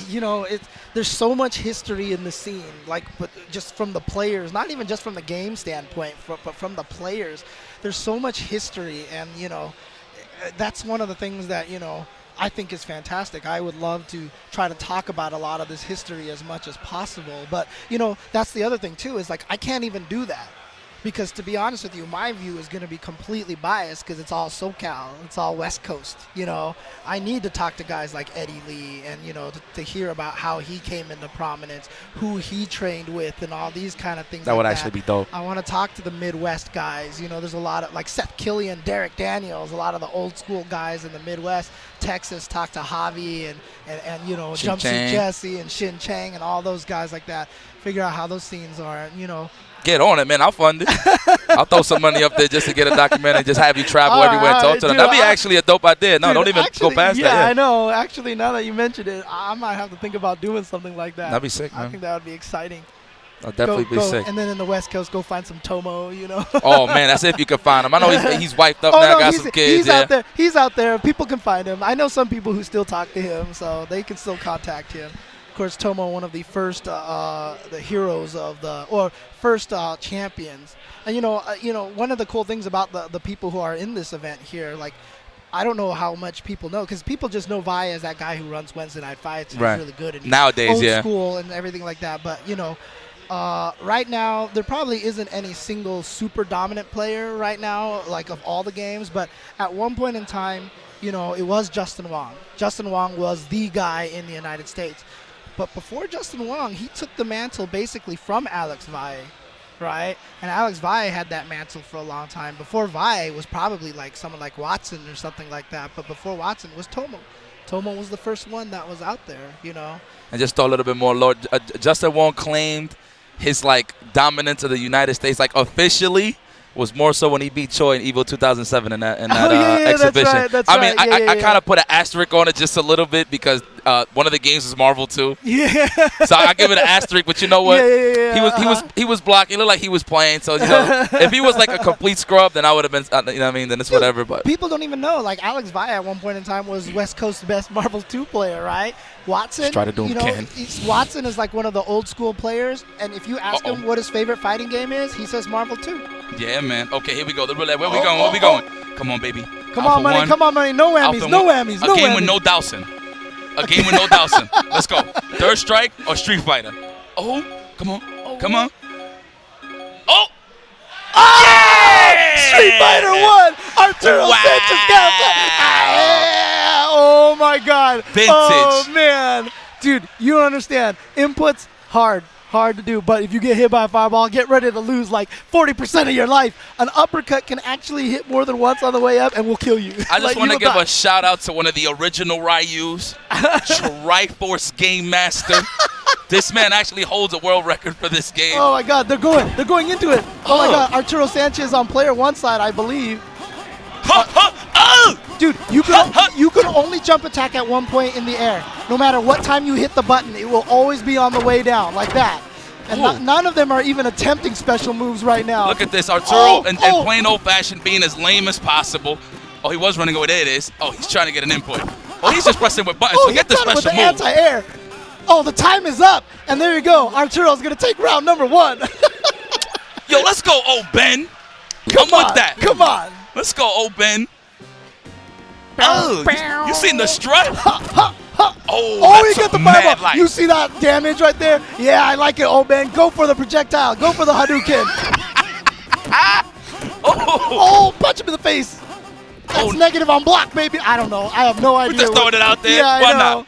you know, there's so much history in the scene, like, but just from the players, not even just from the game standpoint, but from the players, there's so much history, and, you know, that's one of the things that, you know, I think is fantastic. I would love to try to talk about a lot of this history as much as possible, but, you know, that's the other thing, too, is, like, I can't even do that. Because to be honest with you, my view is going to be completely biased because it's all SoCal, it's all West Coast. You know, I need to talk to guys like Eddie Lee and, you know, to hear about how he came into prominence, who he trained with, and all these kind of things. That would actually be dope. I want to talk to the Midwest guys. You know, there's a lot of, like Seth Killian, Derek Daniels, a lot of the old school guys in the Midwest. Texas, talk to Javi and you know, Jumpsuit Jesse and Shin Chang and all those guys like that. Figure out how those scenes are, and, you know. Get on it, man. I'll fund it. I'll throw some money up there just to get a documentary and just have you travel everywhere and talk to them. That'd be actually a dope idea. No, don't even go past that. Yeah, I know. Actually, now that you mentioned it, I might have to think about doing something like that. That'd be sick, man. I think that would be exciting. That'd definitely be sick. And then in the West Coast, go find some Tomo, you know. Oh, man, that's if you can find him. I know he's wiped up now, got some kids. He's out there. He's out there. People can find him. I know some people who still talk to him, so they can still contact him. Of course, Tomo, one of the first the heroes of first champions. And you know, one of the cool things about the people who are in this event here, like, I don't know how much people know, because people just know Vi as that guy who runs Wednesday Night Fights and he's really good and nowadays, old school and everything like that. But you know, right now there probably isn't any single super dominant player right now, like of all the games. But at one point in time, you know, it was Justin Wong. Justin Wong was the guy in the United States. But before Justin Wong, he took the mantle basically from Alex VAE, right? And Alex VAE had that mantle for a long time. Before VAE was probably like someone like Watson or something like that. But before Watson was Tomo. Tomo was the first one that was out there, you know. And just throw a little bit more, Lord. Justin Wong claimed his, like, dominance of the United States, like, officially, was more so when he beat Choi in EVO 2007 in that exhibition. That's I mean, right. I kind of put an asterisk on it just a little bit because one of the games was Marvel 2. Yeah. So I give it an asterisk, but you know what? Yeah. He was blocking. It looked like he was playing. So, you know, if he was like a complete scrub, then I would have been, you know what I mean? Then it's whatever. But people don't even know. Like, Alex VAE at one point in time was West Coast's best Marvel 2 player, right? Watson, just try to do him, you know, Ken. Watson is like one of the old school players, and if you ask him what his favorite fighting game is, he says Marvel 2. Yeah, man. Okay, here we go. The roulette. Where we going? Where we going? Come on, baby. Come on, money. Come on, money. No whammies. No whammies. A game with no Dowson. A game with no Dowson. Let's go. Third Strike or Street Fighter? Oh, come on. Come on. Oh! Yeah! Street Fighter 1! Arturo Sanchez got it! Oh, my God. Vintage. Oh, man. Dude, you don't understand. Inputs, hard to do. But if you get hit by a fireball, get ready to lose like 40% of your life. An uppercut can actually hit more than once on the way up and will kill you. I just want to give a shout out to one of the original Ryus, Triforce Game Master. This man actually holds a world record for this game. Oh my God, they're going into it. Oh my God, Arturo Sanchez on player one side, I believe. Dude, you can only jump attack at one point in the air. No matter what time you hit the button, it will always be on the way down, like that. And none of them are even attempting special moves right now. Look at this, Arturo, and plain old-fashioned being as lame as possible. Oh, he was running away. There it is. Oh, he's trying to get an input. Oh, he's just pressing with buttons. Oh, Forget he the got it with special the move. anti-air. Oh, the time is up. And there you go. Arturo's going to take round number 1. Yo, let's go, old Ben. Come I'm on. with that. Come on. Let's go, old Ben. Oh, you seen the strut? Oh, he that's got the a mad fireball. light. You see that damage right there? Yeah, I like it, old man. Go for the projectile. Go for the Hadouken. Oh, punch him in the face. That's negative on block, baby. I don't know. I have no idea. We're just throwing it out there. Yeah, Why I know. not?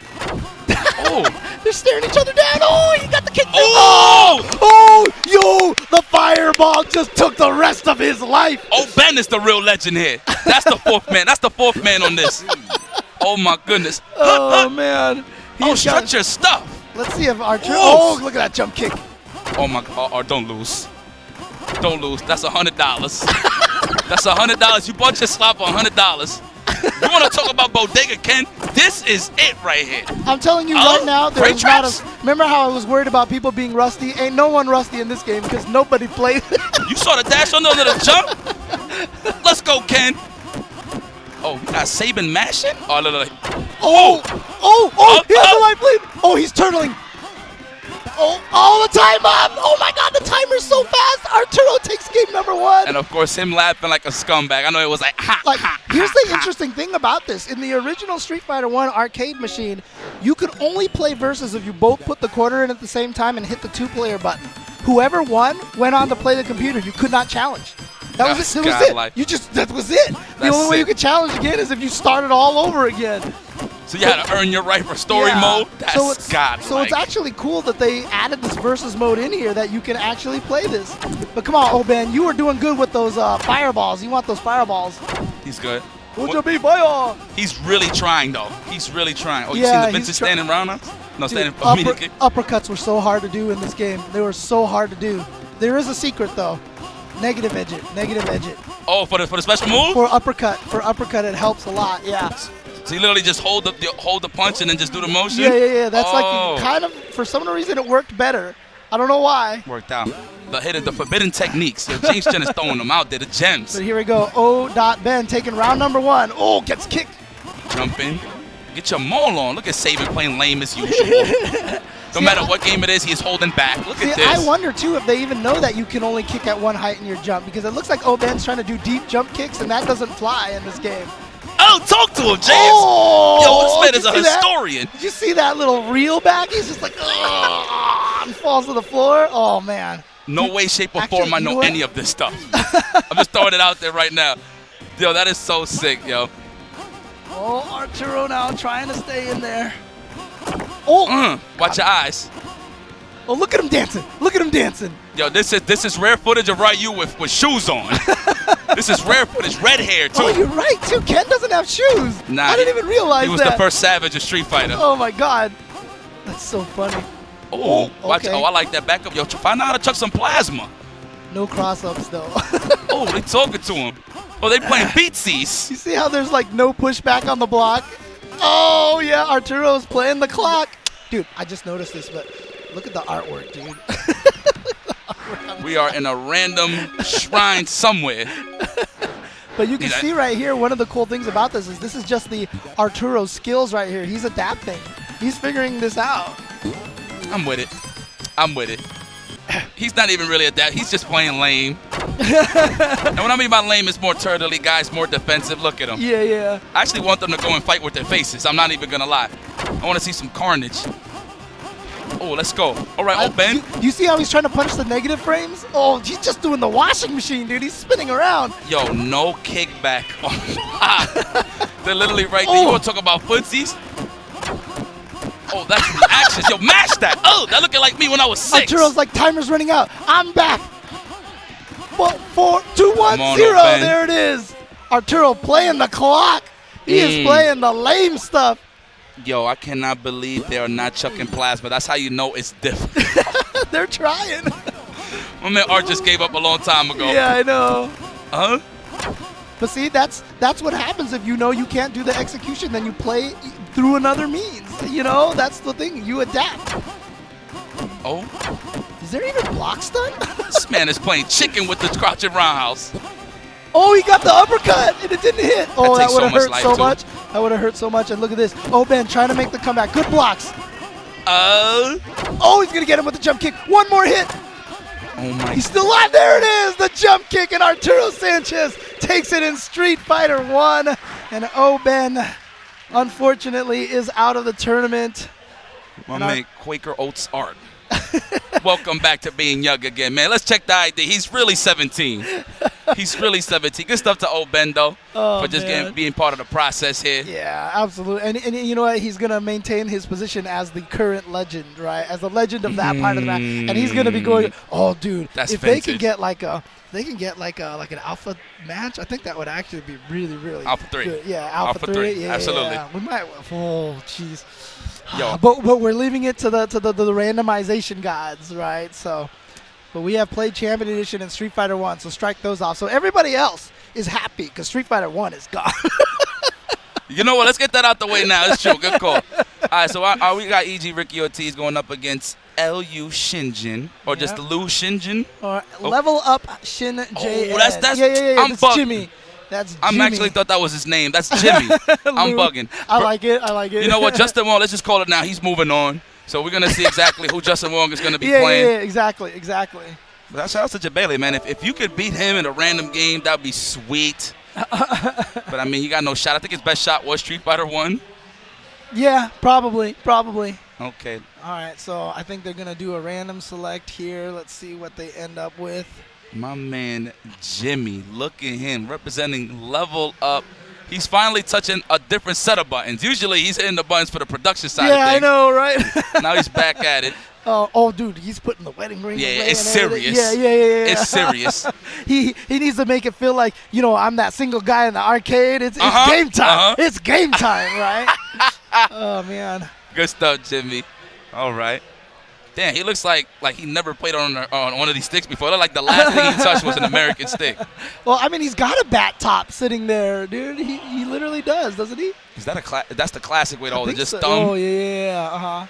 They're staring each other down. Oh, he got the kick. Oh! Oh, yo, the fireball just took the rest of his life. Oh, Ben is the real legend here. That's the 4th man. That's the 4th man on this. Oh, my goodness. Oh, man. Oh, stretch your stuff. Let's see if Arturo. Oh, look at that jump kick. Oh, my God. Oh, don't lose. Don't lose. That's $100. That's $100. You bought your slot for $100. You want to talk about Bodega Ken? This is it right here. I'm telling you right now, great there's not traps. remember how I was worried about people being rusty? Ain't no one rusty in this game because nobody played. You saw the dash under the jump? Let's go, Ken. Oh, you got Saban mashing? Oh, look. Oh, he has the life lead. Oh, he's turtling. Oh, the time up. Oh, my God, the timer's so fast. Arturo takes game number 1. And, of course, him laughing like a scumbag. I know it was like, ha, Like, ha, here's ha, the ha. interesting thing about this. In the original Street Fighter 1 arcade machine, you could only play versus if you both put the quarter in at the same time and hit the 2-player button. Whoever won went on to play the computer. You could not challenge. That was it. That was it. That was it. The only way you could challenge again is if you started all over again. So you had to earn your right for story mode? That's godlike. So it's actually cool that they added this versus mode in here that you can actually play this. But come on, Oben, you were doing good with those fireballs. You want those fireballs. He's good. Fire? He's really trying, though. He's really trying. Oh, you Yeah, seen the Vincent standing around us? No, Dude, standing for me. uppercuts were so hard to do in this game. They were so hard to do. There is a secret, though. Negative edge it. Negative edge it. Oh, for the special move? For uppercut, it helps a lot. Yeah. So you literally just hold the punch and then just do the motion? Yeah. That's like kind of, for some reason, it worked better. I don't know why. Worked out. The forbidden techniques. Yo, James Chen is throwing them out there, the gems. But here we go. O.Ben taking round number 1. Oh, gets kicked. Jump in. Get your maul on. Look at Saban playing lame as usual. No matter what game it is, he's holding back. Look at this. I wonder, too, if they even know that you can only kick at one height in your jump, because it looks like O.Ben's trying to do deep jump kicks, and that doesn't fly in this game. Oh, talk to him, James. Oh, yo, this man is a historian. Did you see that little reel back? He's just like, and falls to the floor. Oh, man. No way, shape, or form I know any of this stuff. I'm just throwing it out there right now. Yo, that is so sick, yo. Oh, Arturo now trying to stay in there. Oh, watch your eyes. Oh, look at him dancing. Look at him dancing. Yo, this is rare footage of Ryu with shoes on. This is rare footage, red hair, too. Oh, you're right, too. Ken doesn't have shoes. Nah, I didn't even realize that. He was the first Savage of Street Fighter. Oh, my God. That's so funny. Oh, watch. Oh, I like that backup. Yo, find out how to chuck some plasma. No cross-ups, though. Oh, they talking to him. Oh, they playing beatsies. You see how there's, like, no pushback on the block? Oh, yeah, Arturo's playing the clock. Dude, I just noticed this, but look at the artwork, dude. We are in a random shrine somewhere. But you can see right here, one of the cool things about this is just the Arturo skills right here. He's adapting. He's figuring this out. I'm with it. I'm with it. He's not even really adapting. He's just playing lame. And what I mean by lame is more turtley, guys, more defensive. Look at him. Yeah. I actually want them to go and fight with their faces. I'm not even going to lie. I want to see some carnage. Oh, let's go. All right, Ben. You see how he's trying to punch the negative frames? Oh, he's just doing the washing machine, dude. He's spinning around. Yo, no kickback. Oh, they're literally right there. You want to talk about footsies? Oh, that's reactions. Yo, mash that. Oh, that looking like me when I was 6. Arturo's like, timer's running out. I'm back. 4, 2, 1, 0. There it is. Arturo playing the clock. He is playing the lame stuff. Yo, I cannot believe they are not chucking plasma. That's how you know it's different. They're trying. My man Art just gave up a long time ago. Yeah, I know. Huh? But see, that's what happens if you know you can't do the execution. Then you play through another means. You know, that's the thing. You adapt. Oh. Is there even block stun? This man is playing chicken with the crouching roundhouse. Oh, he got the uppercut and it didn't hit. Oh, that would have hurt so much. That would have hurt so much. And look at this. Ben trying to make the comeback. Good blocks. Oh, he's going to get him with the jump kick. One more hit. Oh my. He's still alive. There it is. The jump kick, and Arturo Sanchez takes it in Street Fighter 1. And Ben, unfortunately, is out of the tournament. My man, Quaker Oats Art. Welcome back to being young again, man. Let's check the ID. He's really 17. He's really 17. Good stuff to Ben, though, for just being part of the process here. Yeah, absolutely. And you know what? He's going to maintain his position as the current legend, right? As the legend of that part of the match. And he's going to be going, oh, dude, that's if vintage. they can get like an alpha match, I think that would actually be really, really Alpha 3. good. Yeah, Alpha 3. Yeah, absolutely. Yeah. We might. Oh, jeez. Yo. But we're leaving it to the randomization gods, right? So, but we have played Champion Edition and Street Fighter 1, so strike those off. So everybody else is happy because Street Fighter 1 is gone. You know what? Let's get that out the way now. It's true. Good call. All right, so we got EG Ricky Ortiz going up against LU Shinjin, or just Lu Shinjin. Or Level Up Shin JN. Oh, that's yeah. I'm That's bugging. Jimmy. That's I Jimmy. actually thought that was his name. That's Jimmy. I'm bugging. I like it. You know what? Justin Wong, let's just call it now. He's moving on. So we're going to see exactly who Justin Wong is going to be playing. Yeah, exactly. But shout out to Guile, man. If you could beat him in a random game, that would be sweet. But, I mean, you got no shot. I think his best shot was Street Fighter 1. Yeah, probably. Okay. All right, so I think they're going to do a random select here. Let's see what they end up with. My man Jimmy, look at him representing Level Up. He's finally touching a different set of buttons. Usually he's hitting the buttons for the production side of things. Yeah, I know, right? Now he's back at it. Oh, dude, he's putting the wedding ring away. Yeah, it's and everything. serious. Yeah. It's serious. He needs to make it feel like, I'm that single guy in the arcade. It's game time. It's game time, right? Oh, man. Good stuff, Jimmy. All right. Damn, he looks like he never played on one of these sticks before. Like the last thing he touched was an American stick. Well, I mean, he's got a bat top sitting there, dude. He literally does, doesn't he? Is that that's the classic way to hold it, just so. thumb? Oh, yeah.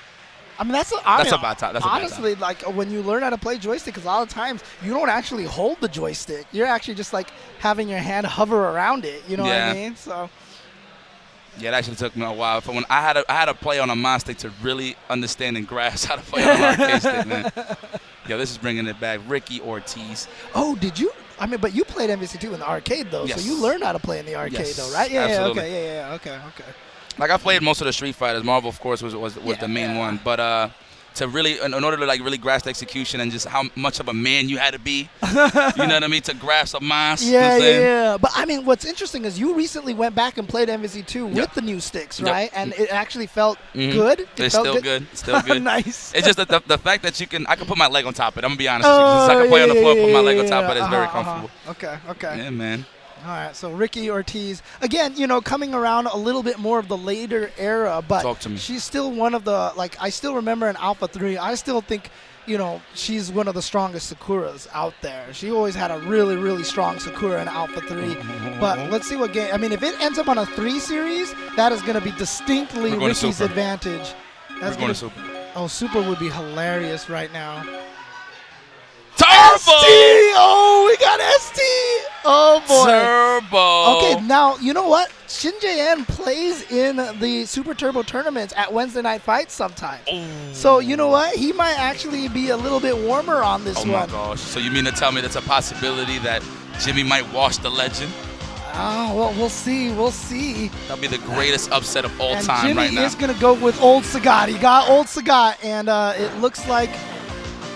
I mean, that's a bat top. Honestly, like when you learn how to play joystick, because a lot of times you don't actually hold the joystick. You're actually just like having your hand hover around it. You know what I mean? So. Yeah, it actually took me a while. For when I had to play on a mod stick to really understand and grasp how to play on an arcade stick, man. Yo, this is bringing it back. Ricky Ortiz. Oh, did you? I mean, but you played MVC2 in the arcade, though, yes. So you learned how to play in the arcade, though, right? Yeah, absolutely. Okay. Like I played most of the Street Fighters. Marvel, of course, was the main one. But to really, in order to like really grasp the execution and just how much of a man you had to be, you know what I mean, to grasp a mass. Yeah. But I mean, what's interesting is you recently went back and played MVC2 with the new sticks, right? And it actually felt good. It's still good. Nice. It's just that the fact that I can put my leg on top of it. I'm gonna be honest with you. I can play on the floor, put my leg on top of it. It's very comfortable. Okay. Yeah, man. All right, so Ricky Ortiz, again, coming around a little bit more of the later era, but talk to me. She's still one of the, I still remember in Alpha 3, I still think, she's one of the strongest Sakuras out there. She always had a really, really strong Sakura in Alpha 3, but let's see what game, I mean, if it ends up on a 3 series, that is going to be distinctly Ricky's advantage. That's going to Super. Oh, Super would be hilarious right now. Turbo! ST! Oh, we got ST! Oh, boy. Turbo! Okay, now, you know what? Shin JN plays in the Super Turbo tournaments at Wednesday Night Fights sometimes. Ooh. So, you know what? He might actually be a little bit warmer on this one. Oh, my gosh. So you mean to tell me that's a possibility that Jimmy might wash the legend? Oh, well, we'll see. That'll be the greatest upset of all and time Jimmy right now. is going to go with Old Sagat. He got Old Sagat, and it looks like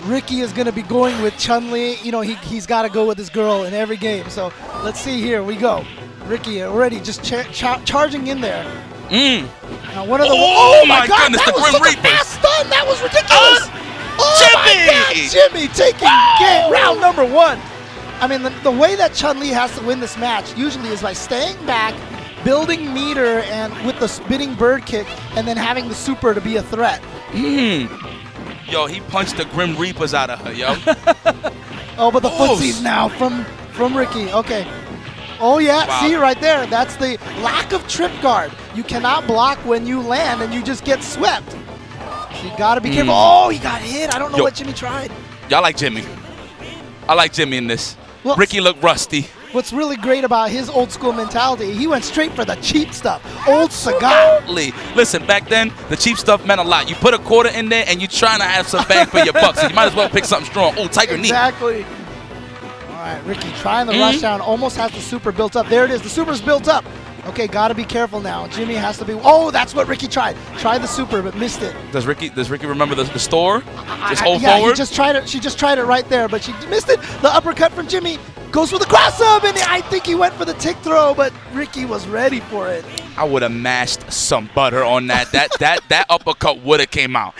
Ricky is going to be going with Chun-Li. He's got to go with his girl in every game. So let's see. Here we go. Ricky already just charging in there. Now one of the oh my God, goodness, that was Grim such Reaper. a fast stun. That was ridiculous. Jimmy! My God, Jimmy taking game round number 1. I mean, the way that Chun-Li has to win this match usually is by staying back, building meter, and with the spinning bird kick, and then having the super to be a threat. Yo, he punched the Grim Reapers out of her, yo. Oh, but the footsies now from Ricky. Okay. Oh, yeah. Wow. See right there. That's the lack of trip guard. You cannot block when you land, and you just get swept. So you got to be careful. Oh, he got hit. I don't know what Jimmy tried. Y'all like Jimmy. I like Jimmy in this. Well, Ricky looked rusty. what's really great about his old school mentality, he went straight for the cheap stuff. Old cigar. Listen, back then, the cheap stuff meant a lot. You put a quarter in there, and you're trying to have some bang for your buck, so you might as well pick something strong. Oh, Tiger knee. Exactly. All right, Ricky trying the rush down. Almost has the super built up. There it is. The super's built up. Okay, got to be careful now. Jimmy has to be. Oh, that's what Ricky tried. Tried the super, but missed it. Does Ricky remember the store? Just hold yeah, forward. He just tried it. She just tried it right there, but she missed it. The uppercut from Jimmy goes for the cross up, and I think he went for the tick throw, but Ricky was ready for it. I would have mashed some butter on that. That uppercut would have came out.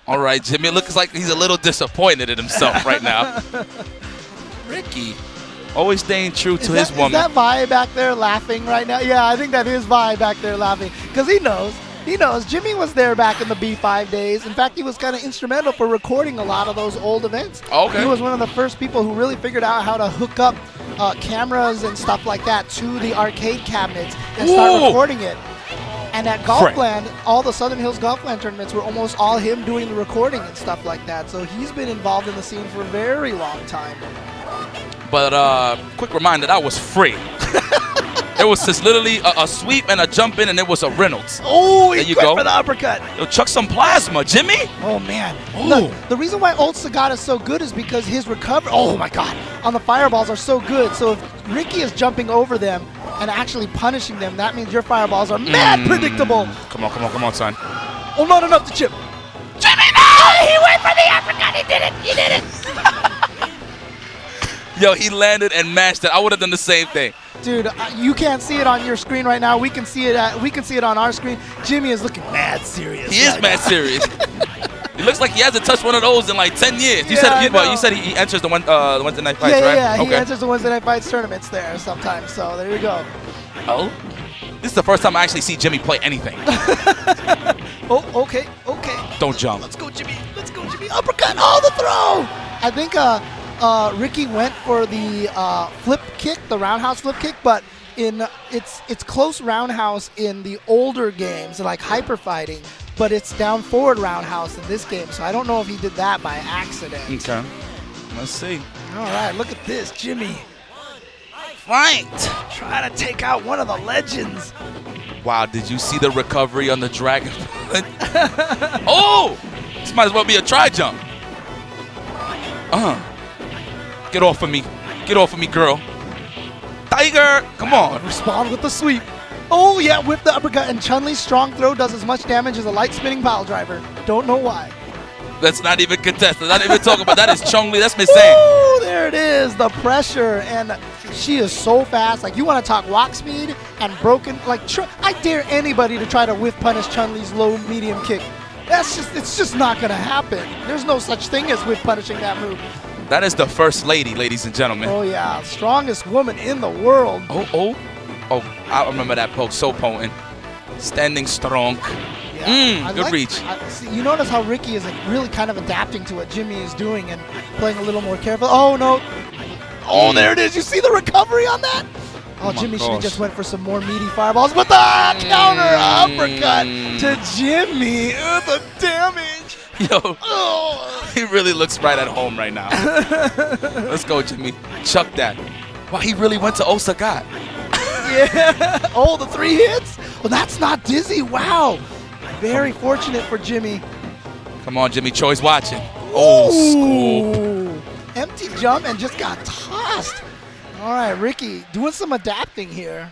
All right, Jimmy. It looks like he's a little disappointed in himself right now. Ricky. Always staying true to his woman. Is that Vi back there laughing right now? Yeah, I think that is Vi back there laughing. Because he knows. He knows. Jimmy was there back in the B5 days. In fact, he was kind of instrumental for recording a lot of those old events. Okay. He was one of the first people who really figured out how to hook up cameras and stuff like that to the arcade cabinets and start recording it. And at Golfland, all the Southern Hills Golfland tournaments were almost all him doing the recording and stuff like that. So he's been involved in the scene for a very long time. But quick reminder, that was free. It was just literally a sweep and a jump in, and it was a Reynolds. Oh, there he you went go. for the uppercut. Yo, chuck some plasma, Jimmy. Oh, man. Oh. Look, the reason why Old Sagat is so good is because his recovery, oh, my God, on the fireballs are so good. So if Ricky is jumping over them and actually punishing them, that means your fireballs are mad predictable. Come on, son. Oh, not enough to chip. Jimmy, no! He went for the uppercut. He did it. Yo, he landed and mashed it. I would have done the same thing. Dude, you can't see it on your screen right now. We can see it on our screen. Jimmy is looking mad serious. He is mad serious. It looks like he hasn't touched one of those in like 10 years. You said he enters the Wednesday night fights, right? Yeah, he enters the Wednesday night fights tournaments there sometimes. So there you go. Oh, this is the first time I actually see Jimmy play anything. Oh, okay. Don't jump. Let's go, Jimmy. Uppercut. Oh, the throw. I think Ricky went for the flip kick, the roundhouse flip kick, but it's close roundhouse in the older games, like hyper fighting, but it's down forward roundhouse in this game. So I don't know if he did that by accident. Okay. Let's see. All right, look at this, Jimmy. Fight! Trying to take out one of the legends. Wow, did you see the recovery on the dragon? Oh! This might as well be a try jump. Get off of me. Get off of me, girl. Tiger! Come on. Respond with the sweep. Oh, yeah, whip the uppercut. And Chun-Li's strong throw does as much damage as a light spinning pile driver. Don't know why. Let's not even contest. Let's not even talk about that. Is Chun-Li. That's Miss Sang. Oh, there it is. The pressure. And she is so fast. Like, you want to talk walk speed and broken. Like, I dare anybody to try to whiff punish Chun-Li's low medium kick. It's just not going to happen. There's no such thing as whiff punishing that move. That is the first lady, ladies and gentlemen. Oh, yeah. Strongest woman in the world. Oh, I remember that poke. So potent. Standing strong. Yeah. Good reach. See, you notice how Ricky is like really kind of adapting to what Jimmy is doing and playing a little more careful. Oh, no. Oh, there it is. You see the recovery on that? Oh, Jimmy should have just went for some more meaty fireballs. But the counter uppercut to Jimmy. The damage. Yo, he really looks right at home right now. Let's go, Jimmy. Chuck that. Wow, he really went to Osagat. Yeah. Oh, the 3 hits? Well, that's not dizzy. Wow. Very fortunate for Jimmy. Come on, Jimmy. Choi's watching. Oh, scoop. Empty jump and just got tossed. All right, Ricky doing some adapting here.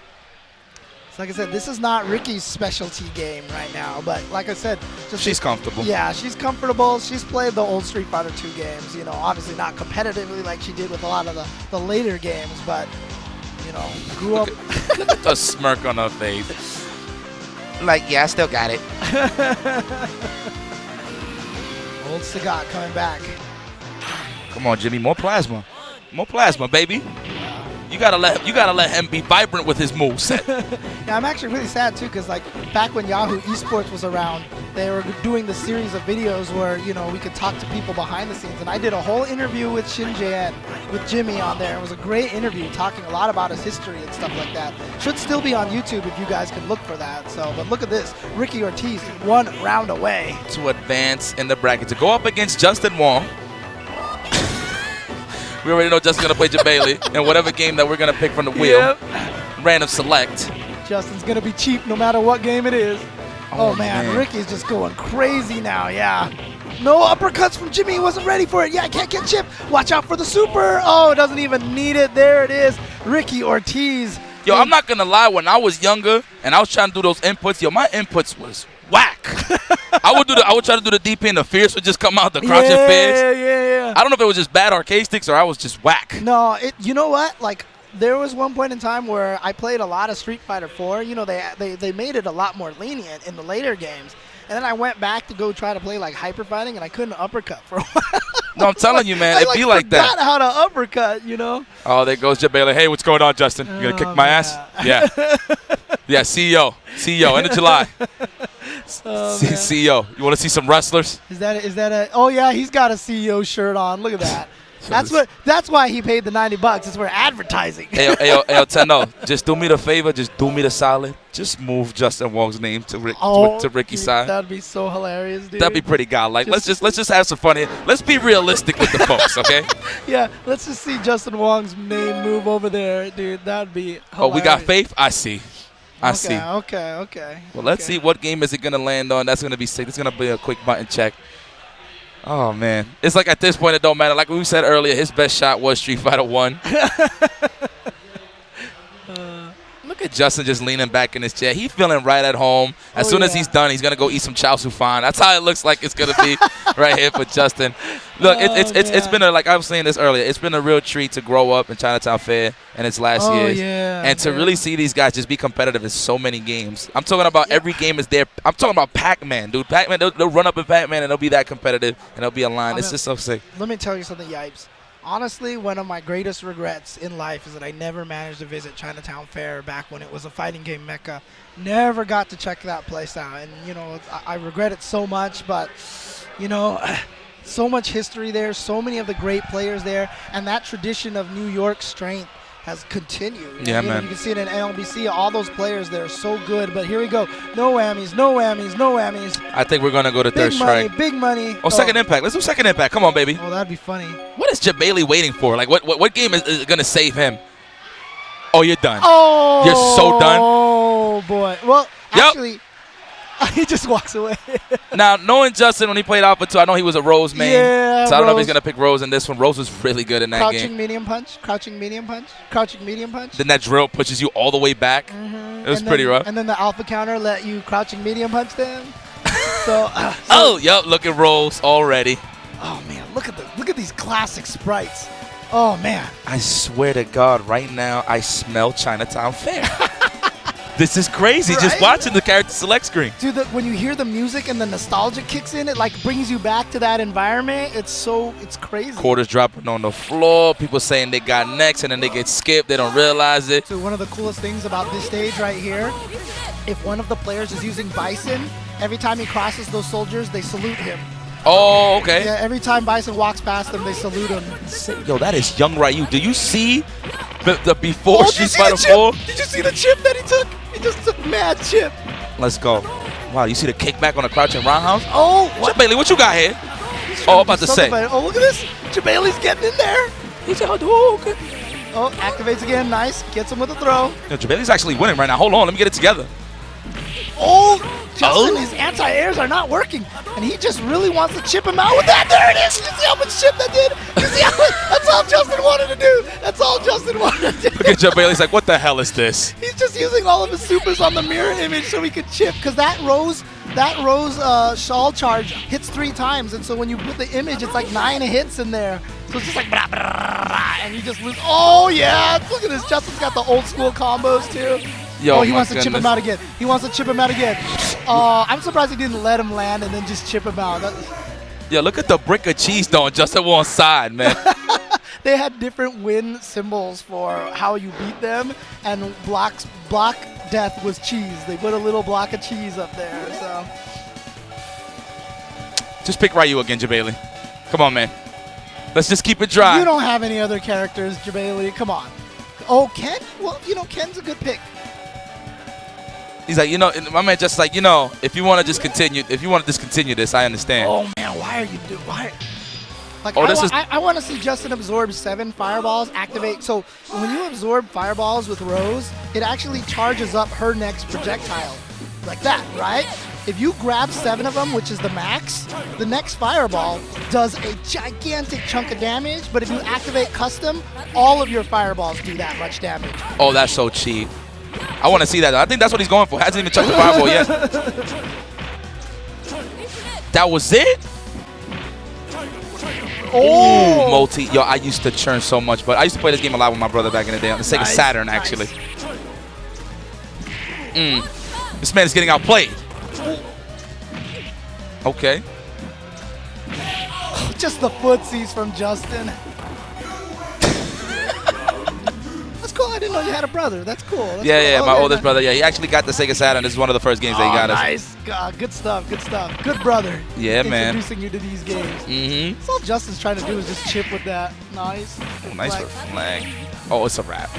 So like I said, this is not Ricky's specialty game right now, but like I said, she's comfortable. Yeah, she's comfortable. She's played the old Street Fighter 2 games, you know, obviously not competitively like she did with a lot of the later games, but, you know, grew up. Look at the smirk on her face. Like, yeah, I still got it. Old Sagat coming back. Come on, Jimmy, more plasma. More plasma, baby. You gotta let him be vibrant with his moveset. Yeah, I'm actually really sad too, because like back when Yahoo Esports was around, they were doing the series of videos where, you know, we could talk to people behind the scenes, and I did a whole interview with Shin-Jae with Jimmy on there. It was a great interview, talking a lot about his history and stuff like that. Should still be on YouTube if you guys can look for that. So, but look at this, Ricky Ortiz 1 round away to advance in the bracket to go up against Justin Wong. We already know Justin's going to play Jabali in whatever game that we're going to pick from the wheel. Yep. Random select. Justin's going to be cheap no matter what game it is. Oh, man. man. Ricky's just going crazy now. Yeah. No uppercuts from Jimmy. He wasn't ready for it. Yeah, can't get chip. Watch out for the super. Oh, doesn't even need it. There it is. Ricky Ortiz. Yo, I'm not going to lie. When I was younger and I was trying to do those inputs, yo, my inputs was whack. I would try to do the DP and the fierce would just come out, the crouching fierce. Yeah. I don't know if it was just bad arcade sticks or I was just whack. No, you know what? Like, there was one point in time where I played a lot of Street Fighter 4. You know, they made it a lot more lenient in the later games. And then I went back to go try to play like hyper fighting, and I couldn't uppercut for a while. No, I'm telling you, man, it'd be like that. I forgot how to uppercut, you know? Oh, there goes Jabali. Hey, what's going on, Justin? You gonna kick my ass? Yeah. Yeah, CEO, end of July. CEO. You want to see some wrestlers? Is that a? Oh yeah, he's got a CEO shirt on. Look at that. That's why he paid the $90. It's for advertising. Hey, Tenno, just do me the favor. Just do me the solid. Just move Justin Wong's name to Ricky's side. That'd be so hilarious, dude. That'd be pretty godlike. Let's just have some fun here. Let's be realistic with the folks, okay? Yeah, let's just see Justin Wong's name move over there, dude. That'd be hilarious. Oh, we got faith? I see. I see. Okay. Well, let's see what game is it going to land on. That's going to be sick. It's going to be a quick button check. Oh, man. It's like at this point it don't matter. Like we said earlier, his best shot was Street Fighter 1. Look at Justin just leaning back in his chair. He's feeling right at home. As soon as he's done, he's going to go eat some chow su fan. That's how it looks like it's going to be right here for Justin. Look, it's been like I was saying this earlier, it's been a real treat to grow up in Chinatown Fair in its last years. Yeah, and to really see these guys just be competitive in so many games. I'm talking about every game is there. I'm talking about Pac-Man, dude. Pac-Man, they'll run up in Pac-Man and they'll be that competitive and they'll be aligned. It's just so sick. Let me tell you something, Yipes. Honestly, one of my greatest regrets in life is that I never managed to visit Chinatown Fair back when it was a fighting game mecca. Never got to check that place out. And, you know, I regret it so much, but, you know, so much history there, so many of the great players there, and that tradition of New York strength has continued. Yeah, man. You can see it in LBC. All those players there are so good. But here we go. No whammies, no whammies, no whammies. I think we're going to go to third strike. Big money. Oh, second impact. Let's do second impact. Come on, baby. Oh, that'd be funny. What is Jabali waiting for? Like, what game is going to save him? Oh, you're done. Oh. You're so done. Oh, boy. Well, actually, he just walks away. Now, knowing Justin when he played Alpha 2, I know he was a Rose main. Yeah, so I don't know if Rose. he's going to pick Rose in this one. Rose was really good in that Crouching game. medium punch, crouching medium punch, crouching medium punch. Then that drill pushes you all the way back. Mm-hmm. It was pretty rough. And then the alpha counter let you crouching medium punch them. so yep, look at Rose already. Oh man, look at these classic sprites. Oh man. I swear to God, right now I smell Chinatown Fair. This is crazy, right? just watching the character select screen. Dude, when you hear the music and the nostalgia kicks in, it like brings you back to that environment. It's crazy. Quarters dropping on the floor, people saying they got next and then they get skipped, they don't realize it. So one of the coolest things about this stage right here, if one of the players is using Bison, every time he crosses those soldiers, they salute him. Oh, okay. Yeah, every time Bison walks past them, they salute him. Yo, that is young Ryu. Do you see the before Street Fighter 4? Did you see the chip that he took? He just took mad chip. Let's go. Wow, you see the kickback on the crouching roundhouse? Oh, what? Jabali, what you got here? Oh, I'm about to say. Oh, look at this. Jabali's getting in there. He's out. Oh, okay. Oh, activates again. Nice. Gets him with a throw. Yo, Jabali's actually winning right now. Hold on. Let me get it together. Oh, Justin, his anti-airs are not working. And he just really wants to chip him out with that. There it is. You see how much chip that did? You see that's all Justin wanted to do. That's all Justin wanted to do. Look at Jabali's like, what the hell is this? He's just using all of his supers on the mirror image so he could chip. Because that Rose shawl charge hits 3 times. And so when you put the image, it's like 9 hits in there. So it's just like, blah, blah, blah, and you just lose. Oh, yeah. Look at this. Justin's got the old school combos, too. Yo, he wants to chip him out again. He wants to chip him out again. I'm surprised he didn't let him land and then just chip him out. Yeah, look at the brick of cheese throwing Justin Wong's side, man. They had different win symbols for how you beat them, and block death was cheese. They put a little block of cheese up there. So just pick Ryu again, Jabali. Come on, man. Let's just keep it dry. You don't have any other characters, Jabali. Come on. Oh, Ken? Well, you know, Ken's a good pick. He's like, you know, my man just like, you know, if you want to discontinue this, I understand. Oh man, why are you doing? Why? Like Oh, I want to see Justin absorb 7 fireballs, activate. So when you absorb fireballs with Rose, it actually charges up her next projectile. Like that, right? If you grab 7 of them, which is the max, the next fireball does a gigantic chunk of damage. But if you activate custom, all of your fireballs do that much damage. Oh, that's so cheap. I want to see that. I think that's what he's going for. Hasn't even chucked the fireball yet. That was it? Oh, multi. Yo, I used to churn so much, but I used to play this game a lot with my brother back in the day on the Sega Saturn, actually. This man is getting outplayed. Okay. Just the footsies from Justin. That's cool. I didn't know you had a brother. That's cool. That's Yeah, cool. my Okay, oldest nice. brother. Yeah, he actually got the Sega Saturn. This is one of the first games that he got us. Nice. God, good stuff. Good stuff. Good brother. Yeah, man. Introducing you to these games. Mm-hmm. That's all Justin's trying to do is just chip with that. Nice. Oh, nice Like, flag. Oh, it's a wrap.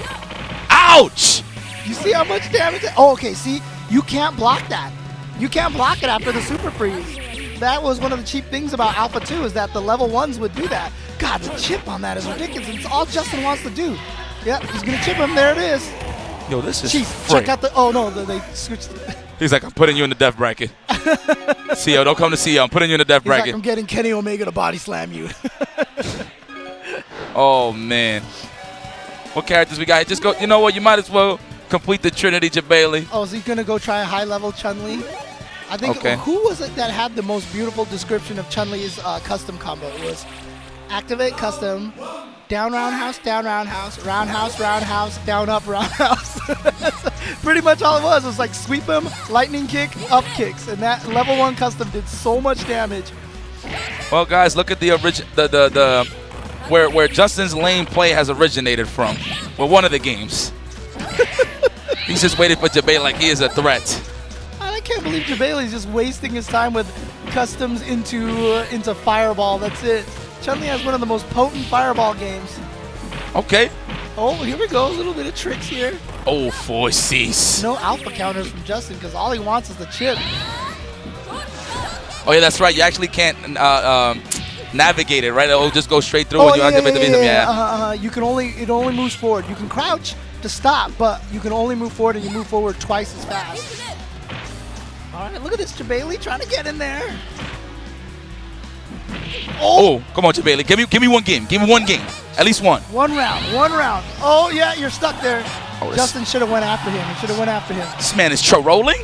Ouch! you see how much damage? Oh, okay. See, you can't block that. You can't block it after the super freeze. That was one of the cheap things about Alpha 2 is that the level 1s would do that. God, the chip on that is ridiculous. It's all Justin wants to do. Yep, he's going to chip him. There it is. Yo, this is Jeez, check out the... Oh, no, they switched... He's like, I'm putting you in the death bracket. CO, don't come to CO. I'm putting you in the death He's like, bracket. I'm getting Kenny Omega to body slam you. Oh, man. What characters we got? Just go. You know what? You might as well complete the Trinity Jabali. Oh, is he going to go try a high-level Chun-Li? I think, Okay. who was it that had the most beautiful description of Chun-Li's custom combo? It was activate custom, down roundhouse, roundhouse, down up roundhouse. That's pretty much all it was. It was like sweep him, lightning kick, up kicks. And that level 1 custom did so much damage. Well, guys, look at the where Justin's lane play has originated from. Well, one of the games. He's just waiting for Jabali like he is a threat. I can't believe Jabali's just wasting his time with customs into Fireball. That's it. Chun-Li has one of the most potent Fireball games. Okay. Oh, here we go. A little bit of tricks here. Oh, forces. No alpha counters from Justin because all he wants is the chip. Oh, yeah, that's right. You actually can't navigate it, right? It'll just go straight through Oh, and you activate the Bison. Yeah. You can it only moves forward. You can crouch to stop, but you can only move forward and you move forward twice as fast. All right, look at this Jabali trying to get in there. Oh, come on, Jabali. Give me one game. Give me one game. At least one. One round. Oh, yeah, you're stuck there. Oh, Justin should have went after him. This man is rolling.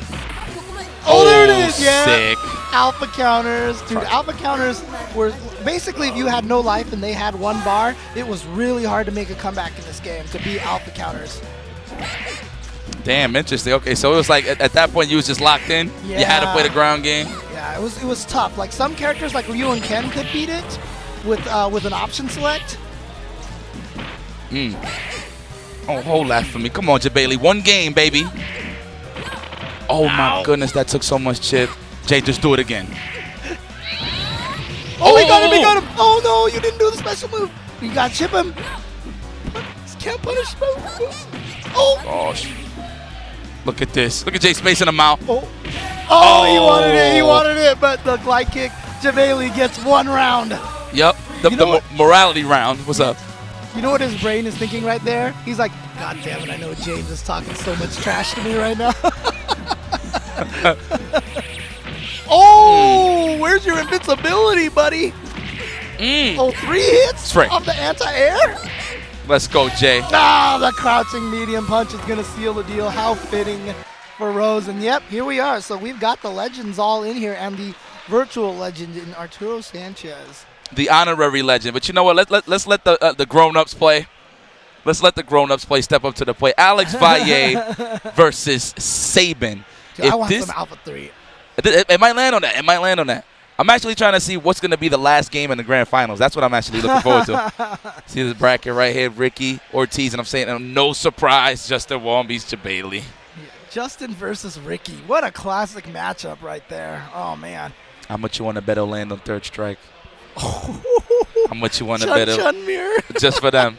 Oh, there it is. Yeah. Sick. Alpha counters. Dude, alpha counters were basically if you had no life and they had 1 bar, it was really hard to make a comeback in this game to beat alpha counters. Damn, interesting. Okay, so it was like at that point you was just locked in. Yeah. You had to play the ground game. Yeah, it was tough. Like some characters like Ryu and Ken could beat it with an option select. Oh, hold that for me. Come on, Jabali. One game, baby. Oh, my goodness. That took so much chip. Jay, just do it again. Oh, he got him. Oh, no, you didn't do the special move. You got to chip him. Can't punish him. Oh. Gosh. Look at this. Look at Jay spacing him out. Oh, he wanted it, but the glide kick, Jabali gets 1 round. Yep. The morality round. What's up? You know what his brain is thinking right there? He's like, God damn it, I know James is talking so much trash to me right now. Oh, where's your invincibility, buddy? Oh, 3 hits off the anti-air? Let's go, Jay. Ah, the crouching medium punch is going to seal the deal. How fitting for Rose. And yep, here we are. So we've got the legends all in here and the virtual legend in Arturo Sanchez. The honorary legend. But you know what? Let's let the grown-ups play. Let's let the grown-ups play. Step up to the plate. AzizSensei versus Sabin. Dude, I want some Alpha 3. It might land on that. I'm actually trying to see what's going to be the last game in the grand finals. That's what I'm actually looking forward to. See this bracket right here, Ricky, Ortiz, and I'm saying no surprise, Justin Wong beats Jabali. Justin versus Ricky. What a classic matchup right there. Oh, man. How much you want to bet will land on third strike? How much you want to bet? Just for them.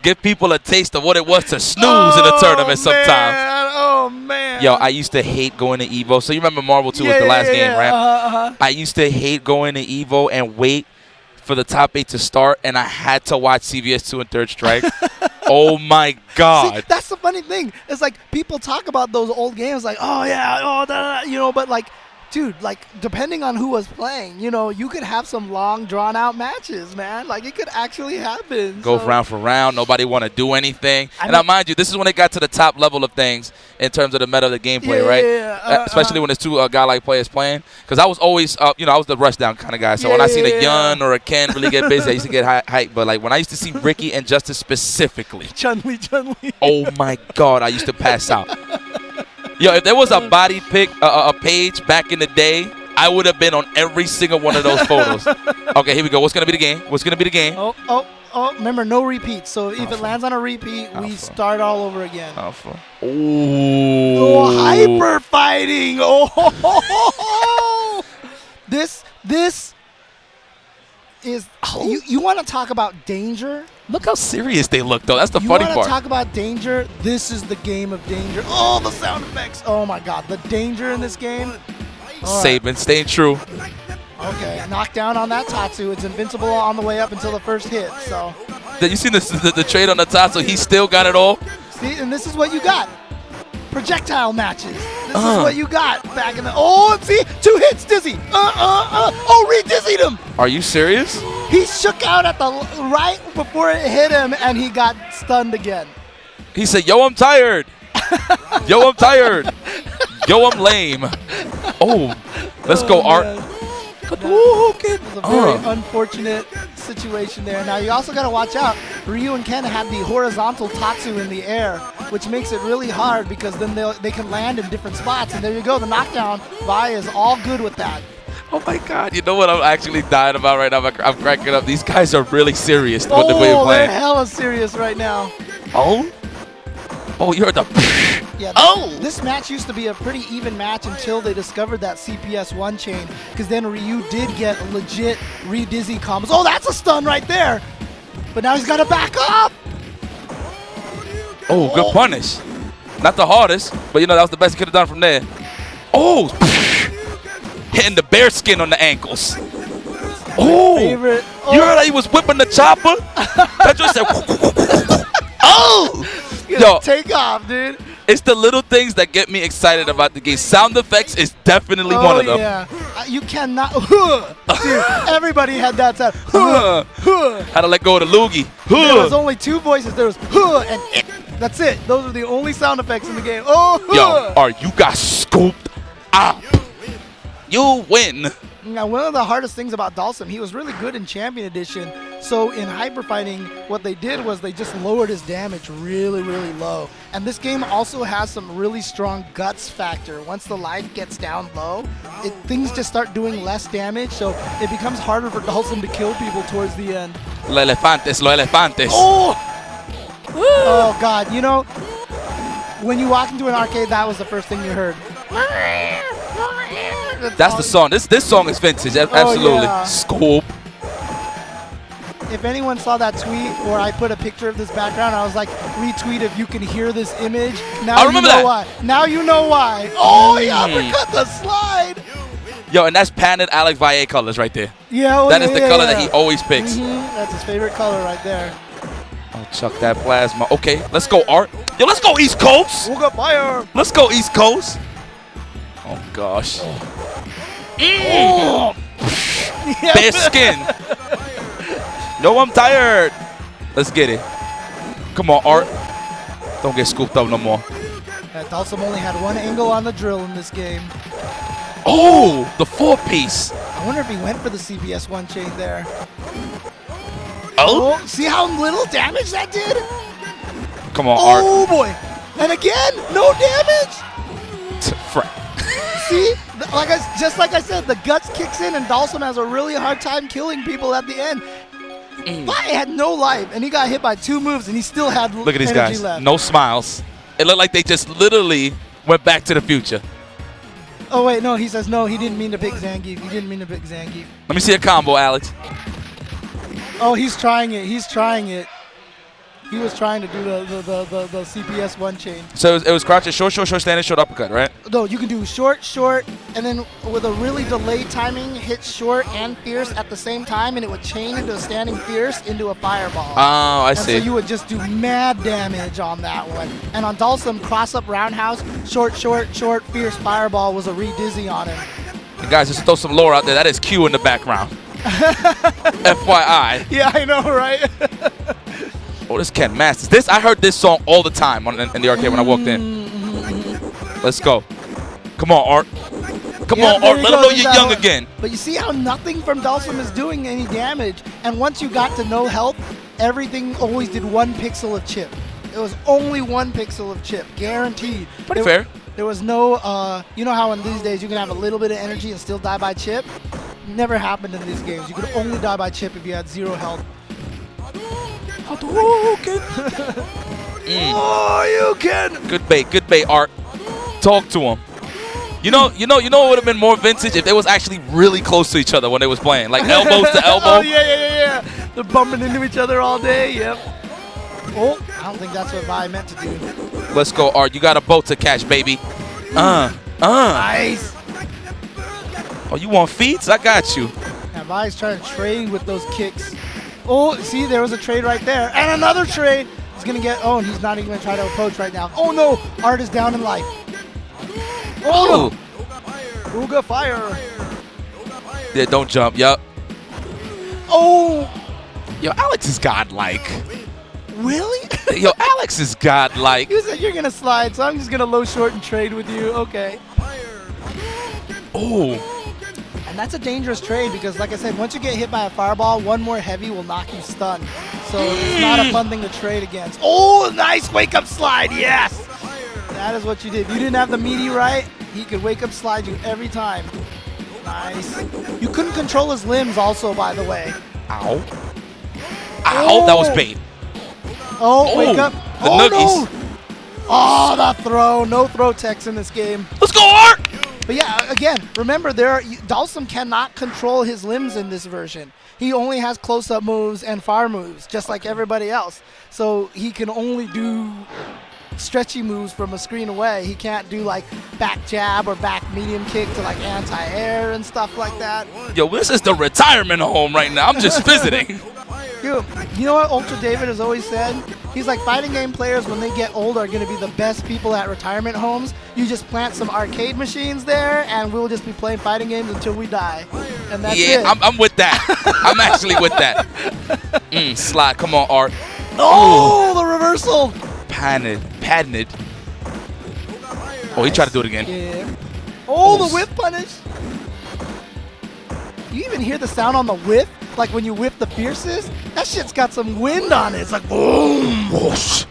Give people a taste of what it was to snooze in the tournament sometimes. Oh, man. Yo, I used to hate going to EVO. So you remember Marvel 2 was the last game, right? I used to hate going to EVO and wait for the top 8 to start, and I had to watch CVS 2 and Third Strike. Oh my God! See, that's the funny thing. It's like people talk about those old games, like, oh yeah, oh da, you know, but like, dude, like depending on who was playing, you know, you could have some long, drawn-out matches, man. Like it could actually happen. Go round for round. Nobody want to do anything. And now, mind you, this is when it got to the top level of things in terms of the meta of the gameplay, right? Especially when it's two guy-like players playing. Because I was always, you know, I was the rush down kind of guy. So when I seen a Yun or a Ken really get busy, I used to get hyped. But like when I used to see Ricky and Justice specifically, Chun-Li. Oh my God, I used to pass out. Yo, if there was a body pic, a page back in the day, I would have been on every single one of those photos. Okay, here we go. What's going to be the game? What's going to be the game? Oh, remember, no repeats. So if it lands on a repeat, we start all over again. Alpha. Oh, hyper fighting. Oh, this is, you want to talk about danger? Look how serious they look, though. That's the funny part. You want to talk about danger? This is the game of danger. Oh, the sound effects. Oh, my God. The danger in this game. Saban, staying true. Okay, knockdown on that Tatsu. It's invincible on the way up until the first hit. So. Did you see the trade on the Tatsu? He still got it all. See, and this is what you got. Projectile matches. This is what you got back in the. Oh, and see, 2 hits, Dizzy. Oh, re-dizzied him. Are you serious? He shook out at the right before it hit him, and he got stunned again. He said, "Yo, I'm tired. Yo, I'm tired. Yo, I'm lame." Oh, let's go, Art. It was a very unfortunate situation there. Now, you also got to watch out. Ryu and Ken had the horizontal Tatsu in the air, which makes it really hard because then they can land in different spots. And there you go. The knockdown, Vi is all good with that. Oh, my God. You know what I'm actually dying about right now? I'm cracking up. These guys are really serious with the way they're playing. They're hella serious right now. Oh, you're the... Yeah, this match used to be a pretty even match until they discovered that CPS1 chain, because then Ryu did get legit re-dizzy combos. Oh, that's a stun right there. But now he's got to back up. Oh, good punish. Not the hardest, but you know, that was the best he could have done from there. Oh, hitting the bear skin on the ankles. Oh, you heard how he was whipping the chopper? That just said, oh. Yo, take off, dude. It's the little things that get me excited about the game. Sound effects is definitely one of them. Yeah, you cannot. Dude, everybody had that sound. How to let go of the loogie. There was only 2 voices. There was and it. That's it. Those are the only sound effects in the game. Oh, yo, you got scooped up. You win. Now, one of the hardest things about Dalsum, he was really good in Champion Edition. So in Hyper Fighting, what they did was they just lowered his damage really, really low. And this game also has some really strong guts factor. Once the life gets down low, things just start doing less damage. So it becomes harder for Dalsum to kill people towards the end. Los elefantes. Oh, God. You know, when you walk into an arcade, that was the first thing you heard. That's the song. This song is vintage. Absolutely. Yeah. Scoop. If anyone saw that tweet where I put a picture of this background, I was like, retweet if you can hear this image. Now I remember you know that. why. Now you know why. Oh, he uppercut the slide. Yo, and that's patented Alex Valle colors right there. Yeah, that is the color that he always picks. That's his favorite color right there. Oh, chuck that plasma. Okay, let's go, Art. Yo, let's go East Coast. We'll go fire. Let's go East Coast. Oh, gosh. Bare skin. No, I'm tired. Let's get it. Come on, Art. Don't get scooped up no more. Dalsum only had 1 angle on the drill in this game. Oh, the 4-piece. I wonder if he went for the CPS1 chain there. Oh, see how little damage that did? Come on, Art. Oh, boy. And again, no damage. See, just like I said, the guts kicks in and Dalsum has a really hard time killing people at the end. Vi had no life, and he got hit by 2 moves, and he still had Look at these energy guys. left. No smiles. It looked like they just literally went back to the future. Oh, wait, no, he says no, he didn't mean to pick Zangief. He didn't mean to pick Zangief. Let me see a combo, Alex. Oh, he's trying it. He's trying it. He was trying to do the CPS one chain. So it was crouching, short, standing, short uppercut, right? No, you can do short, and then with a really delayed timing, hit short and fierce at the same time, and it would chain into a standing fierce into a fireball. Oh, I see. So you would just do mad damage on that one. And on Dulcim, cross-up roundhouse, short, fierce fireball was a re-dizzy on him. And guys, just to throw some lore out there, that is Q in the background. FYI. Yeah, I know, right? Oh, this Ken Masters. I heard this song all the time in the arcade when I walked in. Let's go. Come on, Art. Come on, Art. Let them know you're young again. But you see how nothing from Dulcim is doing any damage. And once you got to no health, everything always did 1 pixel of chip. It was only 1 pixel of chip, guaranteed. Pretty fair. There was no, you know how in these days you can have a little bit of energy and still die by chip? Never happened in these games. You could only die by chip if you had 0 health. Oh, you can. Good bait, Art. Talk to him. You know what would have been more vintage if they was actually really close to each other when they was playing, like elbows to elbow. Oh yeah. They're bumping into each other all day. Yep. Oh, I don't think that's what Vi meant to do. Let's go, Art. You got a boat to catch, baby. Nice. Oh, you want feats? I got you. Now Vi's trying to trade with those kicks. Oh, see, there was a trade right there. And another trade. He's going to get, and he's not even going to try to approach right now. Oh, no. Art is down in life. Oh, no. Uga fire. Yeah, don't jump. Yup. Oh. Yo, Alex is godlike. Really? Yo, Alex is godlike. You said you're going to slide, so I'm just going to low short and trade with you. Okay. Oh. And that's a dangerous trade because, like I said, once you get hit by a fireball, 1 more heavy will knock you stunned. So it's not a fun thing to trade against. Oh, nice wake-up slide. Yes. That is what you did. You didn't have the meaty right. He could wake-up slide you every time. Nice. You couldn't control his limbs also, by the way. Ow. Ow, that was bait. Oh, wake up. The noogies. No. Oh, the throw. No throw techs in this game. Let's go, Art. But yeah, again, remember, Dulcim cannot control his limbs in this version. He only has close-up moves and far moves, just like everybody else. So he can only do stretchy moves from a screen away. He can't do like back jab or back medium kick to like anti-air and stuff like that. Yo, this is the retirement home right now. I'm just visiting. You know what Ultra David has always said? He's like, fighting game players, when they get old, are going to be the best people at retirement homes. You just plant some arcade machines there, and we'll just be playing fighting games until we die. And that's it. Yeah, I'm with that. I'm actually with that. Slide. Come on, Art. Oh, the reversal. Patented. Oh, he tried to do it again. Yeah. Oh, the whip punish. You even hear the sound on the whip? Like when you whip the fiercest? That shit's got some wind on it. It's like boom. Whoosh.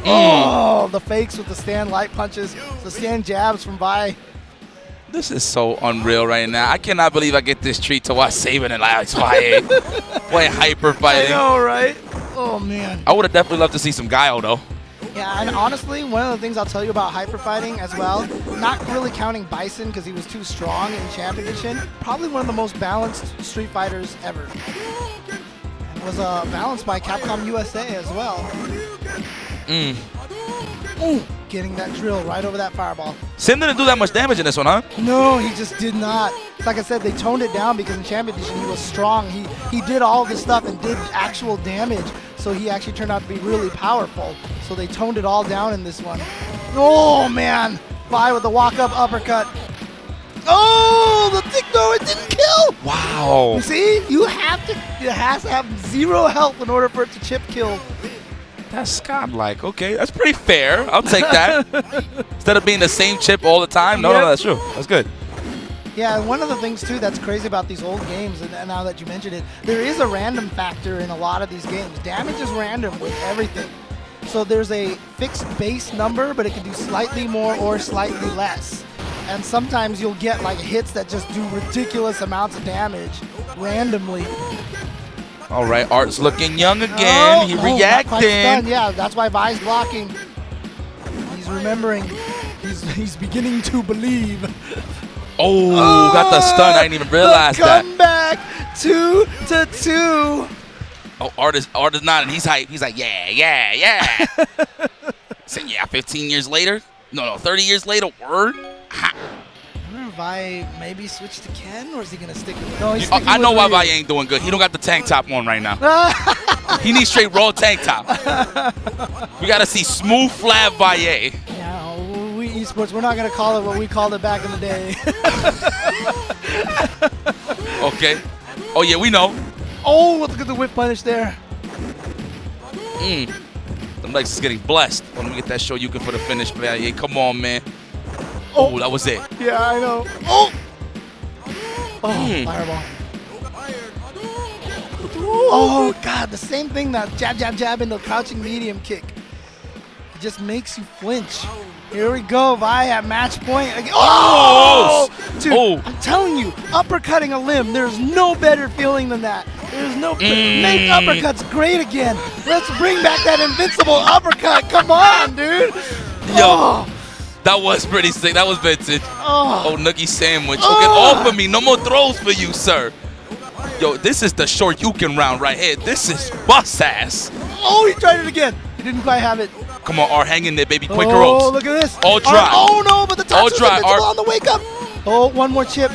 Oh, the fakes with the stand light punches, the stand jabs from Vi. This is so unreal right now. I cannot believe I get this treat to watch Saban and AzizSensei play hyper fighting. I know, right? Oh, man. I would have definitely loved to see some Guile, though. Yeah, and honestly, one of the things I'll tell you about hyper fighting as well, not really counting Bison because he was too strong in Champ Edition, probably one of the most balanced Street Fighters ever. It was balanced by Capcom USA as well. Ooh, getting that drill right over that fireball. Sim didn't do that much damage in this one, huh? No, he just did not. Like I said, they toned it down because in Champ Edition he was strong. He did all this stuff and did actual damage. So he actually turned out to be really powerful. So they toned it all down in this one. Oh, man. Vi with the walk-up uppercut. Oh, the thing, no, it didn't kill. Wow. You see? It has to have 0 health in order for it to chip kill. That's godlike. Okay, that's pretty fair. I'll take that. Instead of being the same chip all the time. No, that's true. That's good. Yeah, and one of the things, too, that's crazy about these old games, and now that you mentioned it, there is a random factor in a lot of these games. Damage is random with everything. So there's a fixed base number, but it can do slightly more or slightly less. And sometimes you'll get like hits that just do ridiculous amounts of damage randomly. All right, Art's looking young again. He reacted. Yeah, that's why Vi's blocking. He's remembering. He's beginning to believe. Oh, got the stun. I didn't even realize that. Come back 2-2. Oh, Artist nodding. He's hype. He's like, yeah. Saying, yeah, 15 years later? No, 30 years later. Word? Ha. I wonder if Vi maybe switch to Ken, or is he going to stick with... No, he's I know why Vi ain't doing good. He don't got the tank top on right now. He needs straight raw tank top. We got to see smooth flat Vi. Yeah, we esports, we're not going to call it what we called it back in the day. Okay. Oh, yeah, we know. Oh, look at the whip punish there. Them legs is getting blessed. Oh, let me get that Shoryuken for the finish, man. Yeah, come on, man. Oh, that was it. Yeah, I know. Oh! Fireball. Oh, God, the same thing, that jab into crouching medium kick. It just makes you flinch. Here we go, Vi at match point. Oh! Dude, I'm telling you, uppercutting a limb, there's no better feeling than that. There's no... Make uppercuts great again. Let's bring back that invincible uppercut. Come on, dude. Yo, that was pretty sick. That was vintage. Oh, Noogie sandwich. Get off of me. No more throws for you, sir. Yo, this is the Shoryuken round right here. This is bust ass. Oh, he tried it again. He didn't quite have it. Come on, Art, hang in there, baby. Quick ropes. Oh, look at this. All dry. Oh, no, but the touch was dry, invincible on the wake up. Oh, one more chip.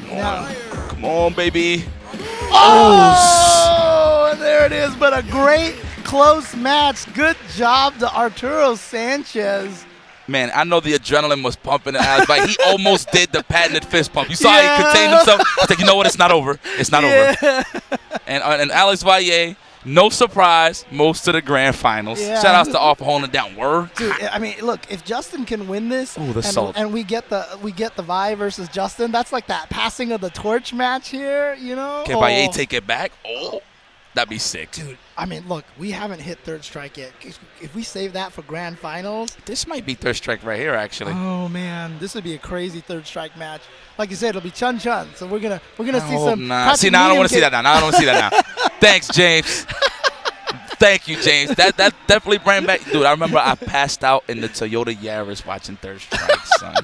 Come on, baby. Oh, and there it is. But a great close match. Good job to Arturo Sanchez. Man, I know the adrenaline was pumping in Alex, but he almost did the patented fist pump. You saw how he contained himself? I was like, you know what? It's not over. It's not over. And Alex Valle, no surprise, most to the grand finals. Yeah. Shout outs to all for holding it down. Word. Dude, I mean, look, if Justin can win this, and we get the Vi versus Justin, that's like that passing of the torch match here, you know? Can Valle take it back? Oh, that'd be sick. Dude, I mean, look, we haven't hit third strike yet. If we save that for grand finals, this might be third strike right here, actually. Oh man, this would be a crazy third strike match. Like you said, it'll be Chun Chun. So we're gonna see some. See, now I don't want to see that now. I don't want to see that now. Thanks, James. Thank you, James. That definitely brought back. Dude, I remember I passed out in the Toyota Yaris watching Third Strike, son.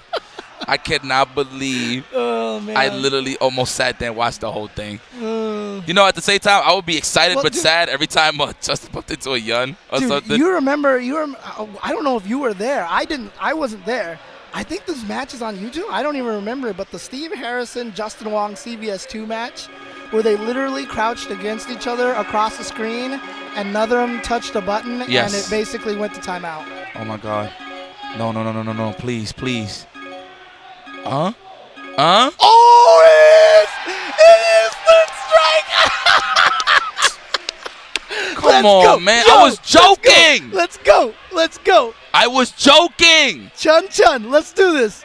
I cannot believe I literally almost sat there and watched the whole thing. You know, at the same time, I would be excited but sad every time Justin bumped into a Yun or something. You remember, I don't know if you were there. I wasn't there. I think this match is on YouTube. I don't even remember it, but the Steve Harrison, Justin Wong CVS2 match, where they literally crouched against each other across the screen, and neither of them touched a button, and it basically went to timeout. Oh, my God. No. Please. Oh, it is third strike! Come on, man. I was joking. Let's go. I was joking. Chun, let's do this.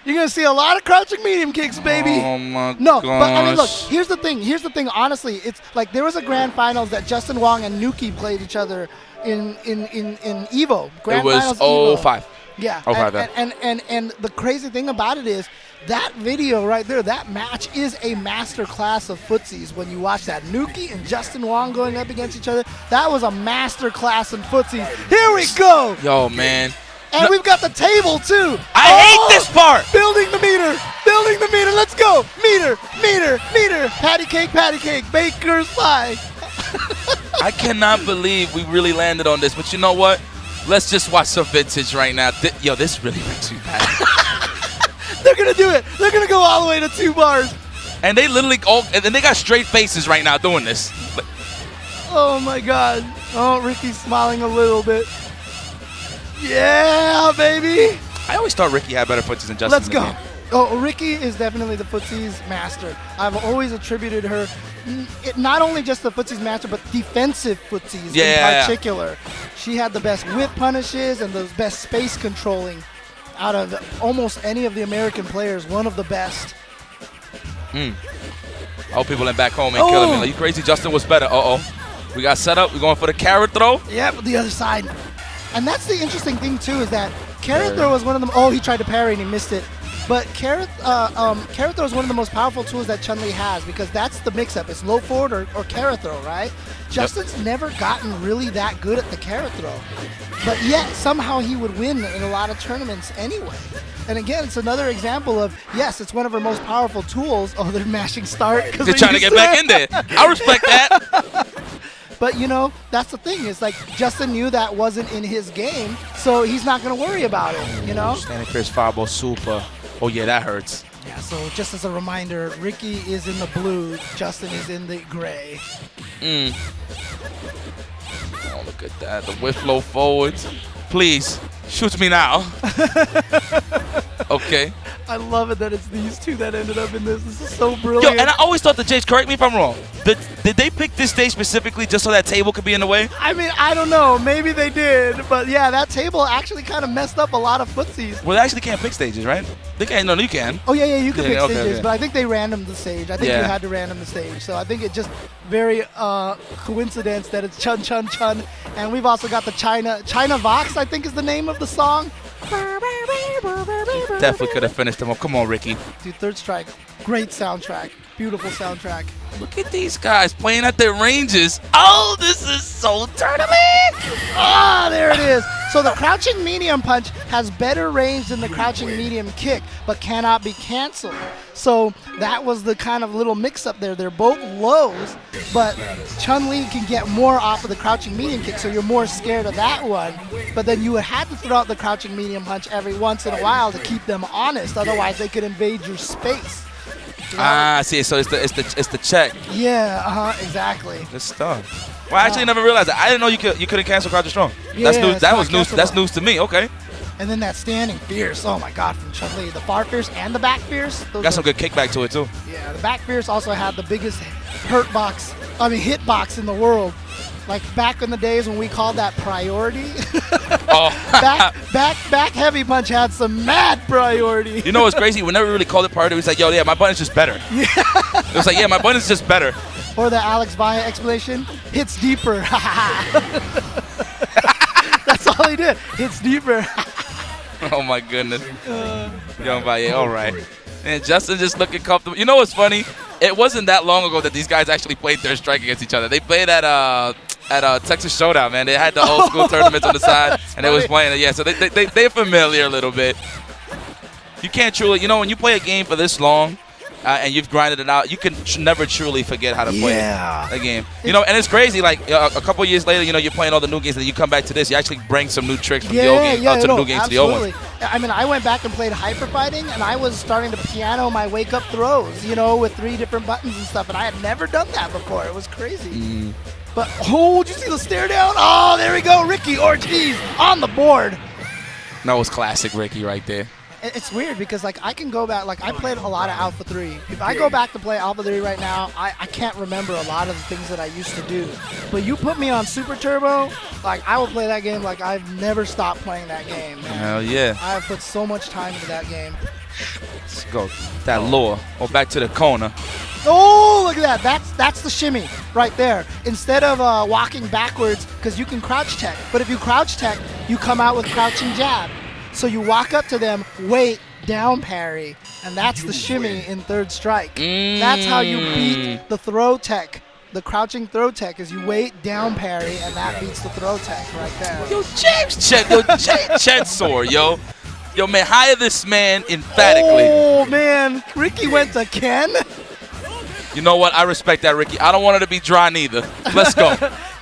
You're going to see a lot of crouching medium kicks, baby. Oh, my No, gosh. but I mean, look, here's the thing. Honestly, it's like there was a grand finals that Justin Wong and Nuki played each other in Evo. Grand it was finals 05. Yeah. 05, and the crazy thing about it is that video right there, that match is a master class of footsies. When you watch that, Nuki and Justin Wong going up against each other, that was a master class in footsies. Here we go. Yo, man. And we've got the table, too. I hate this part. Building the meter. Let's go. Meter. Patty cake. Baker's pie. I cannot believe we really landed on this. But you know what? Let's just watch some vintage right now. Yo, this really makes me mad. They're going to do it. They're going to go all the way to 2 bars. And they literally they got straight faces right now doing this. Oh, my God. Oh, Ricky's smiling a little bit. Yeah, baby. I always thought Ricky had better footsies than Justin. Let's go. Oh, Ricky is definitely the footsies master. I've always attributed her, not only just the footsies master, but defensive footsies in particular. She had the best whip punishes and the best space controlling out of almost any of the American players. One of the best. I hope people in back home ain't killing me. Are you crazy? Justin was better. We got set up. We're going for the carrot throw. Yeah, but the other side. And that's the interesting thing, too, is that carrot throw was one of them. Oh, he tried to parry and he missed it. But carrot throw is one of the most powerful tools that Chun-Li has, because that's the mix-up. It's low forward or carrot throw, right? Justin's never gotten really that good at the carrot throw. But yet, somehow he would win in a lot of tournaments anyway. And again, it's another example of, yes, it's one of her most powerful tools. Oh, they're mashing start. They're trying to get back in there. I respect that. But, you know, that's the thing. It's like Justin knew that wasn't in his game, so he's not going to worry about it, you know? Standing Fierce Fireball Super. Oh, yeah, that hurts. Yeah, so just as a reminder, Ricky is in the blue, Justin is in the gray. Oh, look at that. The whiff flow forwards. Please, shoot me now. Okay. I love it that it's these two that ended up in this. This is so brilliant. Yo, and I always thought the Jace, correct me if I'm wrong, did they pick this stage specifically just so that table could be in the way? I mean, I don't know. Maybe they did. But yeah, that table actually kind of messed up a lot of footsies. Well, they actually can't pick stages, right? They can't. No, you can. Oh, yeah, you can pick okay, stages. okay. But I think they randomed the stage. I think you had to random the stage. So I think it just very coincidence that it's Chun Chun Chun. And we've also got the China Vox, I think is the name of the song. Definitely could have finished them up. Come on, Ricky. Dude, Third Strike, great soundtrack. Beautiful soundtrack. Look at these guys playing at their ranges. Oh, this is so tournament. Ah, there it is. So the crouching medium punch has better range than the crouching medium kick, but cannot be canceled. So that was the kind of little mix-up there. They're both lows, but Chun-Li can get more off of the crouching medium kick, so you're more scared of that one. But then you had to throw out the crouching medium punch every once in a while to keep them honest. Otherwise, they could invade your space. Ah, see, so it's the check. Yeah, exactly. Good stuff. Well, I actually never realized that. I didn't know you couldn't cancel Crouching Strong. Yeah, That's news. That was news. cancelable. That's news to me. Okay. And then that standing fierce. Oh my God, from Chun-Li, the far fierce and the back fierce. Got some good kickback to it too. Yeah, the back fierce also had the biggest hitbox in the world. Like back in the days when we called that priority. Oh. back heavy punch had some mad priority. You know what's crazy? We never really called it priority. It was like, yo, yeah, my button's just better. Yeah. It was like, yeah, my button's just better. Or the Alex Vaya explanation, hits deeper. That's all he did. Hits deeper. Oh my goodness. Young Valle, all right. And Justin just looking comfortable. You know what's funny? It wasn't that long ago that these guys actually played Third Strike against each other. They played at Texas Showdown, man. They had the old school tournaments on the side, and they was playing it. Yeah, so they're familiar a little bit. You can't truly, you know, when you play a game for this long, and you've grinded it out, you can never truly forget how to play a game. You know, and it's crazy. Like a couple years later, you know, you're playing all the new games, and you come back to this, you actually bring some new tricks from the old game to the new games to the old ones. I mean, I went back and played Hyper Fighting, and I was starting to piano my wake-up throws, you know, with 3 different buttons and stuff, and I had never done that before. It was crazy. But, oh, did you see the stare down? Oh, there we go. Ricky Ortiz on the board. That was classic Ricky right there. It's weird because, like, I can go back. Like, I played a lot of Alpha 3. If I go back to play Alpha 3 right now, I can't remember a lot of the things that I used to do. But you put me on Super Turbo, like, I will play that game like I've never stopped playing that game. Man. Hell yeah. I have put so much time into that game. Let's go. That lure. Oh, back to the corner. Oh, look at that. That's the shimmy right there. Instead of walking backwards, because you can crouch tech. But if you crouch tech, you come out with crouching jab. So you walk up to them, wait, down parry, and that's the shimmy in Third Strike. That's how you beat the throw tech. The crouching throw tech is you wait, down parry, and that beats the throw tech right there. Yo, James Sore, yo. Yo, man, hire this man emphatically. Oh, man. Ricky went to Ken. You know what? I respect that, Ricky. I don't want her to be dry neither. Let's go.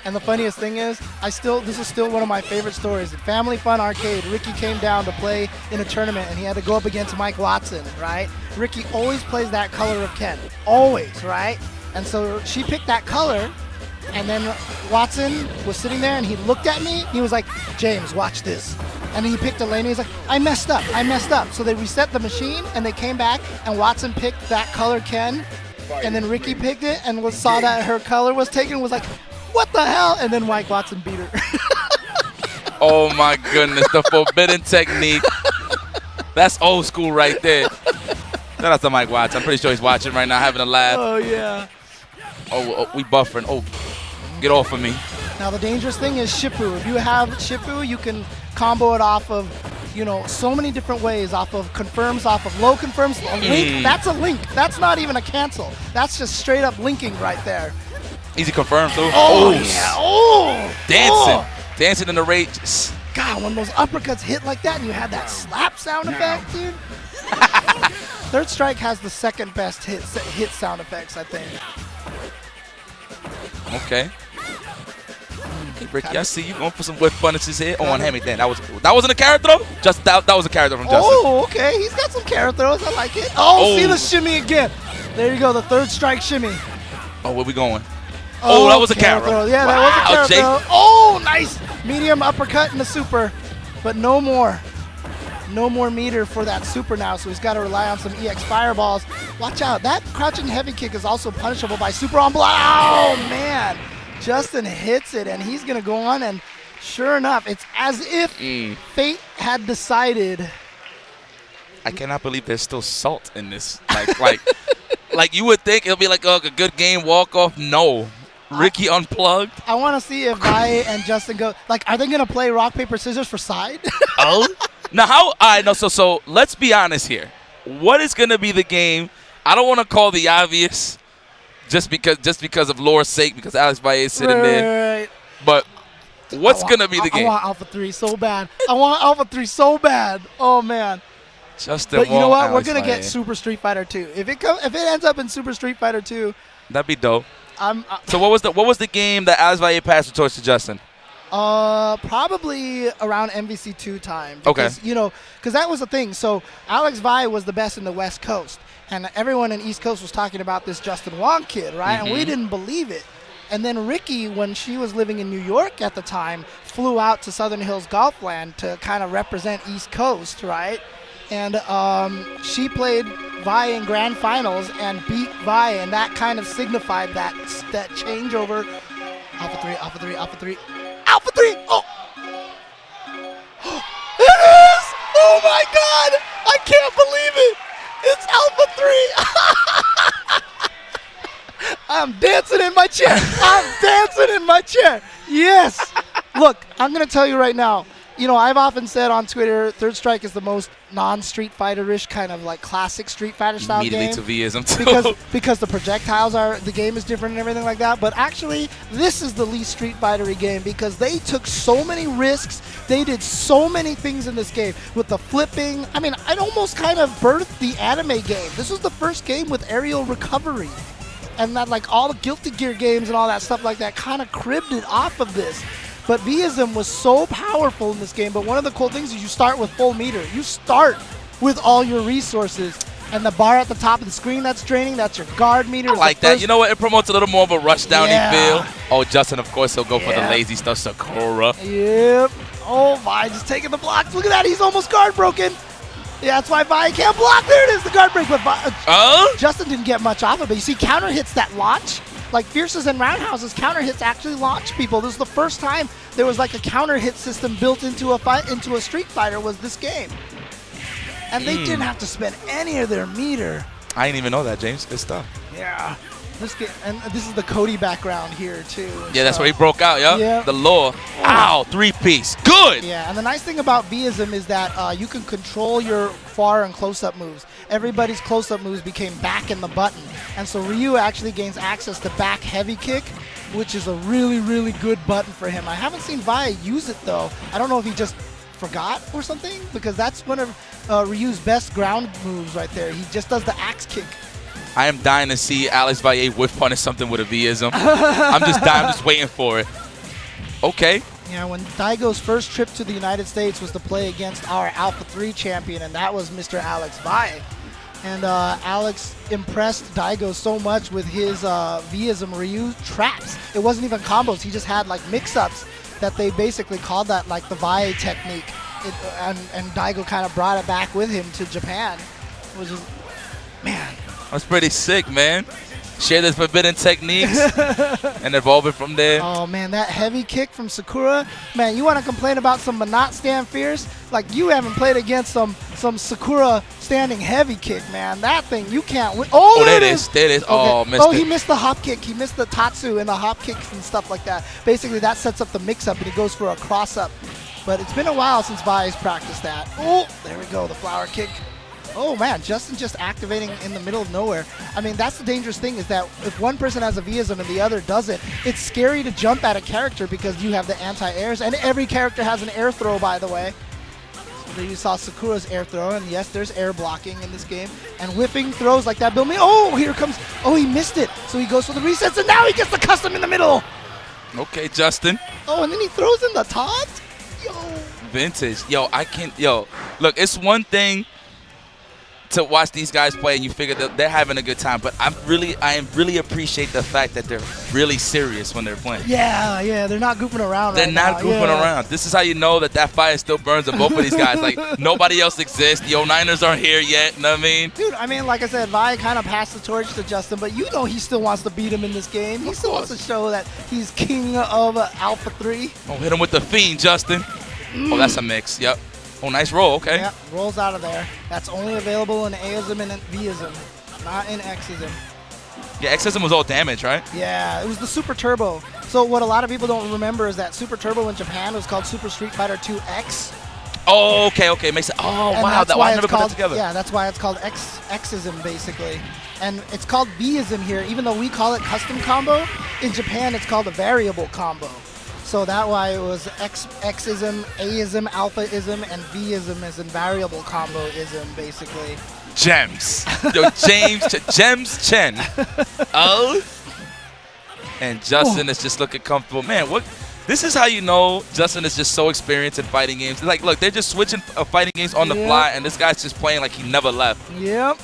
And the funniest thing is, this is still one of my favorite stories. Family Fun Arcade, Ricky came down to play in a tournament, and he had to go up against Mike Watson, right? Ricky always plays that color of Ken. Always, right? And so she picked that color, and then Watson was sitting there, and he looked at me. He was like, James, watch this. And then he picked a lane, and he's like, I messed up. So they reset the machine, and they came back, and Watson picked that color Ken, and then Ricky picked it and saw that her color was taken, was like, what the hell? And then Mike Watson beat her. Oh my goodness, the forbidden technique. That's old school right there. Shout out to Mike Watson. I'm pretty sure he's watching right now, having a laugh. Oh, yeah. Oh, we buffering. Oh, get off of me. Now, the dangerous thing is Shippu. If you have Shippu, you can combo it off of, you know, so many different ways, off of confirms, off of low confirms. A link, that's a link. That's not even a cancel. That's just straight up linking right there. Easy confirmed, too. Oh, yeah. Oh. Dancing. Dancing in the rage. God, when those uppercuts hit like that and you had that slap sound effect, dude. Third Strike has the second best hit sound effects, I think. Okay. Hey, Ricky, I see you going for some whiff punishes here. Oh, on Hemi, then. That wasn't a carrot throw? Just that was a carrot throw from Justin. Oh, okay. He's got some carrot throws. I like it. Oh, see the shimmy again. There you go, the third strike shimmy. Oh, where we going? Oh, that was a carrot throw. throw. Yeah, wow, that was a carrot Jake. throw. Oh, nice. Medium uppercut in the super, but no more. No more meter for that super now, so he's got to rely on some EX fireballs. Watch out. That crouching heavy kick is also punishable by super on block. Oh, man. Justin hits it, and he's going to go on, and sure enough, it's as if fate had decided. I cannot believe there's still salt in this. Like you would think it'll be like a good game walk-off. No. Ricky unplugged. I want to see if VAE and Justin go. Like, are they going to play rock, paper, scissors for side? Oh? Now, how? I know. So let's be honest here. What is going to be the game? I don't want to call the obvious, just because of lore's sake, because AzizSensei is sitting there. Right. But what's going to be the game? I want Alpha 3 so bad. I want Alpha 3 so bad. Oh man. Justin, but you know what? We're AzizSensei. gonna get Super Street Fighter 2. If it ends up in Super Street Fighter 2, that'd be dope. So what was the game that AzizSensei passed the torch to Justin? Probably around MVC2 time. Because, Okay. You know, because that was the thing. So VAE was the best in the West Coast, and everyone in East Coast was talking about this Justin Wong kid, right? And we didn't believe it. And then Ricky, when she was living in New York at the time, flew out to Southern Hills Golfland to kind of represent East Coast, right? And she played VAE in grand finals and beat VAE, and that kind of signified that changeover. Alpha 3, Alpha 3, Alpha 3. Alpha 3! Oh! It is! Oh my god! I can't believe it! It's Alpha 3! I'm dancing in my chair! I'm dancing in my chair! Yes! Look, I'm going to tell you right now, you know, I've often said on Twitter, Third Strike is the most non-Street Fighter-ish kind of like classic Street Fighter style game. Immediately to V'ism too. Because the projectiles the game is different and everything like that. But actually, this is the least Street Fighter-y game because they took so many risks. They did so many things in this game with the flipping. I mean, it almost kind of birthed the anime game. This was the first game with aerial recovery. And that, like, all the Guilty Gear games and all that stuff like that kind of cribbed it off of this. But V'ism was so powerful in this game. But one of the cool things is you start with full meter. You start with all your resources. And the bar at the top of the screen that's draining, that's your guard meter. I like that. You know what? It promotes a little more of a rush-downy feel. Oh, Justin, of course, he'll go for the lazy stuff. Sakura. Yep. Oh, VAE just taking the blocks. Look at that. He's almost guard broken. Yeah, that's why VAE can't block. There it is, the guard break. But Justin didn't get much off of it. But you see, counter hits that launch. Like Fierces and Roundhouses, counter hits actually launch people. This is the first time there was like a counter hit system built into a Street Fighter was this game. And they didn't have to spend any of their meter. I didn't even know that, James. Good stuff. Yeah. This game, and this is the Cody background here too. Yeah, that's where he broke out, yeah? The lore. Ow, 3-piece. Good! Yeah, and the nice thing about V'ism is that you can control your far and close-up moves. Everybody's close-up moves became back in the button. And so Ryu actually gains access to back heavy kick, which is a really, really good button for him. I haven't seen VAE use it, though. I don't know if he just forgot or something, because that's one of Ryu's best ground moves right there. He just does the axe kick. I am dying to see AzizSensei whiff punish something with a V'ism. I'm just waiting for it. Okay. Yeah, when Daigo's first trip to the United States was to play against our Alpha 3 champion, and that was Mr. Alex VAE. And Alex impressed Daigo so much with his V'ism Ryu traps. It wasn't even combos. He just had like mix-ups that they basically called that like the VAE technique. And Daigo kind of brought it back with him to Japan. Which is, man. That's pretty sick, man. Share the forbidden techniques and evolve it from there. Oh, man, that heavy kick from Sakura. Man, you want to complain about some Menat stand fierce? Like, you haven't played against some Sakura standing heavy kick, man. That thing, you can't win. Oh, there it is. There it is. Okay. Oh, missed it. He missed the hop kick. He missed the Tatsu and the hop kicks and stuff like that. Basically, that sets up the mix-up, and he goes for a cross-up. But it's been a while since VAE's practiced that. Oh, there we go, the flower kick. Oh, man, Justin just activating in the middle of nowhere. I mean, that's the dangerous thing is that if one person has a V'ism and the other doesn't, it's scary to jump at a character because you have the anti-airs. And every character has an air throw, by the way. So there you saw Sakura's air throw. And, yes, there's air blocking in this game. And whipping throws like that. Oh, here comes. Oh, he missed it. So he goes for the resets, and now he gets the custom in the middle. Okay, Justin. Oh, and then he throws in the taunt? Yo. Vintage. Yo, I can't. Yo, look, it's one thing to watch these guys play and you figure that they're having a good time, but I really appreciate the fact that they're really serious when they're playing. Yeah, they're not goofing around. They're not goofing around. This is how you know that fire still burns in both of these guys. Like, nobody else exists. The 09ers aren't here yet, you know what I mean? Dude, I mean, like I said, Vi kind of passed the torch to Justin, but you know he still wants to beat him in this game. He still wants to show that he's king of Alpha 3. Oh, hit him with the fiend, Justin. Oh, that's a mix. Yep. Oh, nice roll. Okay. Yep, rolls out of there. That's only available in Aism and Vism, not in Xism. Yeah, Xism was all damage, right? Yeah, it was the Super Turbo. So what a lot of people don't remember is that Super Turbo in Japan was called Super Street Fighter 2 X. Oh, okay. Makes it. Oh, And wow. that's why I never it's put called, that together. Yeah, that's why it's called Xism, basically. And it's called Vism here, even though we call it custom combo. In Japan, it's called a variable combo. So that's why it was Xism, Aism, Alphaism, and Vism as in variable combo-ism, basically. Gems. Yo, Gems Chen. Oh. And Justin is just looking comfortable. Man, what? This is how you know Justin is just so experienced in fighting games. Like, look, they're just switching fighting games on the fly, and this guy's just playing like he never left. Yep.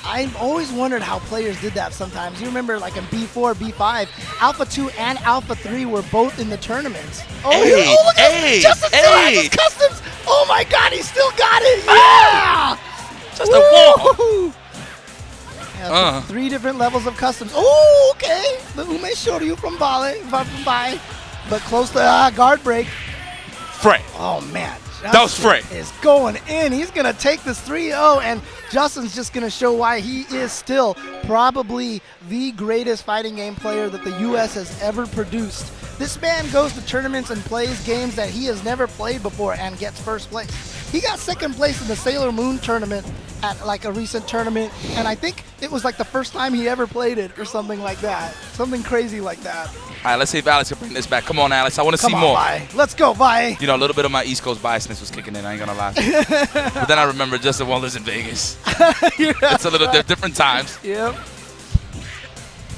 I've always wondered how players did that sometimes. You remember, like in B4, B5, Alpha 2 and Alpha 3 were both in the tournaments. Oh, look at this! Justin still has his customs! Oh my god, he still got it! Yeah! Justin Wong! Yeah, 3 different levels of customs. Oh, okay! The Ume Shoryu from Bai. But close to guard break. Frey. Oh, man. That was Frey. Is going in. He's going to take this 3-0, and Justin's just going to show why he is still probably the greatest fighting game player that the U.S. has ever produced. This man goes to tournaments and plays games that he has never played before and gets first place. He got second place in the Sailor Moon tournament at like a recent tournament, and I think it was like the first time he ever played it or something like that. Something crazy like that. All right, let's see if Alex can bring this back. Come on, Alex. I want to see Come on, more. Vi. Let's go, Vi. You know, a little bit of my East Coast biasness was kicking in. I ain't going to lie. But then I remember Justin Wong lives in Vegas. It's a little different times. Yep.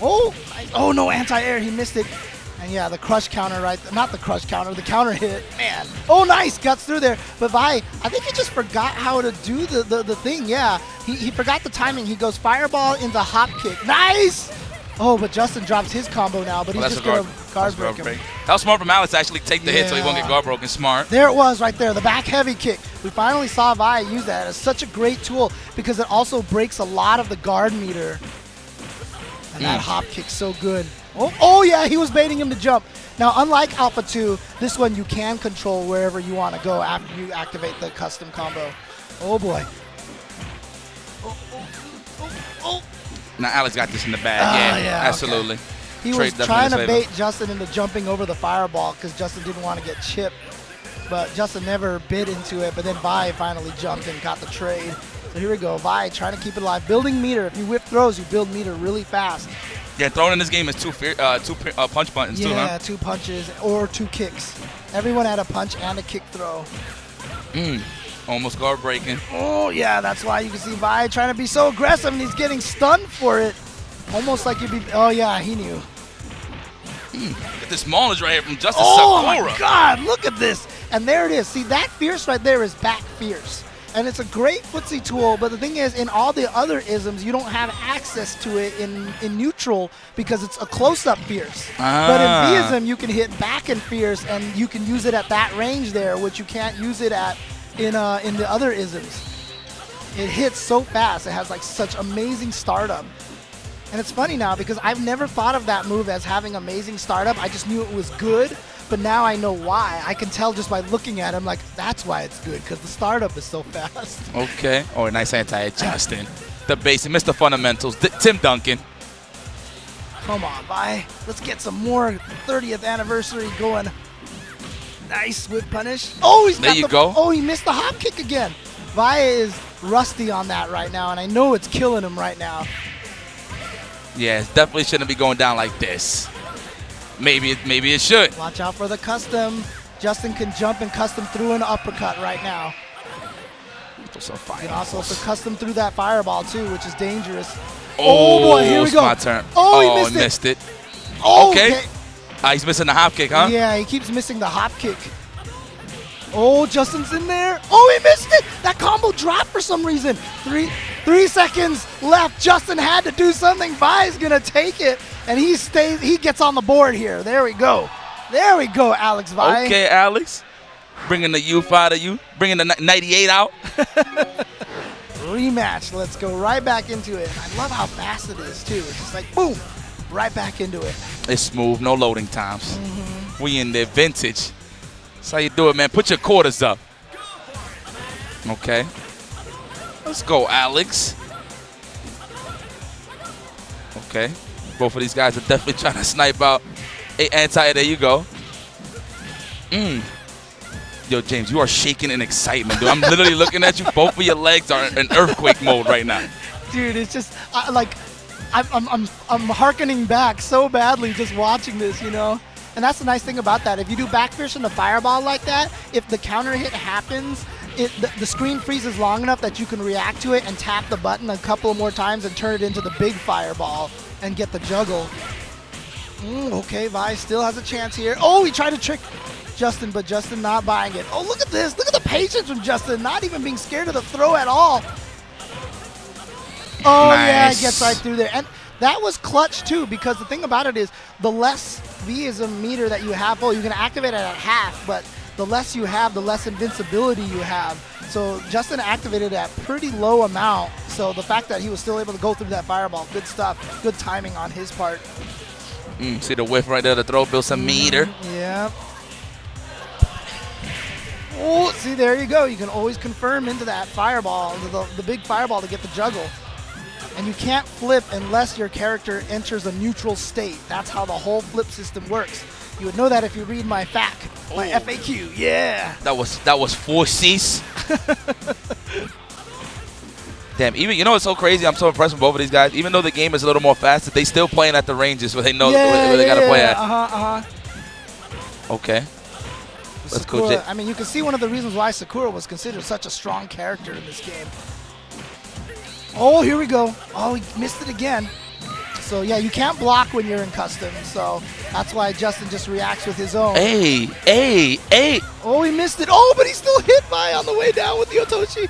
Oh, no, anti-air. He missed it. And yeah, the crush counter not the crush counter, the counter hit. Man. Oh, nice. Guts through there. But Vi, I think he just forgot how to do the thing. Yeah. He forgot the timing. He goes fireball into hop kick. Nice. Oh, but Justin drops his combo now, but he's just going to guard break him. That was smart from Alex to actually take the hit so he won't get guard broken. Smart. There it was right there, the back heavy kick. We finally saw Vi use that. It's such a great tool because it also breaks a lot of the guard meter. And that hop kick's so good. Oh, yeah, he was baiting him to jump. Now, unlike Alpha 2, this one you can control wherever you want to go after you activate the custom combo. Oh, boy. Oh. Now Alex got this in the bag. Yeah, absolutely. Okay. He was trying to bait Justin into jumping over the fireball because Justin didn't want to get chipped. But Justin never bit into it. But then Vi finally jumped and got the trade. So here we go. Vi trying to keep it alive. Building meter. If you whip throws, you build meter really fast. Yeah, throwing in this game is two punch buttons too, huh? Yeah, 2 punches or 2 kicks. Everyone had a punch and a kick throw. Almost guard breaking. Oh, yeah, that's why you can see Vi trying to be so aggressive, and he's getting stunned for it. Almost like you'd be... Oh, yeah, he knew. Get this maulage right here from Justice Oh, Sakura. my God, look at this. And there it is. See, that fierce right there is back fierce. And it's a great footsie tool, but the thing is, in all the other isms, you don't have access to it in neutral because it's a close-up fierce. But in Vism, you can hit back and fierce, and you can use it at that range there, which you can't use it at in the other isms. It hits so fast. It has like such amazing startup. And it's funny now because I've never thought of that move as having amazing startup. I just knew it was good, but now I know why. I can tell just by looking at him, like, that's why it's good, because the startup is so fast. Okay. Oh, nice anti-hit, Justin. The basic, Mr. Fundamentals, Tim Duncan. Come on, Vi. Let's get some more 30th anniversary going. Nice whip punish. Oh, he missed the hop kick again. Vi is rusty on that right now, and I know it's killing him right now. Yeah, it definitely shouldn't be going down like this. Maybe it should. Watch out for the custom. Justin can jump and custom through an uppercut right now. You can also custom through that fireball too, which is dangerous. Oh boy, here we go. My turn. Oh, he missed it. Oh, okay. He's missing the hop kick, huh? Yeah, he keeps missing the hop kick. Oh, Justin's in there. Oh, he missed it. That combo dropped for some reason. Three seconds left. Justin had to do something. Vi's going to take it, and he gets on the board here. There we go. There we go, Alex Vi. Okay, Alex. Bringing the youth out of you. Bringing the 98 out. Rematch. Let's go right back into it. I love how fast it is, too. It's just like, boom, right back into it. It's smooth. No loading times. We in there vintage. That's how you do it, man. Put your quarters up. Okay. Let's go, Alex. Okay. Both of these guys are definitely trying to snipe out. Hey, anti, there you go. Yo, James, you are shaking in excitement, dude. I'm literally looking at you. Both of your legs are in earthquake mode right now. Dude, it's just like I'm hearkening back so badly just watching this, you know. And that's the nice thing about that. If you do backfish in the fireball like that, if the counter hit happens, the screen freezes long enough that you can react to it and tap the button a couple more times and turn it into the big fireball and get the juggle. Okay, Vi still has a chance here. Oh, he tried to trick Justin, but Justin not buying it. Oh, look at this. Look at the patience from Justin, not even being scared of the throw at all. Oh, nice. Yeah, he gets right through there. And that was clutch, too, because the thing about it is the less V'ism meter that you have, you can activate it at half, but the less you have, the less invincibility you have. So Justin activated at pretty low amount. So the fact that he was still able to go through that fireball, good stuff. Good timing on his part. See the whiff right there, the throw, build some meter. Yeah. Oh, see, there you go. You can always confirm into that fireball, the big fireball to get the juggle. And you can't flip unless your character enters a neutral state. That's how the whole flip system works. You would know that if you read my FAQ, my FAQ. Yeah. That was 4 C's. Damn, even you know what's so crazy? I'm so impressed with both of these guys. Even though the game is a little more faster, they still playing at the ranges where they know where they gotta play at. Okay. Let's go, Jay. I mean, you can see one of the reasons why Sakura was considered such a strong character in this game. Oh, here we go. Oh, he missed it again. So, yeah, you can't block when you're in custom. So, that's why Justin just reacts with his own. Hey. Oh, he missed it. Oh, but he still hit by on the way down with the Otoshi.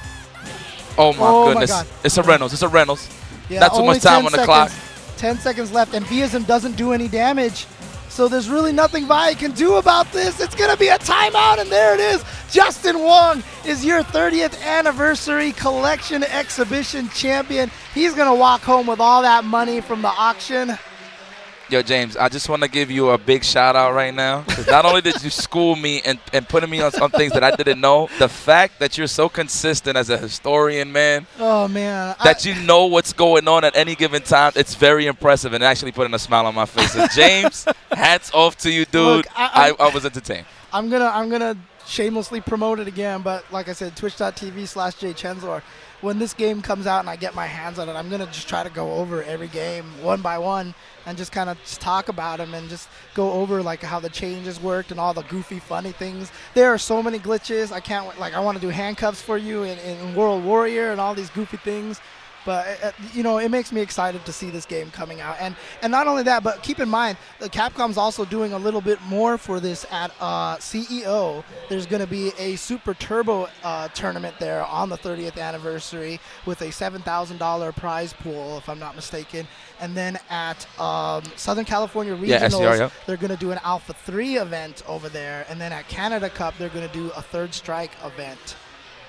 Oh, my goodness. My God. It's a Reynolds. Yeah, not too much time on the clock. 10 seconds left, and V'ism doesn't do any damage. So there's really nothing Vi can do about this. It's going to be a timeout, and there it is. Justin Wong is your 30th anniversary collection exhibition champion. He's going to walk home with all that money from the auction. Yo, James, I just want to give you a big shout out right now. Because not only did you school me and putting me on some things that I didn't know, the fact that you're so consistent as a historian, man. Oh, man. That you know what's going on at any given time, it's very impressive and actually putting a smile on my face. So, James, hats off to you, dude. Look, I was entertained. I'm gonna shamelessly promote it again, but like I said, twitch.tv/jchenzor. When this game comes out and I get my hands on it, I'm going to just try to go over every game one by one and just kind of talk about them and just go over like how the changes worked and all the goofy, funny things. There are so many glitches. I want to do handcuffs for you in World Warrior and all these goofy things. But, you know, it makes me excited to see this game coming out. And not only that, but keep in mind, Capcom's also doing a little bit more for this at CEO. There's going to be a Super Turbo tournament there on the 30th anniversary with a $7,000 prize pool, if I'm not mistaken. And then at Southern California Regionals, they're going to do an Alpha 3 event over there. And then at Canada Cup, they're going to do a Third Strike event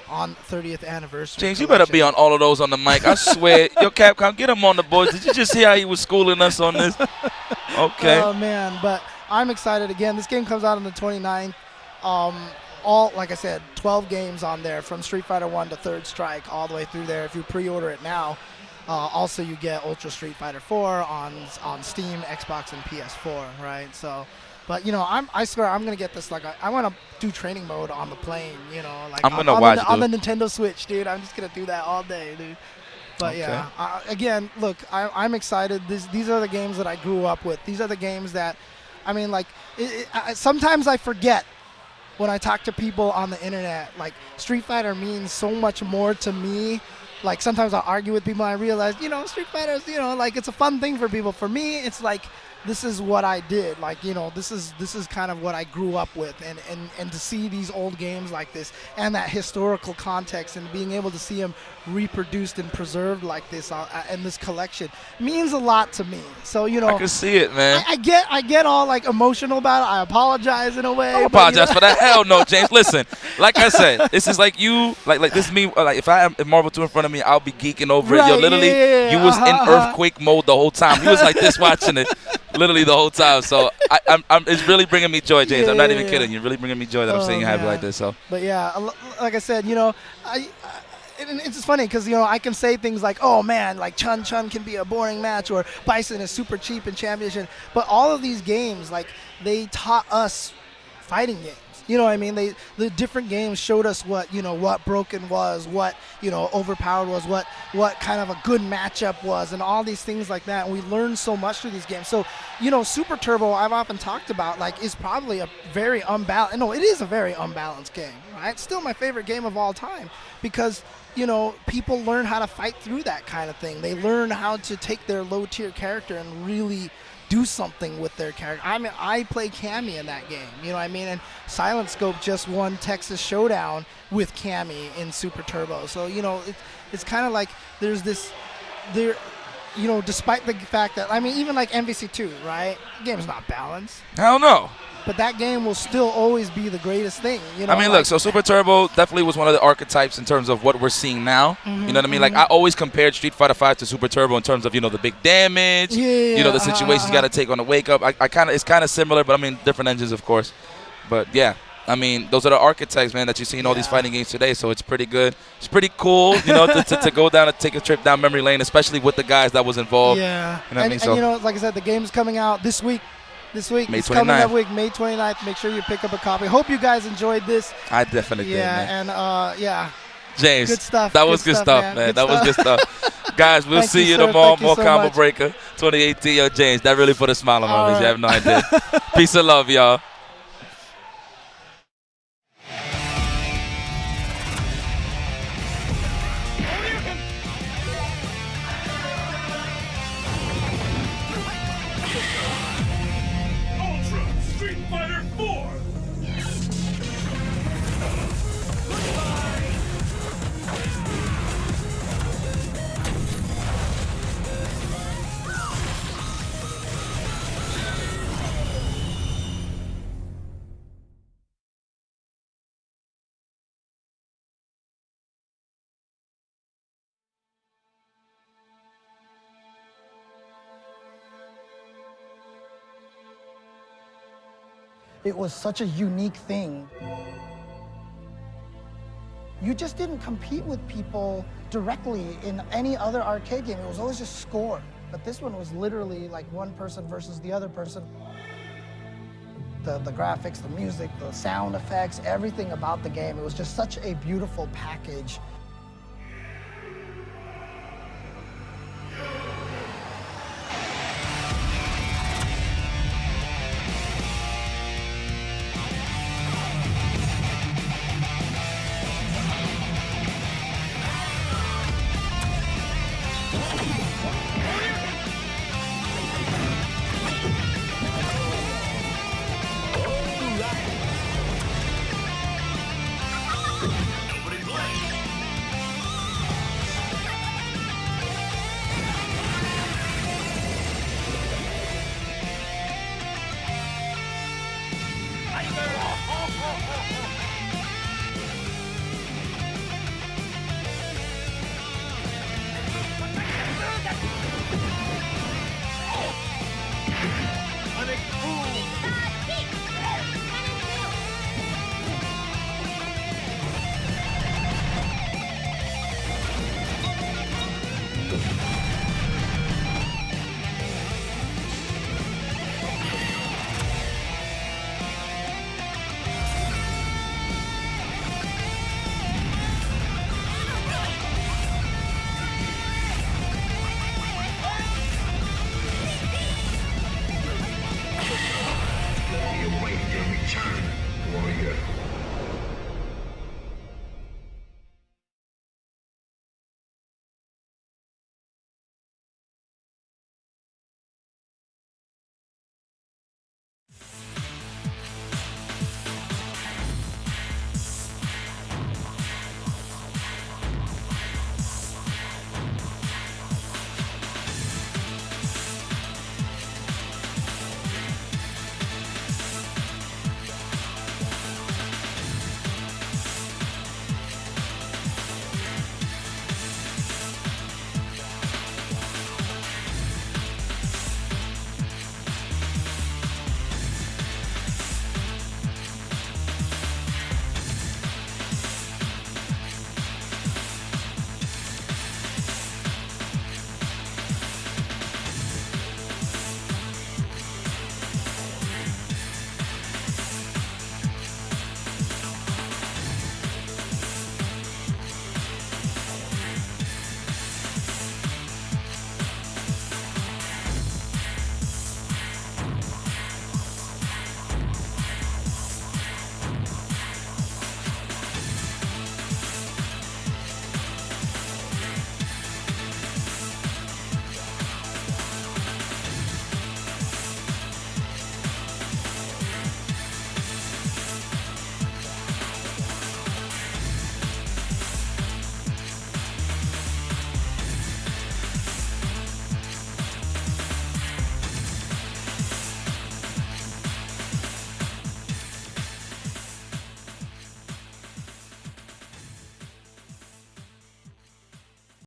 on 30th anniversary. James, you better be on all of those on the mic. I swear. Yo, Capcom, get him on the boards. Did you just hear how he was schooling us on this? Okay. Oh, man. But I'm excited. Again, this game comes out on the 29th. Like I said, 12 games on there from Street Fighter 1 to Third Strike all the way through there. If you pre-order it now, also you get Ultra Street Fighter 4 on Steam, Xbox, and PS4, right? So... But, you know, I swear I'm going to get this. Like, I want to do training mode on the plane, you know. Like, I'm going to watch on the Nintendo Switch, dude. I'm just going to do that all day, dude. But, yeah, again, look, I'm excited. These are the games that I grew up with. These are the games that, I mean, like, sometimes I forget when I talk to people on the internet. Like, Street Fighter means so much more to me. Like, sometimes I argue with people and I realize, you know, Street Fighter is, you know, like, it's a fun thing for people. For me, it's like this is what I did. Like, you know, this is kind of what I grew up with, and to see these old games like this and that historical context and being able to see them reproduced and preserved like this in this collection means a lot to me. So, you know, I can see it, man. I get all like emotional about it. I apologize in a way. Don't apologize for that. Hell no, James. Listen, like I said, this is like you, like this is me. Like if I have Marvel 2 in front of me, I'll be geeking over it. Yo, literally, you was in earthquake mode the whole time. You was like this watching it, literally the whole time. So it's really bringing me joy, James. I'm not even kidding. You're really bringing me joy that I'm seeing you happy like this. So. But yeah, like I said, you know, it's just funny because, you know, I can say things like, oh man, like Chun can be a boring match, or Bison is super cheap in Championship. But all of these games, like, they taught us fighting games. You know what I mean? The different games showed us what, you know, what broken was, what, you know, overpowered was, what kind of a good matchup was, and all these things like that. And we learned so much through these games. So, you know, Super Turbo, I've often talked about, like, is probably a very unbalanced. No, it is a very unbalanced game. Right? It's still my favorite game of all time because, you know, people learn how to fight through that kind of thing. They learn how to take their low-tier character and really do something with their character. I mean, I play Cammy in that game, you know what I mean? And Silent Scope just won Texas Showdown with Cammy in Super Turbo. So, you know, it's kind of like there's this, you know, despite the fact that, I mean, even like MVC2, right? The game's not balanced. Hell no. But that game will still always be the greatest thing. You know, I mean, look, so Super Turbo definitely was one of the archetypes in terms of what we're seeing now. You know what I mean? Like, I always compared Street Fighter V to Super Turbo in terms of, you know, the big damage, you know, the situations you got to take on the wake up. It's kind of similar, but I mean, different engines, of course. But yeah, I mean, those are the archetypes, man, that you see in all these fighting games today. So it's pretty good. It's pretty cool, you know, to go down and take a trip down memory lane, especially with the guys that was involved. Yeah. You know what I mean? And, you know, like I said, the game's coming out this week. May It's 29th. coming up week, May 29th. Make sure you pick up a copy. Hope you guys enjoyed this. I definitely did, man. And yeah. James, good stuff. That was good stuff, man. That was good stuff. Guys, we'll see you tomorrow. More Combo Breaker 2018. Yo, James, that really put a smile on my face. You have no idea. Peace and love, y'all. It was such a unique thing. You just didn't compete with people directly in any other arcade game. It was always just score. But this one was literally like one person versus the other person. The graphics, the music, the sound effects, everything about the game. It was just such a beautiful package.